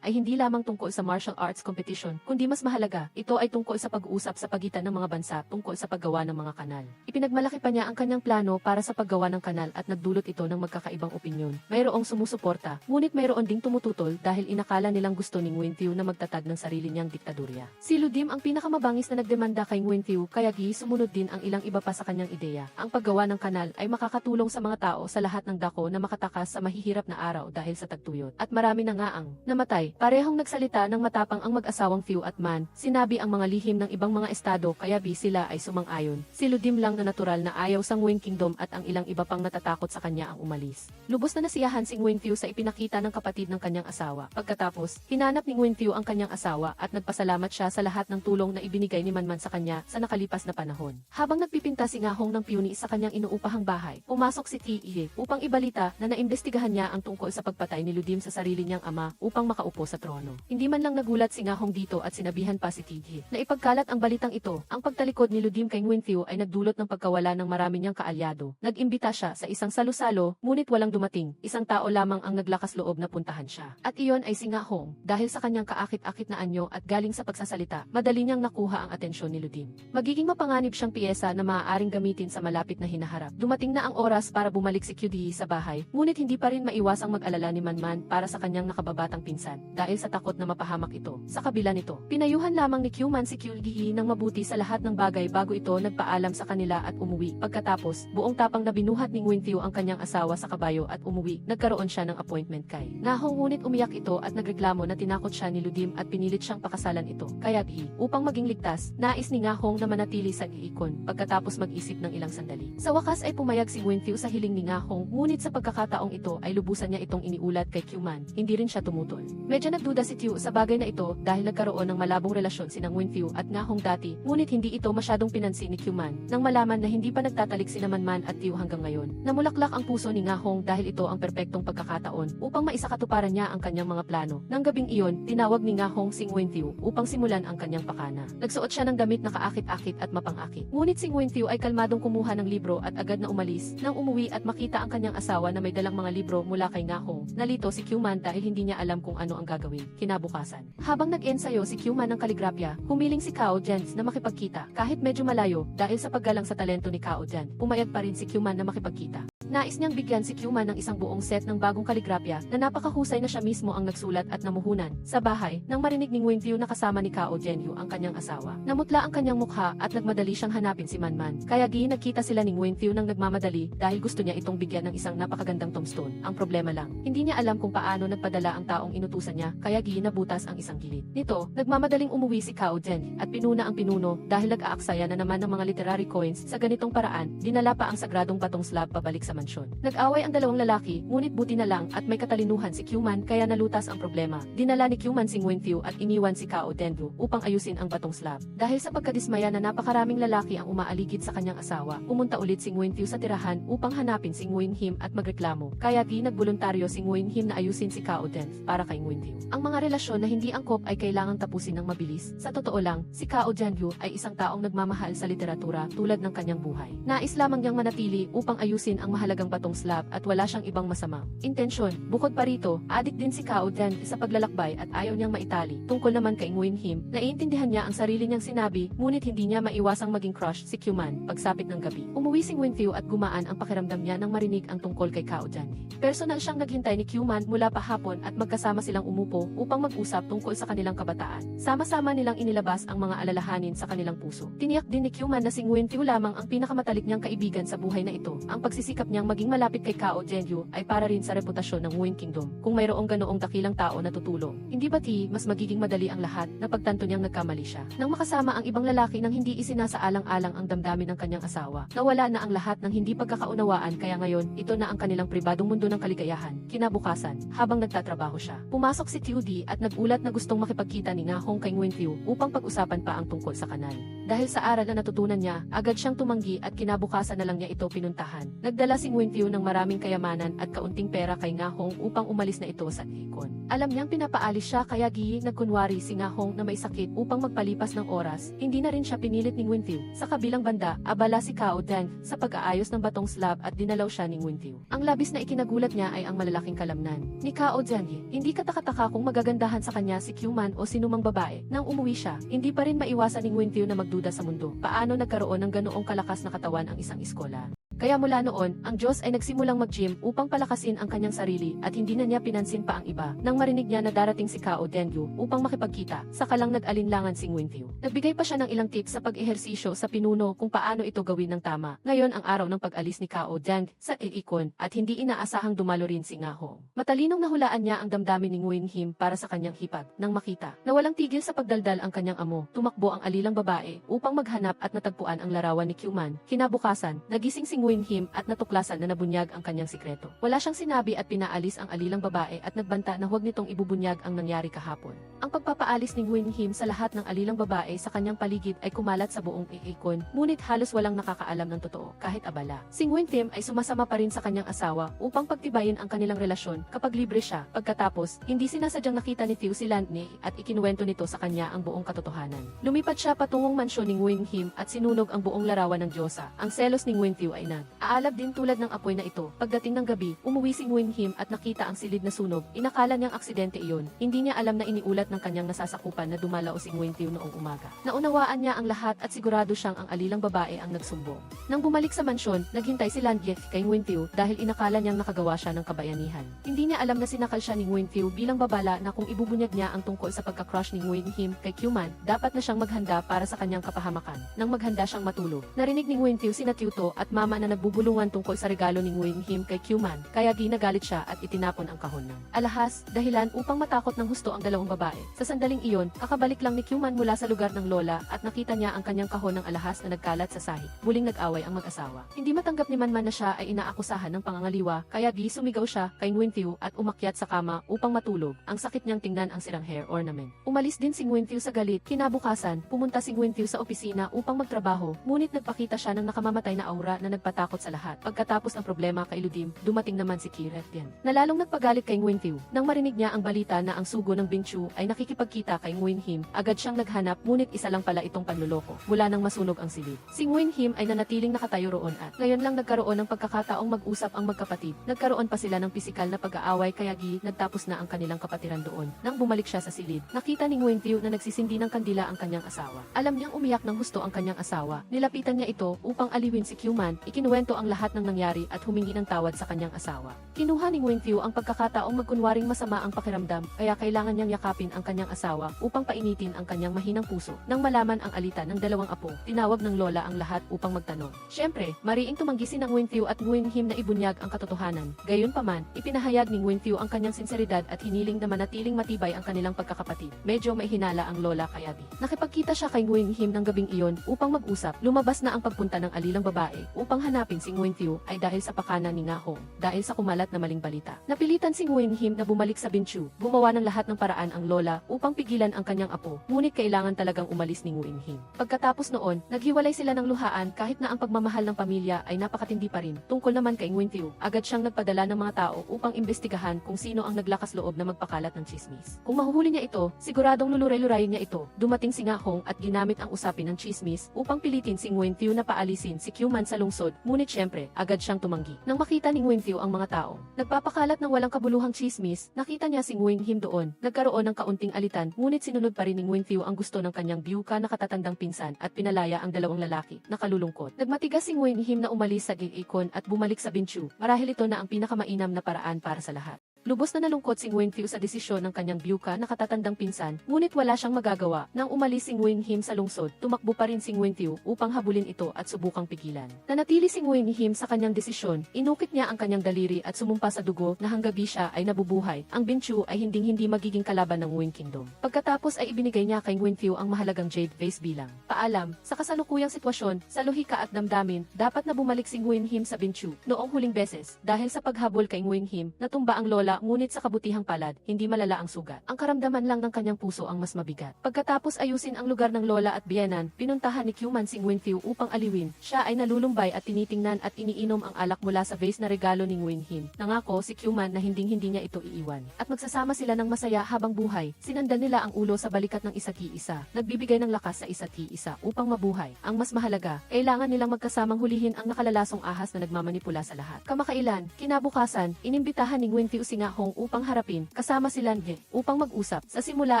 ay hindi lamang tungkol sa martial arts competition, kundi mas mahalaga, ito ay tungkol sa pag-uusap sa pagitan ng mga bansa tungkol sa paggawa ng mga kanal. Ipinagmalaki pa niya ang kanyang plano para sa paggawa ng kanal at nagdulot ito ng magkakaibang opinyon. Mayroong sumusuporta, ngunit mayroon ding tumututol dahil inakala nilang gusto ni Winfiu na magtatag ng sarili niyang diktadurya. Si Ludim ang pinakamabangis na nagdemanda kay Winfiu kaya sumunod din ang ilang iba pa sa kanyang ideya. Ang paggawa ng kanal ay makakatulong sa mga tao sa lahat ng dako na makatakas sa mahihirap na araw dahil sa tagtuyot. At marami na nga ang namatay. Parehong nagsalita ng matapang ang mag-asawang Fiu at Man. Sinabi ang mga lihim ng ibang mga estado kaya sila ay sumang-ayon. Si Ludim lang na natural na ayaw sa Nguyen Kingdom at ang ilang iba pang natatakot sa kanya ang umalis. Lubos na nasiyahan si Nguyen Fiu sa ipinakita ng kapatid ng kanyang asawa. Pagkatapos, hinanap ni Nguyen Fiu ang kanyang asawa at nagpasalamat siya sa lahat ng tulong na ibinigay ni Man sa kanya sa nakalipas na panahon. Habang nagpipinta si Nga Hong ng piuni sa kanyang inuupahang bahay, pumasok si Tie upang ibalita na naimbestigahan niya ang tungkol sa pagpatay ni Ludim sa sarili niyang ama upang makaupo sa trono. Hindi man lang nagulat si Nga Hong dito at sinabihan pa si Tie na ipagkalat ang balitang ito. Ang pagtalikod ni Ludim kay Nguyen Fiu ay nagdulot ng pagkawala ng marami niyang kaalyado. Nag-imbita siya sa isang salusalo, ngunit walang dumating. Isang tao lamang ang naglakas loob na puntahan siya. At iyon ay si Nga Hong. Dahil sa kanyang kaakit-akit na anyo at galing sa pagsasalita, madali niyang nakuha ang atensyon ni Ludim. Magiging mapanganib siyang piyesa na maaaring gamitin sa malapit na hinaharap. Dumating na ang oras para bumalik si QD sa bahay, ngunit hindi pa rin maiwasang mag-alala ni Man para sa kanyang nakababatang pinsan dahil sa takot na mapahamak ito. Sa kabila nito, pinayuhan lamang ni Q-Man si QD ng mabuti sa lahat ng bagay bago ito nagpaalam sa kanila at umuwi. Pagkatapos, buong tapang na binuhat ni Nguyen Fiu ang kanyang asawa sa kabayo at umuwi. Nagkaroon siya ng appointment kay Nga Hong, ngunit umiyak ito at nagreklamo na tinakot siya ni Ludim at pinilit siyang pakasalan ito. Kaya upang maging ligtas, nais ni Nga Hong na manatili sa iikon pagkatapos mag-isip ng ilang sandali. Sa wakas ay pumayag si Nguyen Fiu sa hiling ni Nga Hong, ngunit sa pagkakataong ito ay lubusan niya itong iniulat kay Q-Man. Hindi rin siya tumutol. Medyo nagduda si Tiu sa bagay na ito dahil nagkaroon ng malabong relasyon sina Nguyen Fiu at Nga Hong dati, ngunit hindi ito masyadong pinansin ni Q-Man. Nang malaman na hindi pa nagtatalik sina Man at Tiu hanggang ngayon, namulaklak ang puso ni Nga Hong dahil ito ang perpektong pagkakataon upang maisakatuparan niya ang kanyang mga plano. Nang gabing iyon, tinawag ni Nga Hong si Nguyen Fiu upang simulan ang kanyang pakana. Nagsuot siya ng damit na kaakit-akit at mapang-akit. Ngunit si Nguyen Fiu ay kalmadong kumuha ng libro at agad na umalis. Nang umuwi at makita ang kanyang asawa na may dalang mga libro mula kay Nga Hong, nalito si Q-Man dahil hindi niya alam kung ano ang gagawin. Kinabukasan, habang nag-ensayo si Q-Man ng kaligrapya, humiling si Cao Jens na makipagkita kahit medyo malayo dahil sa paggalang sa talento ni Cao Jen. Pumayag pa rin si Q-Man na makipagkita. Nais niyang bigyan si Q-Man ng isang buong set ng bagong kaligrapya na napakahusay na siya mismo ang nagsulat at namuhunan. Sa bahay, nang marinig ni Nguyen Fiu na kasama ni Cao Jenyu ang kanyang asawa, namutla ang kanyang mukha at nagmadali siyang hanapin si Man. Kaya nagkita sila ni Nguyen Fiu nang nagmamadali dahil gusto niya itong bigyan ng isang napakagandang tombstone. Ang problema lang, hindi niya alam kung paano nagpadala ang taong inutusan niya kaya nabutas ang isang gilid. Nito, nagmamadaling umuwi si Cao Jen at pinuna ang pinuno dahil nag-aaksaya na naman ng mga literary coins sa ganitong paraan, dinala pa ang sagradong batong slab pabalik sa mansyon. Nag-away ang dalawang lalaki, ngunit buti na lang at may katalinuhan si Q-Man kaya nalutas ang problema. Dinala ni Q-Man si Nguyen Fiu at iniwan si Cao Dendu upang ayusin ang batong slab. Dahil sa pagkadismaya na napakaraming lalaki ang umaaligid sa kanyang asawa, pumunta ulit si Nguyen Fiu sa tirahan upang hanapin si Nguyen Him at magreklamo. Kaya nagboluntaryo si Nguyen Him na ayusin si Cao Den para kay Nguyen Fiu. Ang mga relasyon na hindi angkop ay kailangang tapusin ng mabilis. Sa totoo lang, si Cao Dendu ay isang taong nagmamahal sa literatura tulad ng kanyang buhay. Nais lamang niyang manatili upang ayusin ang mahalagang batong slab at wala siyang ibang masamang intensyon. Bukod pa rito, adik din si Cao Den sa paglalakbay at ayaw niyang maitali. Tungkol naman kay Nguyen Him, naiintindihan niya ang sarili niyang sinabi, ngunit hindi niya maiwasang maging crush si Q-Man pagsapit ng gabi. Umuwi si Nguyen Fiu at gumaan ang pakiramdam niya nang marinig ang tungkol kay Cao Den. Personal siyang naghintay ni Q-Man mula pa hapon at magkasama silang umupo upang mag-usap tungkol sa kanilang kabataan. Sama-sama nilang inilabas ang mga alalahanin sa kanilang puso. Tiniyak din ni Q-Man na si Nguyen Fiu lamang ang pinakamatalik niyang kaibigan sa buhay na ito. Ang pagsisikap niyang maging malapit kay Cao Zhenyu ay para rin sa reputasyon ng Nguyen Kingdom. Kung mayroong ganoong dakilang tao na tutulong, hindi bati mas magiging madali ang lahat na pagtanto niyang nagkamali siya. Nang makasama ang ibang lalaki nang hindi isinasaalang-alang ang damdamin ng kanyang asawa, nawala na ang lahat ng hindi pagkakaunawaan kaya ngayon ito na ang kanilang pribadong mundo ng kaligayahan. Kinabukasan, habang nagtatrabaho siya, pumasok si Tiu Di at nagulat na gustong makipagkita ni Nga Hong kay Nguyen Thieu upang pag-usapan pa ang tungkol sa kanal. Dahil sa aral na natutunan niya, agad siyang tumanggi at kinabukasan na lang niya ito pinuntahan. Nagdala si Nguyen Thieu ng maraming kayamanan at kaunting pera kay Nga Hong upang umalis na ito sa ikon. Alam niyang pinapaalis siya kaya nagkunwari si Nga Hong na may sakit upang magpalipas ng oras. Hindi na rin siya pinilit ni Nguyen Thieu. Sa kabilang banda, abala si Cao Deng sa pag-aayos ng batong slab at dinalaw siya ni Nguyen Thieu. Ang labis na ikinagulat niya ay ang malalaking kalamnan ni Cao Deng. Hindi katakataka kung magagandahan sa kanya si Q-Man o sinumang babae. Nang umuwi siya, hindi pa rin maiwasan ni Nguyen Thieu na magduda sa mundo. Paano nagkaroon ng ganoong kalakas na katawan ang isang iskola? Kaya mula noon, ang Diyos ay nagsimulang mag-gym upang palakasin ang kanyang sarili at hindi na niya pinansin pa ang iba. Nang marinig niya na darating si Cao Dengyu upang makipagkita, saka lang nag-alinlangan si Nguyen Thieu. Nagbigay pa siya ng ilang tips sa pag-ehersisyo sa pinuno kung paano ito gawin ng tama. Ngayon ang araw ng pag-alis ni Cao Deng sa ikon at hindi inaasahang dumalo rin si Nga Hong. Matalinong nahulaan niya ang damdamin ni Nguyen Him para sa kanyang hipag. Nang makita na walang tigil sa pagdaldal ang kanyang amo, tumakbo ang alilang babae upang maghanap at natagpuan ang larawan ni Q-Man. Kinabukasan, nagising si Nguyen Him at natuklasan na nabunyag ang kanyang sikreto. Wala siyang sinabi at pinaalis ang alilang babae at nagbanta na huwag nitong ibubunyag ang nangyari kahapon. Ang pagpapaalis ni Nguyen Him sa lahat ng alilang babae sa kanyang paligid ay kumalat sa buong ikon, ngunit halos walang nakakaalam ng totoo kahit abala. Si Nguyen Him ay sumasama pa rin sa kanyang asawa upang pagtibayin ang kanilang relasyon kapag libre siya. Pagkatapos, hindi sinasadyang nakita ni Thieu si Landney at ikinuwento nito sa kanya ang buong katotohanan. Lumipat siya patungong mansyon ni Nguyen Him at sinunog ang buong larawan ng Diyosa. Ang selos ni Nguyen Thieu ay aalab din tulad ng apoy na ito. Pagdating ng gabi, umuwi si Nguyen Him at nakita ang silid na sunog. Inakala niyang aksidente iyon. Hindi niya alam na iniulat ng kanyang nasasakupan na dumalaw si Nguyen Thieu noong umaga. Naunawaan niya ang lahat at sigurado siyang ang alilang babae ang nagsumbong. Nang bumalik sa mansyon, naghintay si Landye kay Nguyen Thieu dahil inakala niyang nakagawa siya ng kabayanihan. Hindi niya alam na sinakal siya ni Nguyen Thieu bilang babala na kung ibubunyag niya ang tungkol sa pagka-crush ni Nguyen Him kay Q-Man, dapat na siyang maghanda para sa kanyang kapahamakan. Nang maghanda siyang matulog, narinig ni Nguyen Thieu sina Thieu To at mama na nagbubulungan tungkol sa regalo ni Nguyen Him kay Q-Man, kaya ginagalit siya at itinapon ang kahon ng alahas, dahilan upang matakot ng husto ang dalawang babae. Sa sandaling iyon, kakabalik lang ni Q-Man mula sa lugar ng lola at nakita niya ang kanyang kahon ng alahas na nagkalat sa sahig. Muling nag-away ang mag-asawa. Hindi matanggap ni Manman na siya ay inaakusahan ng pangangaliwa, kaya sumigaw siya kay Nguyen Thieu at umakyat sa kama upang matulog. Ang sakit niyang tingnan ang sirang hair ornament. Umalis din si Nguyen Thieu sa galit. Kinabukasan, pumunta si Nguyen Thieu sa opisina upang magtrabaho, ngunit nagpakita siya ng nakamamatay na aura na nagpatakot sa lahat. Pagkatapos ng problema kay Ludim, dumating naman si Kiret Yan. Nalalong nagpagalit kay Nguyen Thieu. Nang marinig niya ang balita na ang sugo ng Bing Chu ay nakikipagkita kay Nguyen Him, agad siyang naghanap ngunit isa lang pala itong panluloko. Mula nang masunog ang silid. Si Nguyen Him ay nanatiling nakatayo roon at ngayon lang nagkaroon ng pagkakataong mag-usap ang magkapatid. Nagkaroon pa sila ng pisikal na pag-aaway kaya nagtapos na ang kanilang kapatiran doon. Nang bumalik siya sa silid, nakita ni Nguyen Thieu na nagsisindi ng kandila ang kanyang asawa. Alam niyang umiyak ng husto ang kanyang asawa. Nilapitan niya ito upang aliwin si Q-Man, ikinuwento ang lahat ng nangyari at humingi ng tawad sa kanyang asawa. Kinuha ni Nguyen Thieu ang pagkakataong magkunwaring masama ang pakiramdam, kaya kailangan niyang yakapin ang kanyang asawa upang painitin ang kanyang mahinang puso. Nang malaman ang alitan ng dalawang apo, tinawag ng lola ang lahat upang magtanong. Siyempre, mariing tumanggi si Nguyen Thieu at Nguyen Him na ibunyag ang katotohanan. Gayunpaman, ipinahayag ni Nguyen Thieu ang kanyang sinseridad at hiniling na manatiling matibay ang kanilang pagkakapatid. Medyo may hinala ang lola kaya nakipagkita siya kay Nguyen Him ng gabing iyon upang mag-usap. Lumabas na ang pagpunta ng alilang babae upang hanapin si Nguyen Thieu ay dahil sa pakana ni Nga Hong, dahil sa kumalat na maling balita. Napilitan si Nguyen Him na bumalik sa Bing Chu. Gumawa ng lahat ng paraan ang lola upang pigilan ang kanyang apo, ngunit kailangan talagang umalis ni Nguyen Him. Pagkatapos noon, naghiwalay sila ng luhaan kahit na ang pagmamahal ng pamilya ay napakatindi pa rin. Tungkol naman kay Nguyen Thieu, agad siyang nagpadala ng mga tao upang imbestigahan kung sino ang naglakas loob na magpakalat ng chismis. Kung mahuhuli niya ito, siguradong luluray-lurayin niya ito. Dumating si Nga Hong at ginamit ang usapin ng chismis upang pilitin si Nguyen Thieu na paalisin si Q-Man sa lungsod, ngunit syempre, agad siyang tumanggi. Nang makita ni Nguyen Thieu ang mga tao nagpapakalat ng walang kabuluhang chismis, nakita niya si Nguyen Him doon. Nagkaroon ng kaunting alitan, ngunit sinunod pa rin ni Nguyen Thieu ang gusto ng kanyang biyuka na katatandang pinsan at pinalaya ang dalawang lalaki na kalulungkot. Nagmatigas si Nguyen Him na umalis sa ikon at bumalik sa Bing Chu. Marahil ito na ang pinakamainam na paraan para sa lahat. Lubos na nalungkot si Nguyen-Phu sa desisyon ng kanyang byuka na katatandang pinsan, ngunit wala siyang magagawa. Nang umalis si Nguyen-Him sa lungsod, tumakbo pa rin si Nguyen-Phu upang habulin ito at subukang pigilan. Nanatili si Nguyen-Him sa kanyang desisyon, inukit niya ang kanyang daliri at sumumpa sa dugo na hanggang gabi siya ay nabubuhay. Ang Binchu ay hindi magiging kalaban ng Nguyen Kingdom. Pagkatapos ay ibinigay niya kay Nguyen-Phu ang mahalagang jade vase bilang paalam. Sa kasalukuyang sitwasyon, sa lohika at damdamin, dapat na bumalik si Nguyen-Him sa Binchu noong huling beses dahil sa paghabol kay Nguyen-Him, natumba ang lola ngunit sa kabutihang palad, hindi malala ang sugat. Ang karamdaman lang ng kanyang puso ang mas mabigat. Pagkatapos ayusin ang lugar ng lola at biyenan, pinuntahan ni Kyuman si Nguyen-Phu upang aliwin. Siya ay nalulumbay at tinitingnan at iniinom ang alak mula sa vase na regalo ni Nguyen-Him. Nangako si Kyuman na hindi niya ito iiwan. At magsasama sila ng masaya habang buhay. Sinandan nila ang ulo sa balikat ng isa't-isa, nagbibigay ng lakas sa isa't-isa upang mabuhay. Ang mas mahalaga, kailangan nilang magkasamang hulihin ang nakalalasong ahas na nagmamanipula sa lahat. Kamakailan, kinabukasan, inimbitahan ni Nguyen-Phu si Nga Hong upang harapin, kasama si Lan Ge, upang mag-usap. Sa simula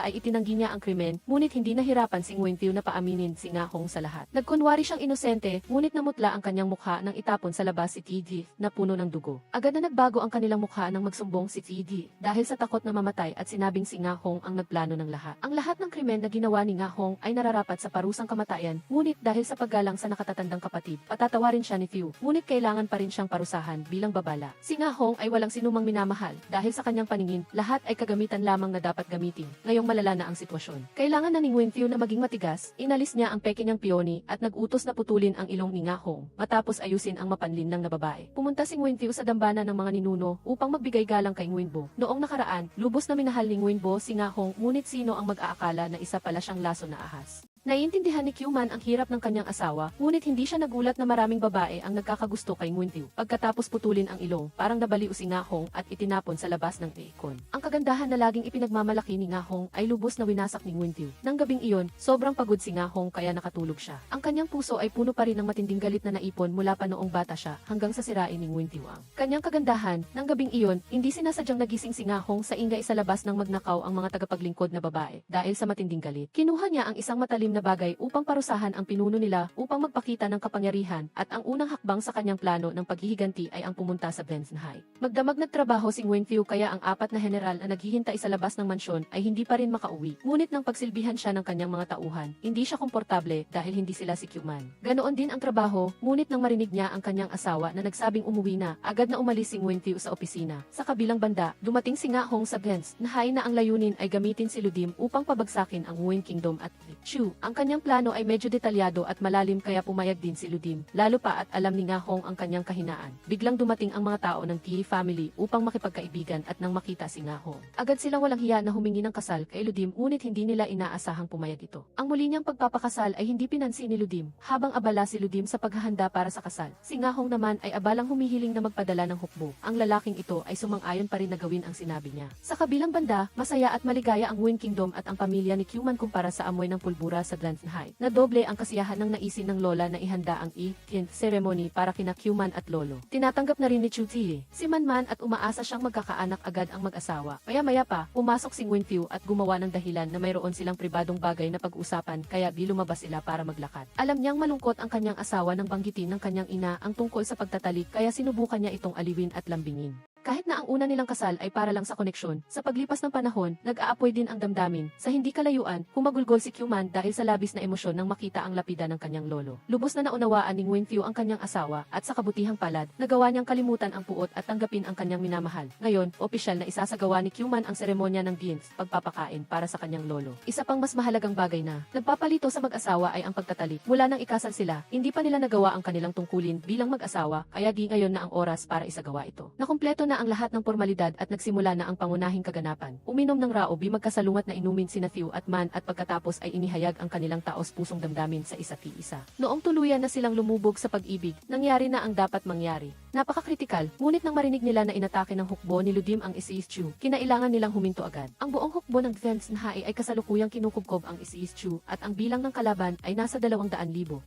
ay itinanggi niya ang krimen, ngunit hindi nahirapan si Nguyen-Phu na paaminin si Nga Hong sa lahat. Nagkunwari siyang inosente, ngunit namutla ang kanyang mukha nang itapon sa labas si TD na puno ng dugo. Agad na nagbago ang kanilang mukha nang magsumbong si TD dahil sa takot na mamatay at sinabing si Nga Hong ang nagplano ng lahat. Ang lahat ng krimen na ginawa ni Nga Hong ay nararapat sa parusang kamatayan, ngunit dahil sa paggalang sa nakatatandang kapatid, patatawarin siya ni Phu, ngunit kailangan pa rin siyang parusahan bilang babala. Si Nga Hong ay walang sinumang minamahal dahil sa kanyang paningin, lahat ay kagamitan lamang na dapat gamitin. Ngayong malala na ang sitwasyon. Kailangan na ni Nguyen-Phu na maging matigas, inalis niya ang peke niyang piyoni at nag-utos na putulin ang ilong ni Nga Hong, matapos ayusin ang mapanlinlang na babae. Pumunta si Nguyen-Phu sa dambana ng mga ninuno upang magbigay galang kay Nguyen-Bo. Noong nakaraan, lubos na minahal ni Nguyen-Bo si Nga Hong, ngunit sino ang mag-aakala na isa pala siyang laso na ahas. Naiintindihan ni Kyuman ang hirap ng kanyang asawa, ngunit hindi siya nagulat na maraming babae ang nagkakagusto kay Nguyen-Phu. Pagkatapos putulin ang ilong, parang nabaliw si Nga Hong at itinapon sa labas ng teekon. Ang kagandahan na laging ipinagmamalaki ni Nga Hong ay lubos na winasak ni Nguyen-Phu. Nang gabing iyon, sobrang pagod si Nga Hong kaya nakatulog siya. Ang kanyang puso ay puno pa rin ng matinding galit na naipon mula pa noong bata siya hanggang sa sirain ni Nguyen-Phu ang kanyang kagandahan. Nang gabing iyon, hindi sinasadyang nagising si Nga Hong sa ingay sa labas ng magnakaw ang mga tagapaglingkod na babae. Dahil sa matinding galit, kinuha niya ang isang matalim na bagay upang parusahan ang pinuno nila upang magpakita ng kapangyarihan at ang unang hakbang sa kanyang plano ng paghihiganti ay ang pumunta sa Bensenhai. Magdamag nagtrabaho si Nguyen-Phu kaya ang apat na general na naghihintay sa labas ng mansyon ay hindi pa rin makauwi. Ngunit nang pagsilbihan siya ng kanyang mga tauhan, hindi siya komportable dahil hindi sila si Kyuman. Ganoon din ang trabaho, ngunit nang marinig niya ang kanyang asawa na nagsabing umuwi na, agad na umalis si Nguyen-Phu sa opisina. Sa kabilang banda, dumating si Nga Hong sa Bensenhai na ang layunin ay gamitin si Ludim upang pabagsakin ang Nguyen Kingdom at Chu. Ang kanyang plano ay medyo detalyado at malalim kaya pumayag din si Ludim, lalo pa at alam ni Nga Hong ang kanyang kahinaan. Biglang dumating ang mga tao ng T family upang makipagkaibigan at nang makita si Nga Hong, agad silang walang hiya na humingi ng kasal kay Ludim ngunit hindi nila inaasahang pumayag ito. Ang muli niyang pagpapakasal ay hindi pinansin ni Ludim, habang abala si Ludim sa paghahanda para sa kasal. Si Nga Hong naman ay abalang humihiling na magpadala ng hukbo. Ang lalaking ito ay sumang-ayon pa rin na gawin ang sinabi niya. Sa kabilang banda, masaya at maligaya ang Nguyen Kingdom at ang pamilya ni Kyuman kumpara sa amoy ng pulbura sa Bensenhai. Nadoble ang kasiyahan ng naisin ng lola na ihanda ang i-kin ceremony para kina Kyuman at lolo. Tinatanggap na rin ni Chu Zi si Manman at umaasa siyang magkakaanak agad ang mag-asawa. Maya-maya pa, pumasok si Nguyen-Phu at gumawa ng dahilan na mayroon silang pribadong bagay na pag-usapan kaya lumabas sila para maglakad. Alam niyang malungkot ang kanyang asawa nang banggitin ng kanyang ina ang tungkol sa pagtatalik kaya sinubukan niya itong aliwin at lambingin. Kahit na ang una nilang kasal ay para lang sa koneksyon, sa paglipas ng panahon, nag-aapoy din ang damdamin. Sa hindi kalayuan, humagulgol si Kyuman dahil sa labis na emosyon nang makita ang lapida ng kanyang lolo. Lubos na naunawaan ni Nguyen-Phu ang kanyang asawa at sa kabutihang palad, nagawa niyang kalimutan ang puot at tanggapin ang kanyang minamahal. Ngayon, opisyal na isasagawa ni Kyuman ang seremonya ng Diens, pagpapakain para sa kanyang lolo. Isa pang mas mahalagang bagay na nagpapalito sa mag-asawa ay ang pagtatalik. Mula nang ikasal sila, hindi pa nila nagawa ang kanilang tungkulin bilang mag-asawa, kaya ngayon na ang oras para isagawa ito. Nakumpleto na ang lahat ng formalidad at nagsimula na ang pangunahing kaganapan. Uminom ng raobi magkasalungat na inumin sina Phu at Man at pagkatapos ay inihayag ang kanilang taos-pusong damdamin sa isa't isa. Noong tuluyan na silang lumubog sa pag-ibig, nangyari na ang dapat mangyari. Napaka-kritikal, ngunit nang marinig nila na inatake ng hukbo ni Ludim ang Isi-Chu, kinailangan nilang huminto agad. Ang buong hukbo ng Bensenhai ay kasalukuyang kinukubkob ang Isi-Chu at ang bilang ng kalaban ay nasa 200,000.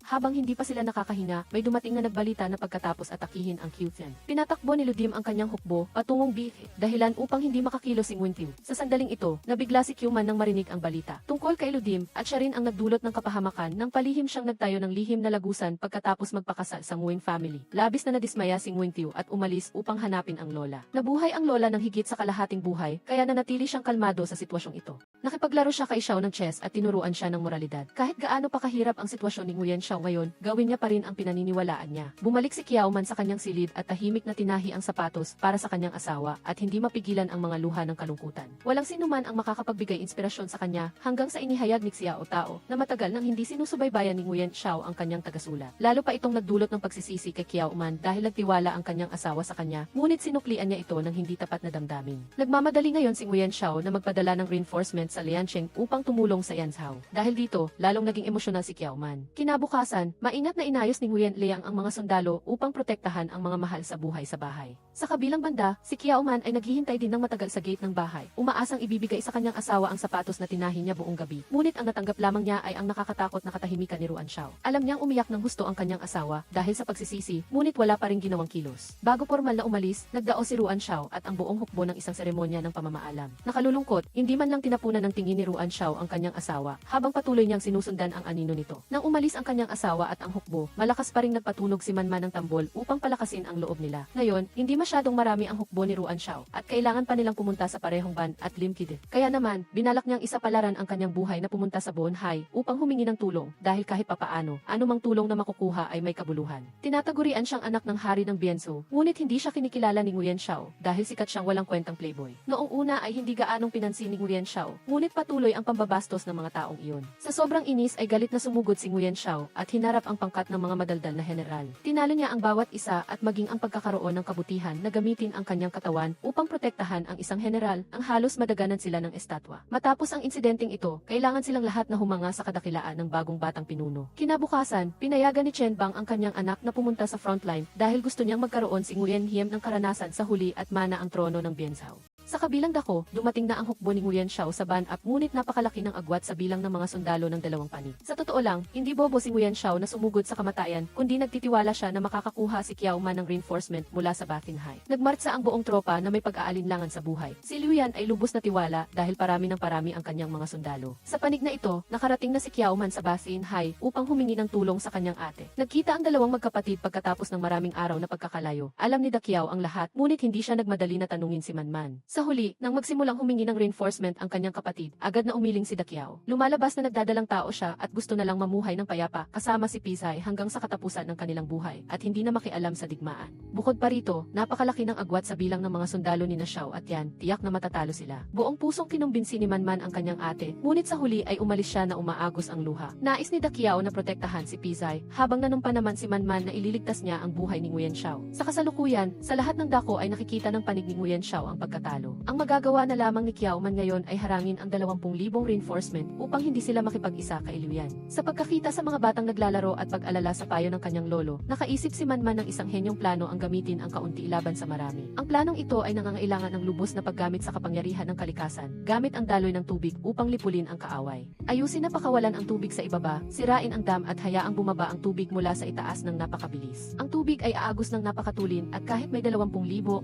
Habang hindi pa sila nakakahinga, may dumating na nagbalita na pagkatapos atakihin ang Kyuchen. Pinatakbo ni Ludim ang kanyang hukbo patungong Bihe, dahilan upang hindi makakilos si Nguyen-Phu. Sa sandaling ito, nabigla si Kyuman nang marinig ang balita tungkol kay Ludim at siya rin ang nagdulot ng kapahamakan nang palihim siyang nagtayo ng lihim na lagusan pagkatapos magpakasal sa Nguyen family. Labis na nadismaya si Nguyen Thieu at umalis upang hanapin ang lola. Nabuhay ang lola ng higit sa kalahating buhay, kaya nanatili siyang kalmado sa sitwasyong ito. Nakipaglaro siya kay Xiao ng chess at tinuruan siya ng moralidad. Kahit gaano pa kahirap ang sitwasyon ni Nguyen Xiao ngayon, gawin niya pa rin ang pinaniniwalaan niya. Bumalik si Kiao Man sa kanyang silid at tahimik na tinahi ang sapatos para sa kanyang asawa at hindi mapigilan ang mga luha ng kalungkutan. Walang sinuman ang makakapagbigay inspirasyon sa kanya hanggang sa inihayag ni Xiao Tao na matagal nang hindi sinusubaybayan ni Nguyen Xiao ang kanyang tagasulat. Lalo pa itong nagdulot ng pagsisisi kay Kiao Man dahil nagtiwala ang kanyang asawa sa kanya, ngunit sinuklian niya ito ng hindi tapat na damdamin. Nagmamadali ngayon si Nguyen Xiao na magpadala ng reinforcement sa Liancheng upang tumulong sa Yanzhao. Dahil dito, lalong naging emosyonal si Kiao Man. Kinabukasan, maingat na inayos ni Nguyen Liang ang mga sundalo upang protektahan ang mga mahal sa buhay sa bahay. Sa kabilang banda, si Kiao Man ay naghihintay din ng matagal sa gate ng bahay. Umaasang ibibigay sa kanyang asawa ang sapatos na tinahi niya buong gabi. Ngunit ang natanggap lamang niya ay ang nakakatakot na katahimikan ni Ruan Xiao. Alam niyang umiyak ng husto ang kanyang asawa dahil sa pagsisisi, ngunit wala pa ring ginawang kilos. Bago formal na umalis, nagdao si Ruan Xiao at ang buong hukbo ng isang seremonya ng pamamaalam. Nakalulungkot, hindi man lang tinapunan ng tingin ni Ruan Xiao ang kanyang asawa habang patuloy niyang sinusundan ang anino nito. Nang umalis ang kanyang asawa at ang hukbo, malakas pa ring nagpatunog si Manman ng tambol upang palakasin ang loob nila. Ngayon, hindi masyadong marami ang hukbo ni Ruan Xiao at kailangan pa nilang pumunta sa parehong ban at Limkid. Kaya naman, binalak niyang isapalaran ang kanyang buhay na pumunta sa Bonhai upang humingi ng tulong dahil kahit papaano, anumang tulong na makukuha ay may kabuluhan. Tinatagurian siyang anak ng hari ng Bienso, ngunit hindi siya kinikilala ni Nguyen Xiao dahil sikat siyang walang kwentang playboy. Noong una ay hindi gaanong pinansin ni Nguyen Xiao, ngunit patuloy ang pambabastos ng mga taong iyon. Sa sobrang inis ay galit na sumugod si Nguyen Xiao at hinarap ang pangkat ng mga madaldal na general. Tinalo niya ang bawat isa at maging ang pagkakaroon ng kabutihan na gamitin ang kanyang katawan upang protektahan ang isang general, ang halos madaganan sila ng estatwa. Matapos ang insidenteng ito, kailangan silang lahat na humanga sa kadakilaan ng bagong batang pinuno. Kinabukasan, pinayagan ni Chen Bang ang kanyang anak na pumunta sa frontline dahil gusto niyang magkaroon si Nguyen Hiem ng karanasan sa huli at mana ang trono ng Bienzhao. Sa kabilang dako, dumating na ang hukbo ni Nguyen Xiao sa ban up ngunit napakalaki ng agwat sa bilang ng mga sundalo ng dalawang panig. Sa totoo lang, hindi bobo si Nguyen Xiao na sumugod sa kamatayan, kundi nagtitiwala siya na makakakuha si Kiao Man ng reinforcement mula sa Batinhai. Nagmartsa ang buong tropa na may pag-aalinlangan sa buhay. Si Liu Yan ay lubos na tiwala dahil parami ng parami ang kanyang mga sundalo. Sa panig na ito, nakarating na si Kiao Man sa Batinhai upang humingi ng tulong sa kanyang ate. Nagkita ang dalawang magkapatid pagkatapos ng maraming araw na pagkakalayo. Alam ni Kiao ang lahat, ngunit hindi siya nagmadali na tanungin si Manman. Sa huli, nang magsimulang humingi ng reinforcement ang kanyang kapatid, agad na umiling si Kiao. Lumalabas na nagdadalang tao siya at gusto na lang mamuhay ng payapa kasama si Pisay hanggang sa katapusan ng kanilang buhay at hindi na makialam sa digmaan. Bukod pa rito, napakalaki ng agwat sa bilang ng mga sundalo ni Xiao at Yan, tiyak na matatalo sila. Buong pusong kinumbinsi ni Manman ang kanyang ate, ngunit sa huli ay umalis siya na umaagos ang luha. Nais ni Kiao na protektahan si Pisay, habang nanumpa naman si Manman na ililigtas niya ang buhay ni Nguyen Xiao. Sa kasalukuyan, sa lahat ng dako ay nakikita ng panig ni Nguyen Xiao ang pagkatalo. Ang magagawa na lamang ni Kiao Man ngayon ay harangin ang 20,000 reinforcement upang hindi sila makipag-isa kay Liu Yan. Sa pagkakita sa mga batang naglalaro at pag-alala sa payo ng kanyang lolo, nakaisip si Manman ng isang henyong plano ang gamitin ang kaunti laban sa marami. Ang planong ito ay nangangailangan ng lubos na paggamit sa kapangyarihan ng kalikasan, gamit ang daloy ng tubig upang lipulin ang kaaway. Ayusin na pakawalan ang tubig sa ibaba, sirain ang dam at hayaang bumaba ang tubig mula sa itaas ng napakabilis. Ang tubig ay aagos ng napakatulin at kahit may 20,000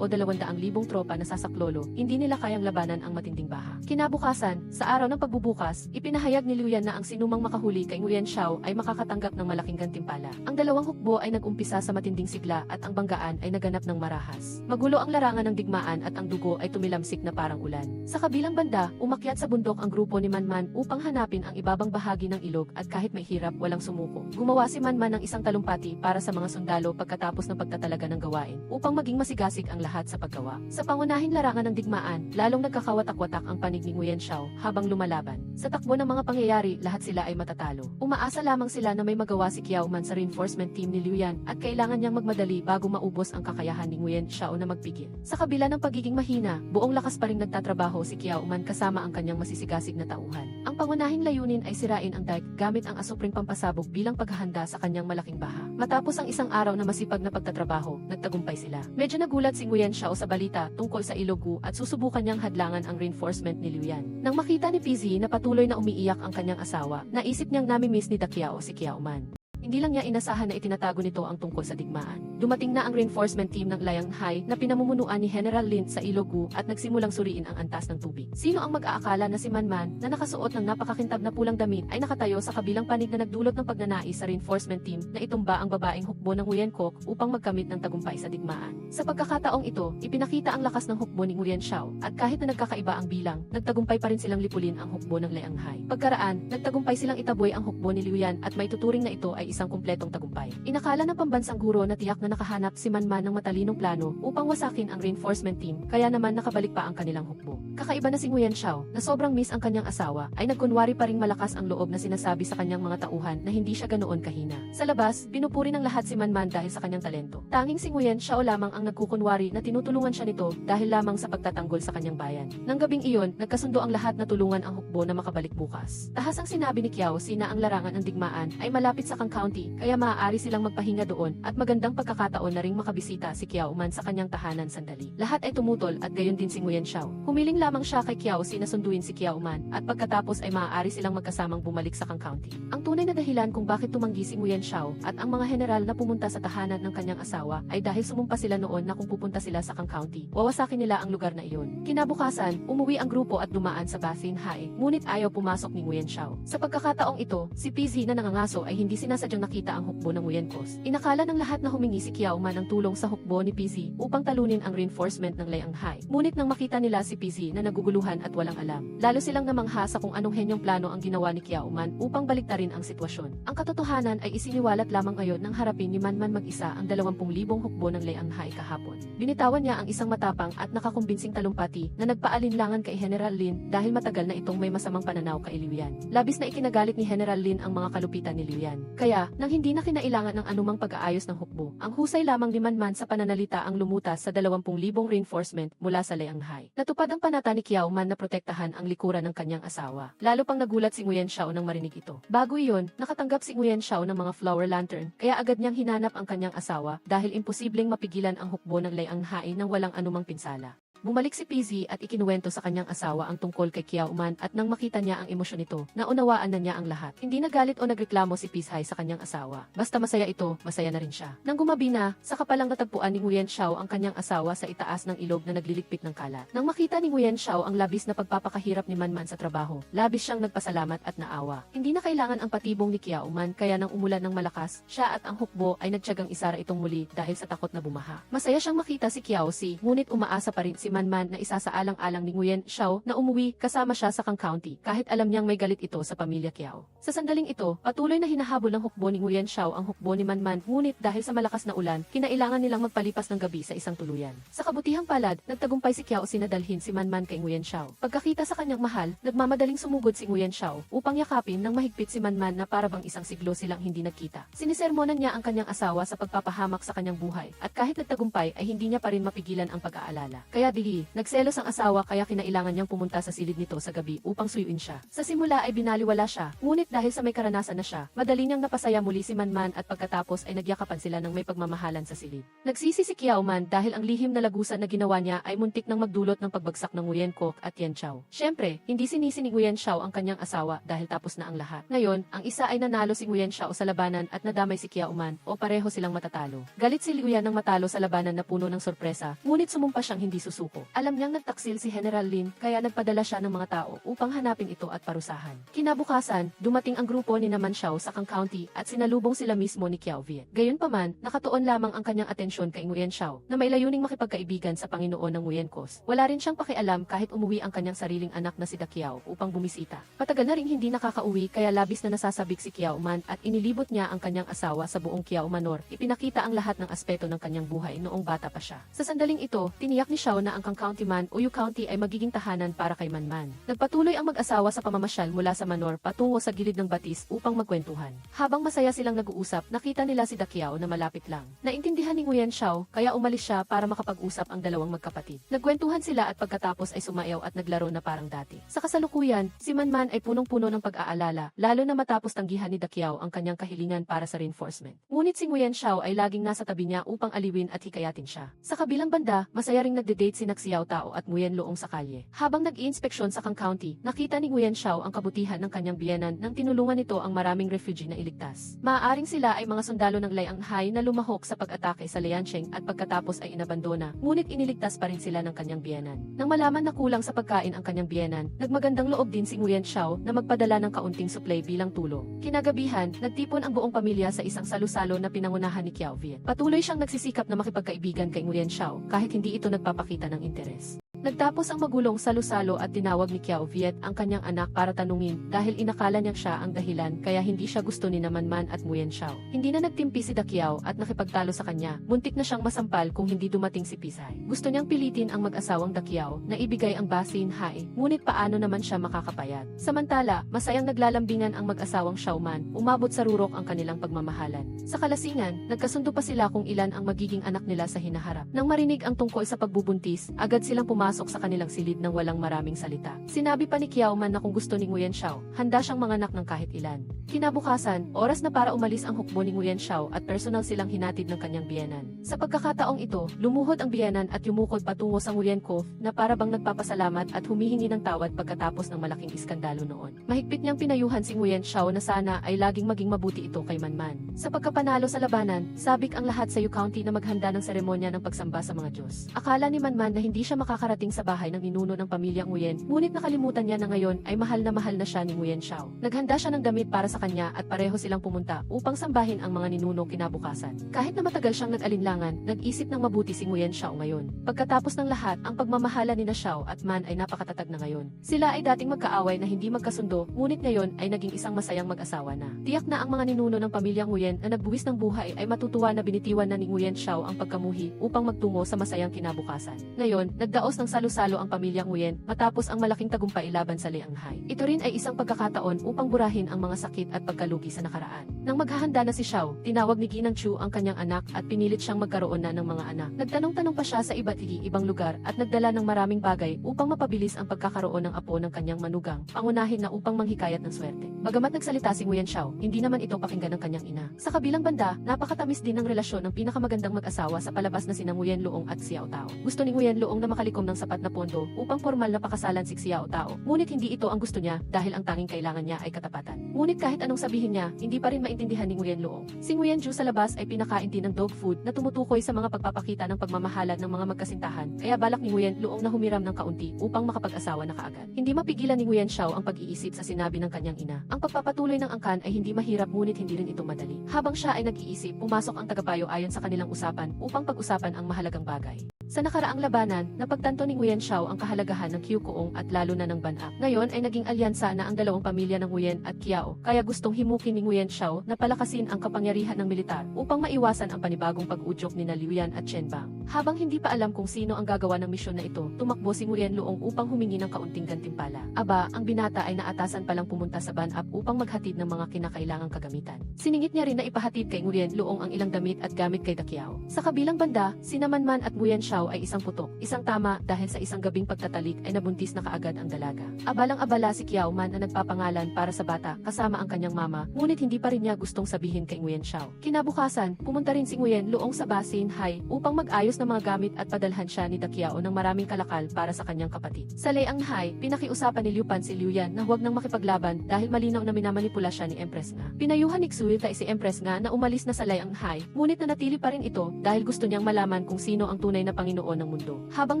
o 200,000 tropa na sasaklolo, hindi nila kayang labanan ang matinding baha. Kinabukasan, sa araw ng pagbubukas, ipinahayag ni Liu Yan na ang sinumang makahuli kay Nguyen Xiao ay makakatanggap ng malaking gantimpala. Ang dalawang hukbo ay nagumpisa sa matinding sigla at ang banggaan ay naganap ng marahas. Magulo ang larangan ng digmaan at ang dugo ay tumilamsik na parang ulan. Sa kabilang banda, umakyat sa bundok ang grupo ni Manman upang hanapin ang ibabang bahagi ng ilog at kahit may hirap walang sumuko. Gumawa si Manman ng isang talumpati para sa mga sundalo pagkatapos ng pagtatalaga ng gawain upang maging masigasig ang lahat sa paggawa. Sa pangunahing larangan ng digmaan, lalong nagkakawatak-watak ang panig ni Nguyen Xiao habang lumalaban. Sa takbo ng mga pangyayari, lahat sila ay matatalo. Umaasa lamang sila na may magawa si Kiao Man sa reinforcement team ni Liu Yan at kailangan niyang magmadali bago maubos ang kakayahan ni Nguyen Xiao na magpigil. Sa kabila ng pagiging mahina, buong lakas pa ring nagtatrabaho si Kiao Man kasama ang kanyang masisigasig na tauhan. Ang pangunahing layunin ay sirain ang dike gamit ang asupring pampasabog bilang paghahanda sa kanyang malaking baha. Matapos ang isang araw na masipag na pagtatrabaho, nagtagumpay sila. Medyo nagulat si Nguyen Xiao sa balita tungkol sa Ilogu at susubukan niyang hadlangan ang reinforcement ni Liu Yan. Nang makita ni PZ na patuloy na umiiyak ang kanyang asawa, naisip niyang nami-miss ni Kiao si Kiao Man. Hindi lang niya inasahan na itinatago nito ang tungkol sa digmaan. Dumating na ang reinforcement team ng Lianghai na pinamumunuan ni General Lin sa Ilogu at nagsimulang suriin ang antas ng tubig. Sino ang mag-aakala na si Manman na nakasuot ng napakakintab na pulang damit ay nakatayo sa kabilang panig na nagdulot ng pagnanais sa reinforcement team na itumba ang babaeng hukbo ng Nguyen Kok upang magkamit ng tagumpay sa digmaan. Sa pagkakataong ito, ipinakita ang lakas ng hukbo ni Nguyen Shao at kahit na nagkakaiba ang bilang, nagtagumpay pa rin silang lipulin ang hukbo ng Lianghai. Pagkaraan, nagtagumpay silang itaboy ang hukbo ni Liu Yan at may tuturing na ito ay isang kumpletong tagumpay. Inakala ng pambansang guro na tiyak na nakahanap si Manman ng matalinong plano upang wasakin ang reinforcement team, kaya naman nakabalik pa ang kanilang hukbo. Kakaiba na si Nguyen Shao, na sobrang miss ang kanyang asawa, ay nagkunwari pa ring malakas ang loob na sinasabi sa kanyang mga tauhan na hindi siya ganoon kahina. Sa labas, pinupuri ng lahat si Manman dahil sa kanyang talento. Tanging si Nguyen Shao lamang ang nagkukunwari na tinutulungan siya nito dahil lamang sa pagtatanggol sa kanyang bayan. Nang gabing iyon, nagkasundo ang lahat na tulungan ang hukbo na makabalik bukas. Tahas ang sinabi ni Kiao Si na ang larangan ng digmaan ay malapit sa Kang County, kaya maaari silang magpahinga doon at magandang pagkakataon na ring makabisita si Kiao Man sa kanyang tahanan sandali. Lahat ay tumutol at gayon din si Nguyen Shao. Humiling lamang siya kay Kiao Si na sunduin si Kiao Man at pagkatapos ay maaari silang magkasamang bumalik sa Kang County. Ang tunay na dahilan kung bakit tumanggi si Nguyen Shao at ang mga general na pumunta sa tahanan ng kanyang asawa ay dahil sumumpa sila noon na kung pupunta sila sa Kang County, wawasakin nila ang lugar na iyon. Kinabukasan, umuwi ang grupo at dumaan sa Bathin High, ngunit ayaw pumasok ni Nguyen Shao. Sa pagkakataong ito, si PZ na nangangaso ay hindi sinasadyang nakita ang hukbo ng Nguyen Kos. Inakala ng lahat na humingi si Kiao Man ng tulong sa hukbo ni PZ upang talunin ang reinforcement ng Lianghai. Ngunit nang makita nila si PZ na naguguluhan at walang alam, lalo silang namangha sa kung anong henyong plano ang ginawa ni Kiao Man upang baliktarin ang sitwasyon. Ang katotohanan ay isiniwalat lamang ngayon nang harapin ni Manman mag-isa ang 20,000 hukbo ng Lianghai kahapon. Binitawan niya ang isang matapang at nakakumbinsing talumpati na nagpaalinlangan kay General Lin dahil matagal na itong may masamang pananaw kay Liu Yan. Labis na ikinagalit ni General Lin ang mga kalupitan ni Liu Yan. Kaya, nang hindi na kinailangan ng anumang pag-aayos ng hukbo, ang husay lamang ni Manman sa pananalita ang lumutas sa 20,000 reinforcement mula sa Lianghai. Natupad ang panata ni Kiao Man na protektahan ang likuran ng kanyang asawa. Lalo pang nagulat si Nguyen Shao nang marinig ito. Bago iyon, nakatanggap si Nguyen Shao ng mga flower lantern, kaya agad niyang hinanap ang kanyang asawa dahil imposibleng mapigilan ang hukbo ng Lianghai nang walang anumang pinsala. Bumalik si PZ at ikinuwento sa kanyang asawa ang tungkol kay Kiao Man at nang makita niya ang emosyon nito, naunawaan na niya ang lahat. Hindi nagalit o nagreklamo si PZ sa kanyang asawa. Basta masaya ito, masaya na rin siya. Nang gumabi na, saka palang natagpuan ni Nguyen Shao ang kanyang asawa sa itaas ng ilog na nagliligpit ng kalat. Nang makita ni Nguyen Shao ang labis na pagpapakahirap ni Manman sa trabaho, labis siyang nagpasalamat at naawa. Hindi na kailangan ang patibong ni Kiao Man kaya nang umulan ng malakas, siya at ang hukbo ay nagtiyagang isara itong muli dahil sa takot na bumaha. Masaya siyang makita si Kiao Si, ngunit umaasa pa rin si Manman na isasaalang-alang ni Nguyen Shao na umuwi kasama siya sa Kang County kahit alam niyang may galit ito sa pamilya Kiao. Sa sandaling ito, patuloy na hinahabol ng hukbo ni Nguyen Shao ang hukbo ni Manman, ngunit dahil sa malakas na ulan, kinailangan nilang magpalipas ng gabi sa isang tuluyan. Sa kabutihang palad, nagtagumpay si Kiao Si na dalhin si Manman kay Nguyen Shao. Pagkakita sa kanyang mahal, nagmamadaling sumugod si Nguyen Shao upang yakapin ng mahigpit si Manman na para bang isang siglo silang hindi nagkita. Sinisermonan niya ang kanyang asawa sa pagpapahamak sa kanyang buhay at kahit nagtagumpay ay hindi niya pa rin mapigilan ang pag-aalala. Kaya nagselos ang asawa kaya kinailangan niyang pumunta sa silid nito sa gabi upang suyuin siya. Sa simula ay binaliwala siya, ngunit dahil sa may karanasan na siya, madali niyang napasaya muli si Manman at pagkatapos ay nagyakapan sila ng may pagmamahalan sa silid. Nagsisi si Kiao Man dahil ang lihim na lagusan na ginawa niya ay muntik nang magdulot ng pagbagsak ng Nguyen Kok at Yan Chao. Siyempre, hindi sinisi ni Nguyen Shao ang kanyang asawa dahil tapos na ang lahat. Ngayon, ang isa ay nanalo si Nguyen Shao sa labanan at nadamay si Kiao Man o pareho silang matatalo. Galit si Liu Yan nang matalo sa labanan na puno ng sorpresa, ngunit sumumpa siyang hindi susuko. Alam niyang nagtaksil si General Lin kaya nagpadala siya ng mga tao upang hanapin ito at parusahan. Kinabukasan, dumating ang grupo ni Naman Shao sa Kang County at sinalubong sila mismo ni Kiao Viet. Gayunpaman, nakatuon lamang ang kanyang atensyon kay Nguyen Shao na may layuning makipagkaibigan sa Panginoon ng Nguyen Kos. Wala rin siyang pakialam kahit umuwi ang kanyang sariling anak na si Kiao upang bumisita. Patagal na ring hindi nakakauwi kaya labis na nasasabik si Kiao Man at inilibot niya ang kanyang asawa sa buong Kiao Manor. Ipinakita ang lahat ng aspeto ng kanyang buhay noong bata pa siya. Sa sandaling ito, tiniyak ni Shao na ang Kang County Man o Yu County ay magiging tahanan para kay Manman. Nagpatuloy ang mag-asawa sa pamamasyal mula sa Manor patungo sa gilid ng batis upang magkwentuhan. Habang masaya silang nag-uusap, nakita nila si Kiao na malapit lang. Naintindihan ni Nguyen Shao kaya umalis siya para makapag-usap ang dalawang magkapatid. Nagkwentuhan sila at pagkatapos ay sumayaw at naglaro na parang dati. Sa kasalukuyan, si Manman ay punong-puno ng pag-aalala, lalo na matapos tanggihan ni Kiao ang kanyang kahilingan para sa reinforcement. Ngunit si Nguyen Shao ay laging nasa tabi niya upang aliwin at hikayatin siya. Sa kabilang banda, masaya ring nagde-date si sina Xiao Tao at Nguyen Loong sa kalye. Habang nag-iinspeksyon sa Kang County, nakita ni Nguyen Xiao ang kabutihan ng kanyang biyenan nang tinulungan nito ang maraming refugee na iligtas. Maaaring sila ay mga sundalo ng Lianghai na lumahok sa pag-atake sa Liancheng at pagkatapos ay inabandona, ngunit iniligtas pa rin sila ng kanyang biyenan. Nang malaman na kulang sa pagkain ang kanyang biyenan, nagmagandang loob din si Nguyen Xiao na magpadala ng kaunting supply bilang tulong. Kinagabihan, nagtipon ang buong pamilya sa isang salusalo na pinangunahan ni Kiao Viet. Patuloy siyang nagsisikap na makipagkaibigan kay Nguyen Xiao kahit hindi ito nagpapakita ng interes. Nagtapos ang magulong salusalo at tinawag ni Kiao Viet ang kanyang anak para tanungin dahil inakala niya siya ang dahilan kaya hindi siya gusto ni Manman at Nguyen Xiao. Hindi na nagtimpi si Kiao at nakipagtalo sa kanya, muntik na siyang masampal kung hindi dumating si Pisay. Gusto niyang pilitin ang mag-asawang Kiao na ibigay ang Basin Hai, ngunit paano naman siya makakapayat. Samantala, masayang naglalambingan ang mag-asawang Xiaoman, umabot sa rurok ang kanilang pagmamahalan. Sa kalasingan, nagkasundo pa sila kung ilan ang magiging anak nila sa hinaharap. Nang marinig ang tungkol sa pagbubuntis, agad silang pumasok sa kanilang silid ng walang maraming salita. Sinabi pa ni Kiao Man na kung gusto ni Nguyen Xiao, handa siyang manganak ng kahit ilan. Kinabukasan, oras na para umalis ang hukbo ni Nguyen Xiao at personal silang hinatid ng kanyang biyenan. Sa pagkakataong ito, lumuhod ang biyenan at yumukod patungo sa Nguyen Cove na para bang nagpapasalamat at humihingi ng tawad pagkatapos ng malaking iskandalo noon. Mahigpit niyang pinayuhan si Nguyen Xiao na sana ay laging maging mabuti ito kay Manman. Sa pagkapanalo sa labanan, sabik ang lahat sa Yu County na maghanda ng seremonya ng pagsamba sa mga Diyos. Akala ni Manman na hindi siya makakarating sa bahay ng ninuno ng pamilya Nguyen, ngunit nakalimutan niya na ngayon ay mahal na siya ni Nguyen Xiao. Naghanda siya ng damit para sa kanya at pareho silang pumunta upang sambahin ang mga ninuno kinabukasan. Kahit na matagal siyang nag-alinlangan, nag-isip ng mabuti si Nguyen Xiao ngayon. Pagkatapos ng lahat, ang pagmamahala ni Xiao at Man ay napakatatag na ngayon. Sila ay dating magkaaway na hindi magkasundo, ngunit ngayon ay naging isang masayang mag-asawa na. Tiyak na ang mga ninuno ng pamilya Nguyen na nagbuwis ng buhay ay matutuwa na binitiwan na ni Nguyen Xiao ang pagkamuhi upang magtungo sa masayang kinabukasan. Ngayon, nagdaos ng salusalo ang pamilya Nguyen matapos ang malaking tagumpay laban sa Lianghai. Ito rin ay isang pagkakataon upang burahin ang mga sakit at pagkalugi sa nakaraan. Nang maghahanda na si Xiao, tinawag ni Ginang Chu ang kanyang anak at pinilit siyang magkaroon na ng mga anak. Nagtanong-tanong pa siya sa iba't ibang lugar at nagdala ng maraming bagay upang mapabilis ang pagkakaroon ng apo ng kanyang manugang, pangunahin na upang manghikayat ng swerte. Bagamat nagsalita si Nguyen Xiao, hindi naman ito pakinggan ng kanyang ina. Sa kabilang banda, napakatamis din ang relasyon ng pinakamagandang mag-asawa sa palabas na sina Nguyen Loong at Xiao Tao. Gusto ni Nguyen Loong na makalikom ng sapat na pondo upang formal na pakasalan si Xiao Tao. Ngunit hindi ito ang gusto niya dahil ang tanging kailangan niya ay katapatan. Ngunit kahit anong sabihin niya, hindi pa rin maintindihan ni Nguyen Loong. Si Nguyen Ju sa labas ay pinakain din ng dog food na tumutukoy sa mga pagpapakita ng pagmamahalan ng mga magkasintahan, kaya balak ni Nguyen Loong na humiram ng kaunti upang makapag-asawa na kaagad. Hindi mapigilan ni Nguyen Xiao ang pag-iisip sa sinabi ng kanyang ina. Ang pagpapatuloy ng angkan ay hindi mahirap ngunit hindi rin ito madali. Habang siya ay nag-iisip, pumasok ang tagapayo ayon sa kanilang usapan upang pag-usapan ang mahalagang bagay. Sa nakaraang labanan, napagtanto ni Nguyen Xiao ang kahalagahan ng Kyukoong at lalo na ng Ban-ak. Ngayon ay naging alyansa na ang dalawang pamilya ng Nguyen at Kiao, kaya gustong himukin ni Nguyen Xiao na palakasin ang kapangyarihan ng militar upang maiwasan ang panibagong pag-udyok ni Liu Yan at Chen Bang. Habang hindi pa alam kung sino ang gagawa ng misyon na ito, tumakbo si Nguyen Loong upang humingi ng kaunting gantimpala. Aba, ang binata ay naatasan palang pumunta sa Ban-ak upang maghatid ng mga kinakailangang kagamitan. Siningit niya rin na ipahatid kay Nguyen Loong ang ilang damit at gamit kay Kiao. Sa kabilang banda, sina Manman at Nguyen Xiao ay isang putok, isang tama dahil sa isang gabing pagtatalik ay nabuntis na kaagad ang dalaga. Abalang-abala si Kiao Man na nagpapangalan para sa bata kasama ang kanyang mama, ngunit hindi pa rin niya gustong sabihin kay Nguyen Xiao. Kinabukasan, pumunta rin si Nguyen Loong sa Basin Hai upang mag-ayos ng mga gamit at padalhan siya ni Kiao ng maraming kalakal para sa kanyang kapatid. Sa Lianghai, pinakiusapan ni Liu Pan si Liu Yan na huwag nang makipaglaban dahil malinaw na minamanipula siya ni Empress Nga. Pinayuhan ni Xue si Empress Nga na umalis na sa Lianghai, ngunit nanatili pa rin ito dahil gusto niyang malaman kung sino ang tunay na Panginoon ng mundo. Habang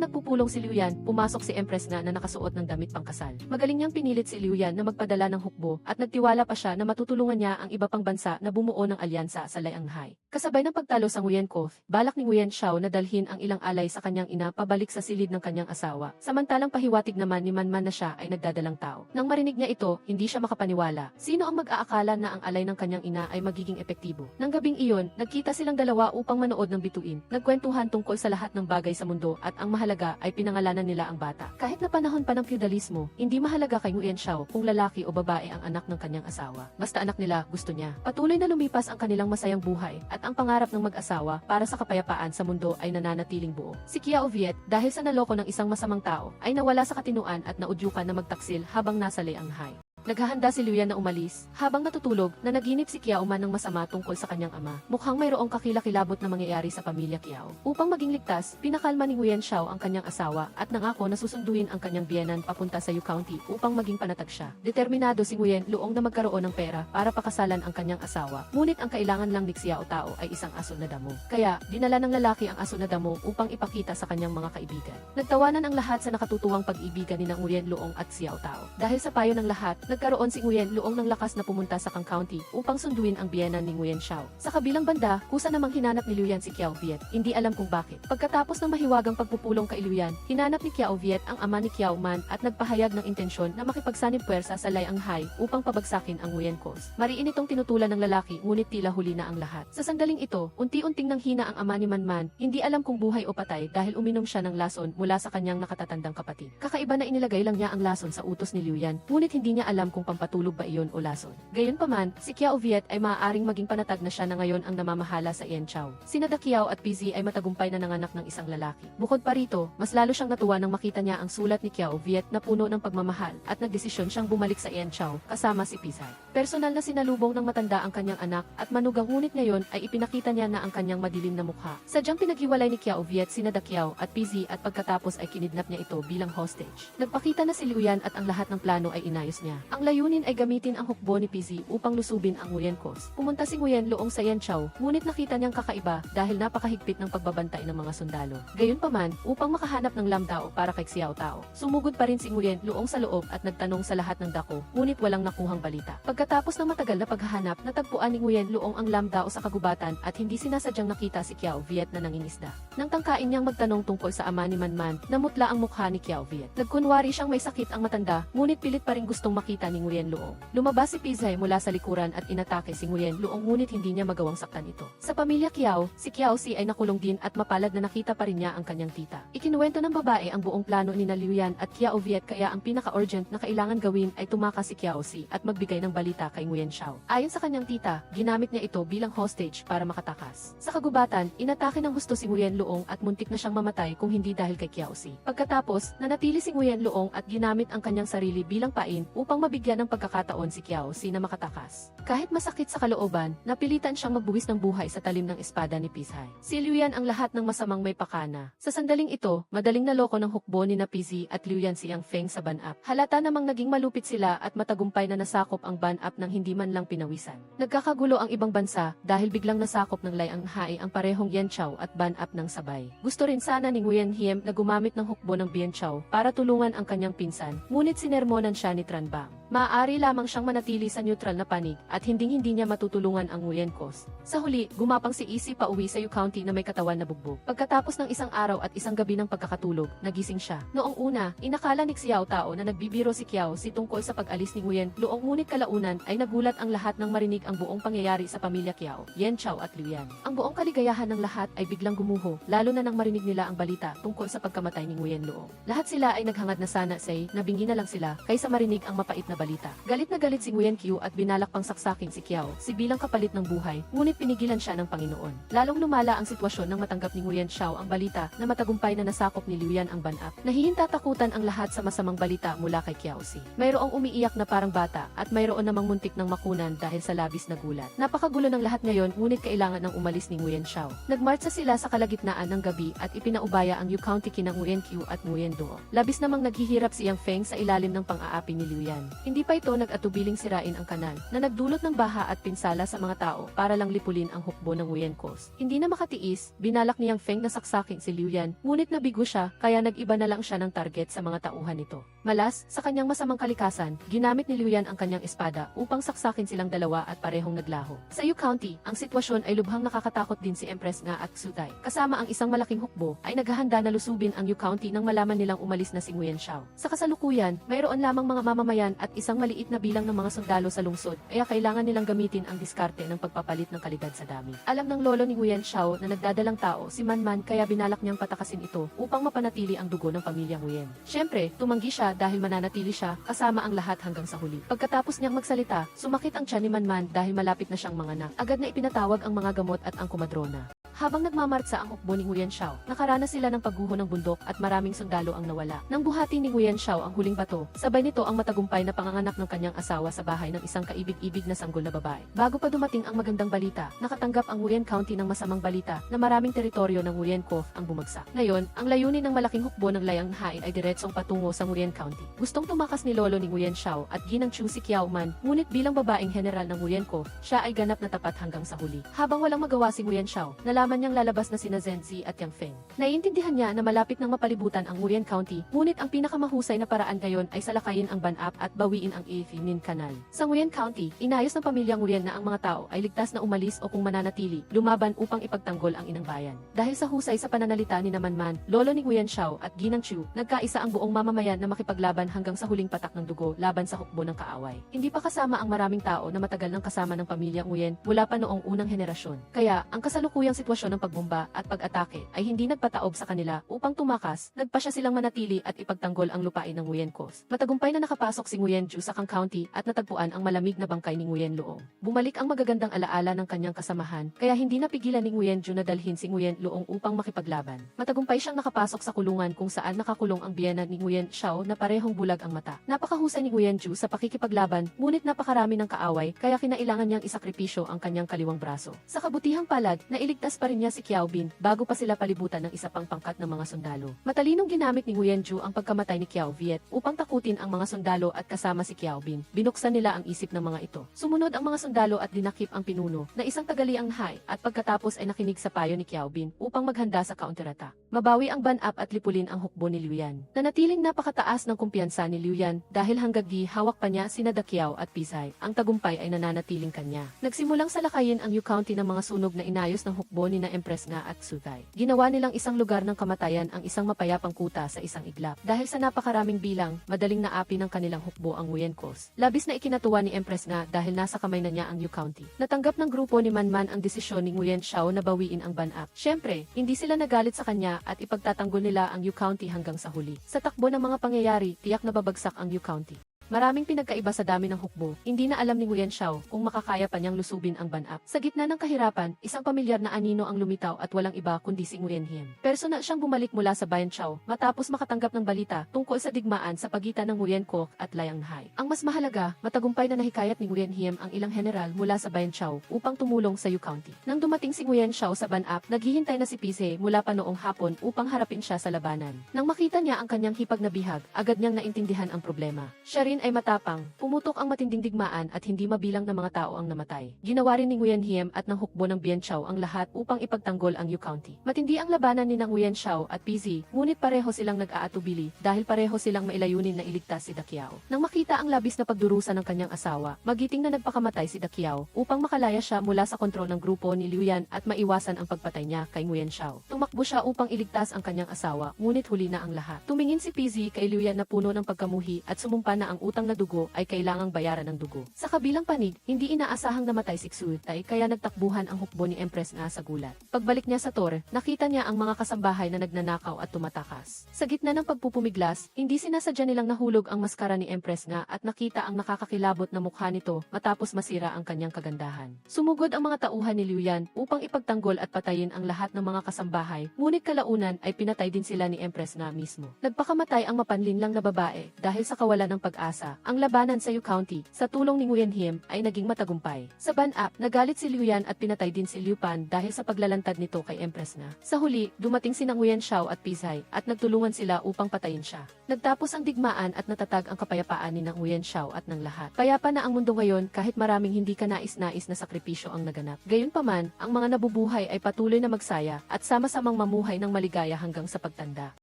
nagpupulong si Liu Yan, pumasok si Empress Nga na nakasuot ng damit pangkasal. Magaling niyang pinilit si Liu Yan na magpadala ng hukbo at nagtiwala pa siya na matutulungan niya ang iba pang bansa na bumuo ng alyansa sa Lianghai. Kasabay ng pagtalo sa Nguyen Cove, balak ni Nguyen Xiao na dalhin ang ilang alay sa kanyang ina pabalik sa silid ng kanyang asawa. Samantalang pahiwatig naman ni Manman na siya ay nagdadalang tao. Nang marinig niya ito, hindi siya makapaniwala. Sino ang mag-aakala na ang alay ng kanyang ina ay magiging epektibo? Nang gabing iyon, nagkita silang dalawa upang manood ng bituin. Nagkwentuhan tungkol sa lahat ng bagay sa mundo at ang mahalaga ay pinangalanan nila ang bata. Kahit na panahon pa ng feudalismo, hindi mahalaga kay Nguyen Xiao kung lalaki o babae ang anak ng kanyang asawa. Basta anak nila, gusto niya. Patuloy na lumipas ang kanilang masayang buhay at ang pangarap ng mag-asawa para sa kapayapaan sa mundo ay nananatiling buo. Si Kiao Viet, dahil sa naloko ng isang masamang tao, ay nawala sa katinuan at naudyukan na magtaksil habang nasa Lianghai. Naghahanda si Liu Yan na umalis, habang natutulog, na naginip si Qiao Man ng masama tungkol sa kanyang ama. Mukhang mayroong kakilakilabot na mangyayari sa pamilya Qiao. Upang maging ligtas, pinakalma ni Nguyen Xiao ang kanyang asawa at nangako na susunduin ang kanyang biyenan papunta sa Yu County upang maging panatag siya. Determinado si Nguyen Luong na magkaroon ng pera para pakasalan ang kanyang asawa. Ngunit ang kailangan lang ni Xiao Tao ay isang aso na damo. Kaya, dinala ng lalaki ang aso na damo upang ipakita sa kanyang mga kaibigan. Nagtawanan ang lahat sa nakatutuwang pag-ibigan ni Nguyen Luong at Xiao Tao. Dahil sa payo ng lahat, nagkaroon si Nguyen Luong ng lakas na pumunta sa Kang County upang sunduin ang biyenan ni Nguyen Xiao. Sa kabilang banda, kusa namang hinanap ni Liu Yan si Qiao Viet, hindi alam kung bakit. Pagkatapos ng mahiwagang pagpupulong kay Liu Yan, hinanap ni Qiao Viet ang ama ni Qiao Man at nagpahayag ng intensyon na makipagsanib puwersa sa Lai Anghai upang pabagsakin ang Nguyen Coast. Mariin itong tinutulan ng lalaki ngunit tila huli na ang lahat. Sa sandaling ito, unti-unting nanghina ang ama ni Man, hindi alam kung buhay o patay dahil uminom siya ng lason mula sa kanyang nakatatandang kapatid. Kakaiba na inilagay lang niya ang lason sa utos ni Liu Yan, ngunit hindi niya alam kung pampatulog ba iyon o lason. Gayunpaman, si Qiao Viet ay maaaring maging panatag na siya na ngayon ang namamahala sa Yan Chao. Sina Da Qiao at PZ ay matagumpay na nanganak ng isang lalaki. Bukod pa rito, mas lalo siyang natuwa nang makita niya ang sulat ni Qiao Viet na puno ng pagmamahal at nagdesisyon siyang bumalik sa Yan Chao kasama si Pizay. Personal na sinalubong ng matanda ang kanyang anak at manugang ngunit ngayon ay ipinakita niya na ang kanyang madilim na mukha. Sadyang pinaghiwalay ni Qiao Viet sina Da Qiao at PZ at pagkatapos ay kinidnap niya ito bilang hostage. Nagpakita na si Liu Yan at ang lahat ng plano ay inayos niya. Ang layunin ay gamitin ang hukbo ni PZ upang lusubin ang Nguyen Coast. Pumunta si Nguyen Luong sa Yan Chao, ngunit nakita niyang kakaiba dahil napakahigpit ng pagbabantay ng mga sundalo. Gayunpaman, upang makahanap ng lamdao para kay Xiao Tao, sumugod pa rin si Nguyen Luong sa loob at nagtanong sa lahat ng dako, ngunit walang nakuhang balita. Pagkatapos ng matagal na paghahanap, natagpuan ni Nguyen Luong ang lamdao sa kagubatan at hindi sinasadyang nakita si Qiao Viet na nangingisda. Nang tangkain niyang magtanong tungkol sa ama ni Man, namutla ang mukha ni Qiao Viet. Nagkunwari siyang may sakit ang matanda, ngunit pilit pa rin gustong makita ni Nguyen Luong. Lumabas si Pizay mula sa likuran at inatake si Nguyen Luong ngunit hindi niya magawang saktan ito. Sa pamilya Qiao, si Qiao Si ay nakulong din at mapalad na nakita pa rin niya ang kanyang tita. Ikinuwento ng babae ang buong plano ni Liu Yan at Qiao Viet kaya ang pinaka-urgent na kailangan gawin ay tumakas si Qiao Si at magbigay ng balita kay Nguyen Xiao. Ayon sa kanyang tita, ginamit niya ito bilang hostage para makatakas. Sa kagubatan, inatake ng gusto si Nguyen Luong at muntik na siyang mamatay kung hindi dahil kay Qiao Si. Pagkatapos, nanatili si Nguyen Luong at ginamit ang kanyang sarili bilang pain upang mabigyan ng pagkakataon si Qiao Si na makatakas. Kahit masakit sa kalooban, napilitan siyang magbuwis ng buhay sa talim ng espada ni Pizay. Si Liu Yan ang lahat ng masamang may pakana. Sa sandaling ito, madaling naloko ng hukbo ni Pizzy at Liu Yan si Yang Feng sa ban-up. Halata namang naging malupit sila at matagumpay na nasakop ang ban-up nang hindi man lang pinawisan. Nagkakagulo ang ibang bansa dahil biglang nasakop ng Lai Anghai ang parehong Yan Chao at ban-up ng sabay. Gusto rin sana ni Nguyen Hiem na gumamit ng hukbo ng Bien Chao para tulungan ang kanyang pinsan, ngunit sinermonan siya ni Tran Bang. Maaari lamang siyang manatili sa neutral na panig at hindi niya matutulungan ang Nguyen Coast. Sa huli, gumapang si Isi pauwi sa Yu County na may katawan na bugbog. Pagkatapos ng isang araw at isang gabi ng pagkakatulog, nagising siya. Noong una, inakala ni Xiao Tao na nagbibiro si Qiao Si tungkol sa pag-alis ni Nguyen Luong ngunit kalaunan ay nagulat ang lahat nang marinig ang buong pangyayari sa pamilya Qiao, Yan Chao at Liu Yan. Ang buong kaligayahan ng lahat ay biglang gumuho, lalo na nang marinig nila ang balita tungkol sa pagkamatay ni Nguyen Luong. Lahat sila ay naghangad na sana nabingi na lang sila kaysa marinig ang mapait na balita. Galit na galit si Nguyen Qiu at binalak pang saksakin si Qiao Si bilang kapalit ng buhay, ngunit pinigilan siya ng Panginoon. Lalong lumala ang sitwasyon nang matanggap ni Nguyen Xiao ang balita na matagumpay na nasakop ni Liu Yan ang ban-up. Nahihintatakutan ang lahat sa masamang balita mula kay Qiao Si. Mayroong umiiyak na parang bata at mayroon namang muntik ng makunan dahil sa labis na gulat. Napakagulo ng lahat ngayon ngunit kailangan ng umalis ni Nguyen Xiao. Nagmarcha sila sa kalagitnaan ng gabi at ipinaubaya ang Yu County kina Nguyen Qiu at Nguyen Duo. Labis namang naghihirap si Yang Feng sa ilalim ng pang-aapi ni Liu Yan. Hindi pa ito nag-atubiling sirain ang kanal na nagdulot ng baha at pinsala sa mga tao para lang lipulin ang hukbo ng Nguyen Coast. Hindi na makatiis, binalak ni Yang Feng na saksakin si Liu Yan, ngunit nabigo siya kaya nag-iba na lang siya ng target sa mga tauhan nito. Malas, sa kanyang masamang kalikasan, ginamit ni Liu Yan ang kanyang espada upang saksakin silang dalawa at parehong naglaho. Sa Yu County, ang sitwasyon ay lubhang nakakatakot din si Empress Nga at Sutay. Kasama ang isang malaking hukbo, ay naghahanda na lusubin ang Yu County nang malaman nilang umalis na si Nguyen Xiao. Sa kasalukuyan, mayroon lamang mga mamamayan at isang maliit na bilang ng mga sundalo sa lungsod, kaya kailangan nilang gamitin ang diskarte ng pagpapalit ng kalidad sa dami. Alam ng lolo ni Nguyen Xiao na nagdadalang tao si Man kaya binalak niyang patakasin ito upang mapanatili ang dugo ng pamilya Nguyen. Siyempre, tumanggi siya dahil mananatili siya kasama ang lahat hanggang sa huli. Pagkatapos niyang magsalita, sumakit ang tiyan ni Man dahil malapit na siyang manganak. Agad na ipinatawag ang mga gamot at ang kumadrona. Habang nagmamartsa ang hukbo ni Nguyen Shao, nakaranas sila ng pagguho ng bundok at maraming sundalo ang nawala. Nang buhati ni Nguyen Shao ang huling bato, sabay nito ang matagumpay na panganganak ng kanyang asawa sa bahay ng isang kaibig-ibig na sanggol na babae. Bago pa dumating ang magandang balita, nakatanggap ang Nguyen County ng masamang balita na maraming teritoryo ng Nguyen Cof ang bumagsak. Ngayon, ang layunin ng malaking hukbo ng Layang Hain ay diretsong patungo sa Nguyen County. Gustong tumakas ni lolo ni Nguyen Shao at ginang Chu si Kiao Man, ngunit bilang babaeng general ng Nguyen Cof, siya ay ganap na tapat hanggang sa huli. Habang walang magawa si Nguyen Shao, nalaman niyang lalabas na sina Zhenzi at Yang Feng. Naiintindihan niya na malapit nang mapalibutan ang Nguyen County, ngunit ang pinakamahusay na paraan ngayon ay salakayin ang Ban-Ap at bawiin ang Ifinin Canal. Sa Nguyen County, inayos ng pamilyang Nguyen na ang mga tao ay ligtas na umalis o kung mananatili, lumaban upang ipagtanggol ang inang bayan. Dahil sa husay sa pananalita ni Namanman, lolo ni Nguyen Shao at ginang Chu, nagkaisa ang buong mamamayan na makipaglaban hanggang sa huling patak ng dugo laban sa hukbo ng kaaway. Hindi pa kasama ang maraming tao na matagal nang kasama ng pamilyang Nguyen mula pa noong unang henerasyon. Kaya, ang kasalukuyang sitwasyon ng pagbomba at pag-atake ay hindi nagpataob sa kanila upang tumakas, nagpasya silang manatili at ipagtanggol ang lupain ng Nguyen Coast. Matagumpay na nakapasok si Nguyen Ju sa Kang County at natagpuan ang malamig na bangkay ni Nguyen Luong. Bumalik ang magagandang alaala ng kanyang kasamahan, kaya hindi napigilan ni Nguyen Ju na dalhin si Nguyen Luong upang makipaglaban. Matagumpay siyang nakapasok sa kulungan kung saan nakakulong ang biyena ni Nguyen Shao na parehong bulag ang mata. Napakahusay ni Nguyen Ju sa pakikipaglaban, ngunit napakarami ng kaaway, kaya kinailangan niyang isakripisyo ang kanyang kaliwang braso. Sa kabutihang palad, nailigtas pa rin niya si Kiao Bin bago pa sila palibutan ng isa pang pangkat ng mga sundalo. Matalinong ginamit ni Nguyen Ju ang pagkamatay ni Kiao Viet upang takutin ang mga sundalo at kasama si Kiao Bin. Binuksan nila ang isip ng mga ito. Sumunod ang mga sundalo at dinakip ang pinuno na isang tagaliang Hai at pagkatapos ay nakinig sa payo ni Kiao Bin upang maghanda sa counterattack. Mabawi ang Ban-Ap at lipulin ang hukbo ni Liu Yan. Nanatiling napakataas ng kumpiyansa ni Liu Yan dahil hanggang hawak pa niya sina Dakiao at Pisay. Ang tagumpay ay nananatiling kanya. Nagsimulang salakayin ang Yu County ng mga sunog na inayos ng hukbo ni na Empress Nga at Sutay. Ginawa nilang isang lugar ng kamatayan ang isang mapayapang kuta sa isang iglap. Dahil sa napakaraming bilang, madaling naapi ng kanilang hukbo ang Nguyen Coast. Labis na ikinatuwa ni Empress Nga dahil nasa kamay na niya ang Yu County. Natanggap ng grupo ni Manman ang desisyon ni Nguyen Shao na bawiin ang Ban-Ap. Siyempre, hindi sila nagalit sa kanya at ipagtatanggol nila ang Yu County hanggang sa huli. Sa takbo ng mga pangyayari, tiyak na babagsak ang Yu County. Maraming pinagkaiba sa dami ng hukbo. Hindi na alam ni Nguyen Shao kung makakaya pa niyang lusubin ang Ban-Ap. Sa gitna ng kahirapan, isang pamilyar na anino ang lumitaw at walang iba kundi si Nguyen Hiem. Personal siyang bumalik mula sa Bayan Chao matapos makatanggap ng balita tungkol sa digmaan sa pagitan ng Nguyen Coc at Layang Hai. Ang mas mahalaga, matagumpay na nahikayat ni Nguyen Hiem ang ilang general mula sa Bayan Chao upang tumulong sa Yu County. Nang dumating si Nguyen Shao sa Ban-Ap, naghihintay na si Pise mula pa noong hapon upang harapin siya sa labanan. Nang makita niya ang kanyang hipag na bihag, agad niyang naintindihan ang problema. Siya rin ay matapang. Pumutok ang matinding digmaan at hindi mabilang na mga tao ang namatay. Ginawa rin ni Nguyen Hiem at ng hukbo ng Bien Chao ang lahat upang ipagtanggol ang Yu County. Matindi ang labanan ni Nguyen Shao at PZ, ngunit pareho silang nag-aatubili dahil pareho silang mailayunin na iligtas si Dakiao. Nang makita ang labis na pagdurusa ng kanyang asawa, magiting na nagpakamatay si Dakiao upang makalaya siya mula sa kontrol ng grupo ni Liu Yan at maiwasan ang pagpatay niya kay Nguyen Shao. Tumakbo siya upang iligtas ang kanyang asawa, ngunit huli na ang lahat. Tumingin si PZ kay Liu Yan na puno ng pagkamuhi at sumumpa na ang utang na dugo ay kailangang bayaran ng dugo. Sa kabilang panig, hindi inaasahang namatay si Xutay kaya nagtakbuhan ang hukbo ni Empress Nga sa gulat. Pagbalik niya sa tor, nakita niya ang mga kasambahay na nagnanakaw at tumatakas. Sa gitna ng pagpupumiglas, hindi sinasadya nilang nahulog ang maskara ni Empress Nga at nakita ang nakakakilabot na mukha nito matapos masira ang kanyang kagandahan. Sumugod ang mga tauhan ni Liu Yan upang ipagtanggol at patayin ang lahat ng mga kasambahay, ngunit kalaunan ay pinatay din sila ni Empress Nga mismo. Nagpakamatay ang mapanlinlang na babae dahil sa kawalan ng pag-asa. Ang labanan sa Yu County, sa tulong ni Nguyen Hiem, ay naging matagumpay. Sa Ban-Ap, nagalit si Liu Yan at pinatay din si Liu Pan dahil sa paglalantad nito kay Empress Nga. Sa huli, dumating sina Nguyen Shao at Pisay at nagtulungan sila upang patayin siya. Nagtapos ang digmaan at natatag ang kapayapaan ni Nguyen Shao at ng lahat. Payapa na ang mundo ngayon kahit maraming hindi ka nais-nais na sakripisyo ang naganap. Gayunpaman, ang mga nabubuhay ay patuloy na magsaya at sama-samang mamuhay ng maligaya hanggang sa pagtanda.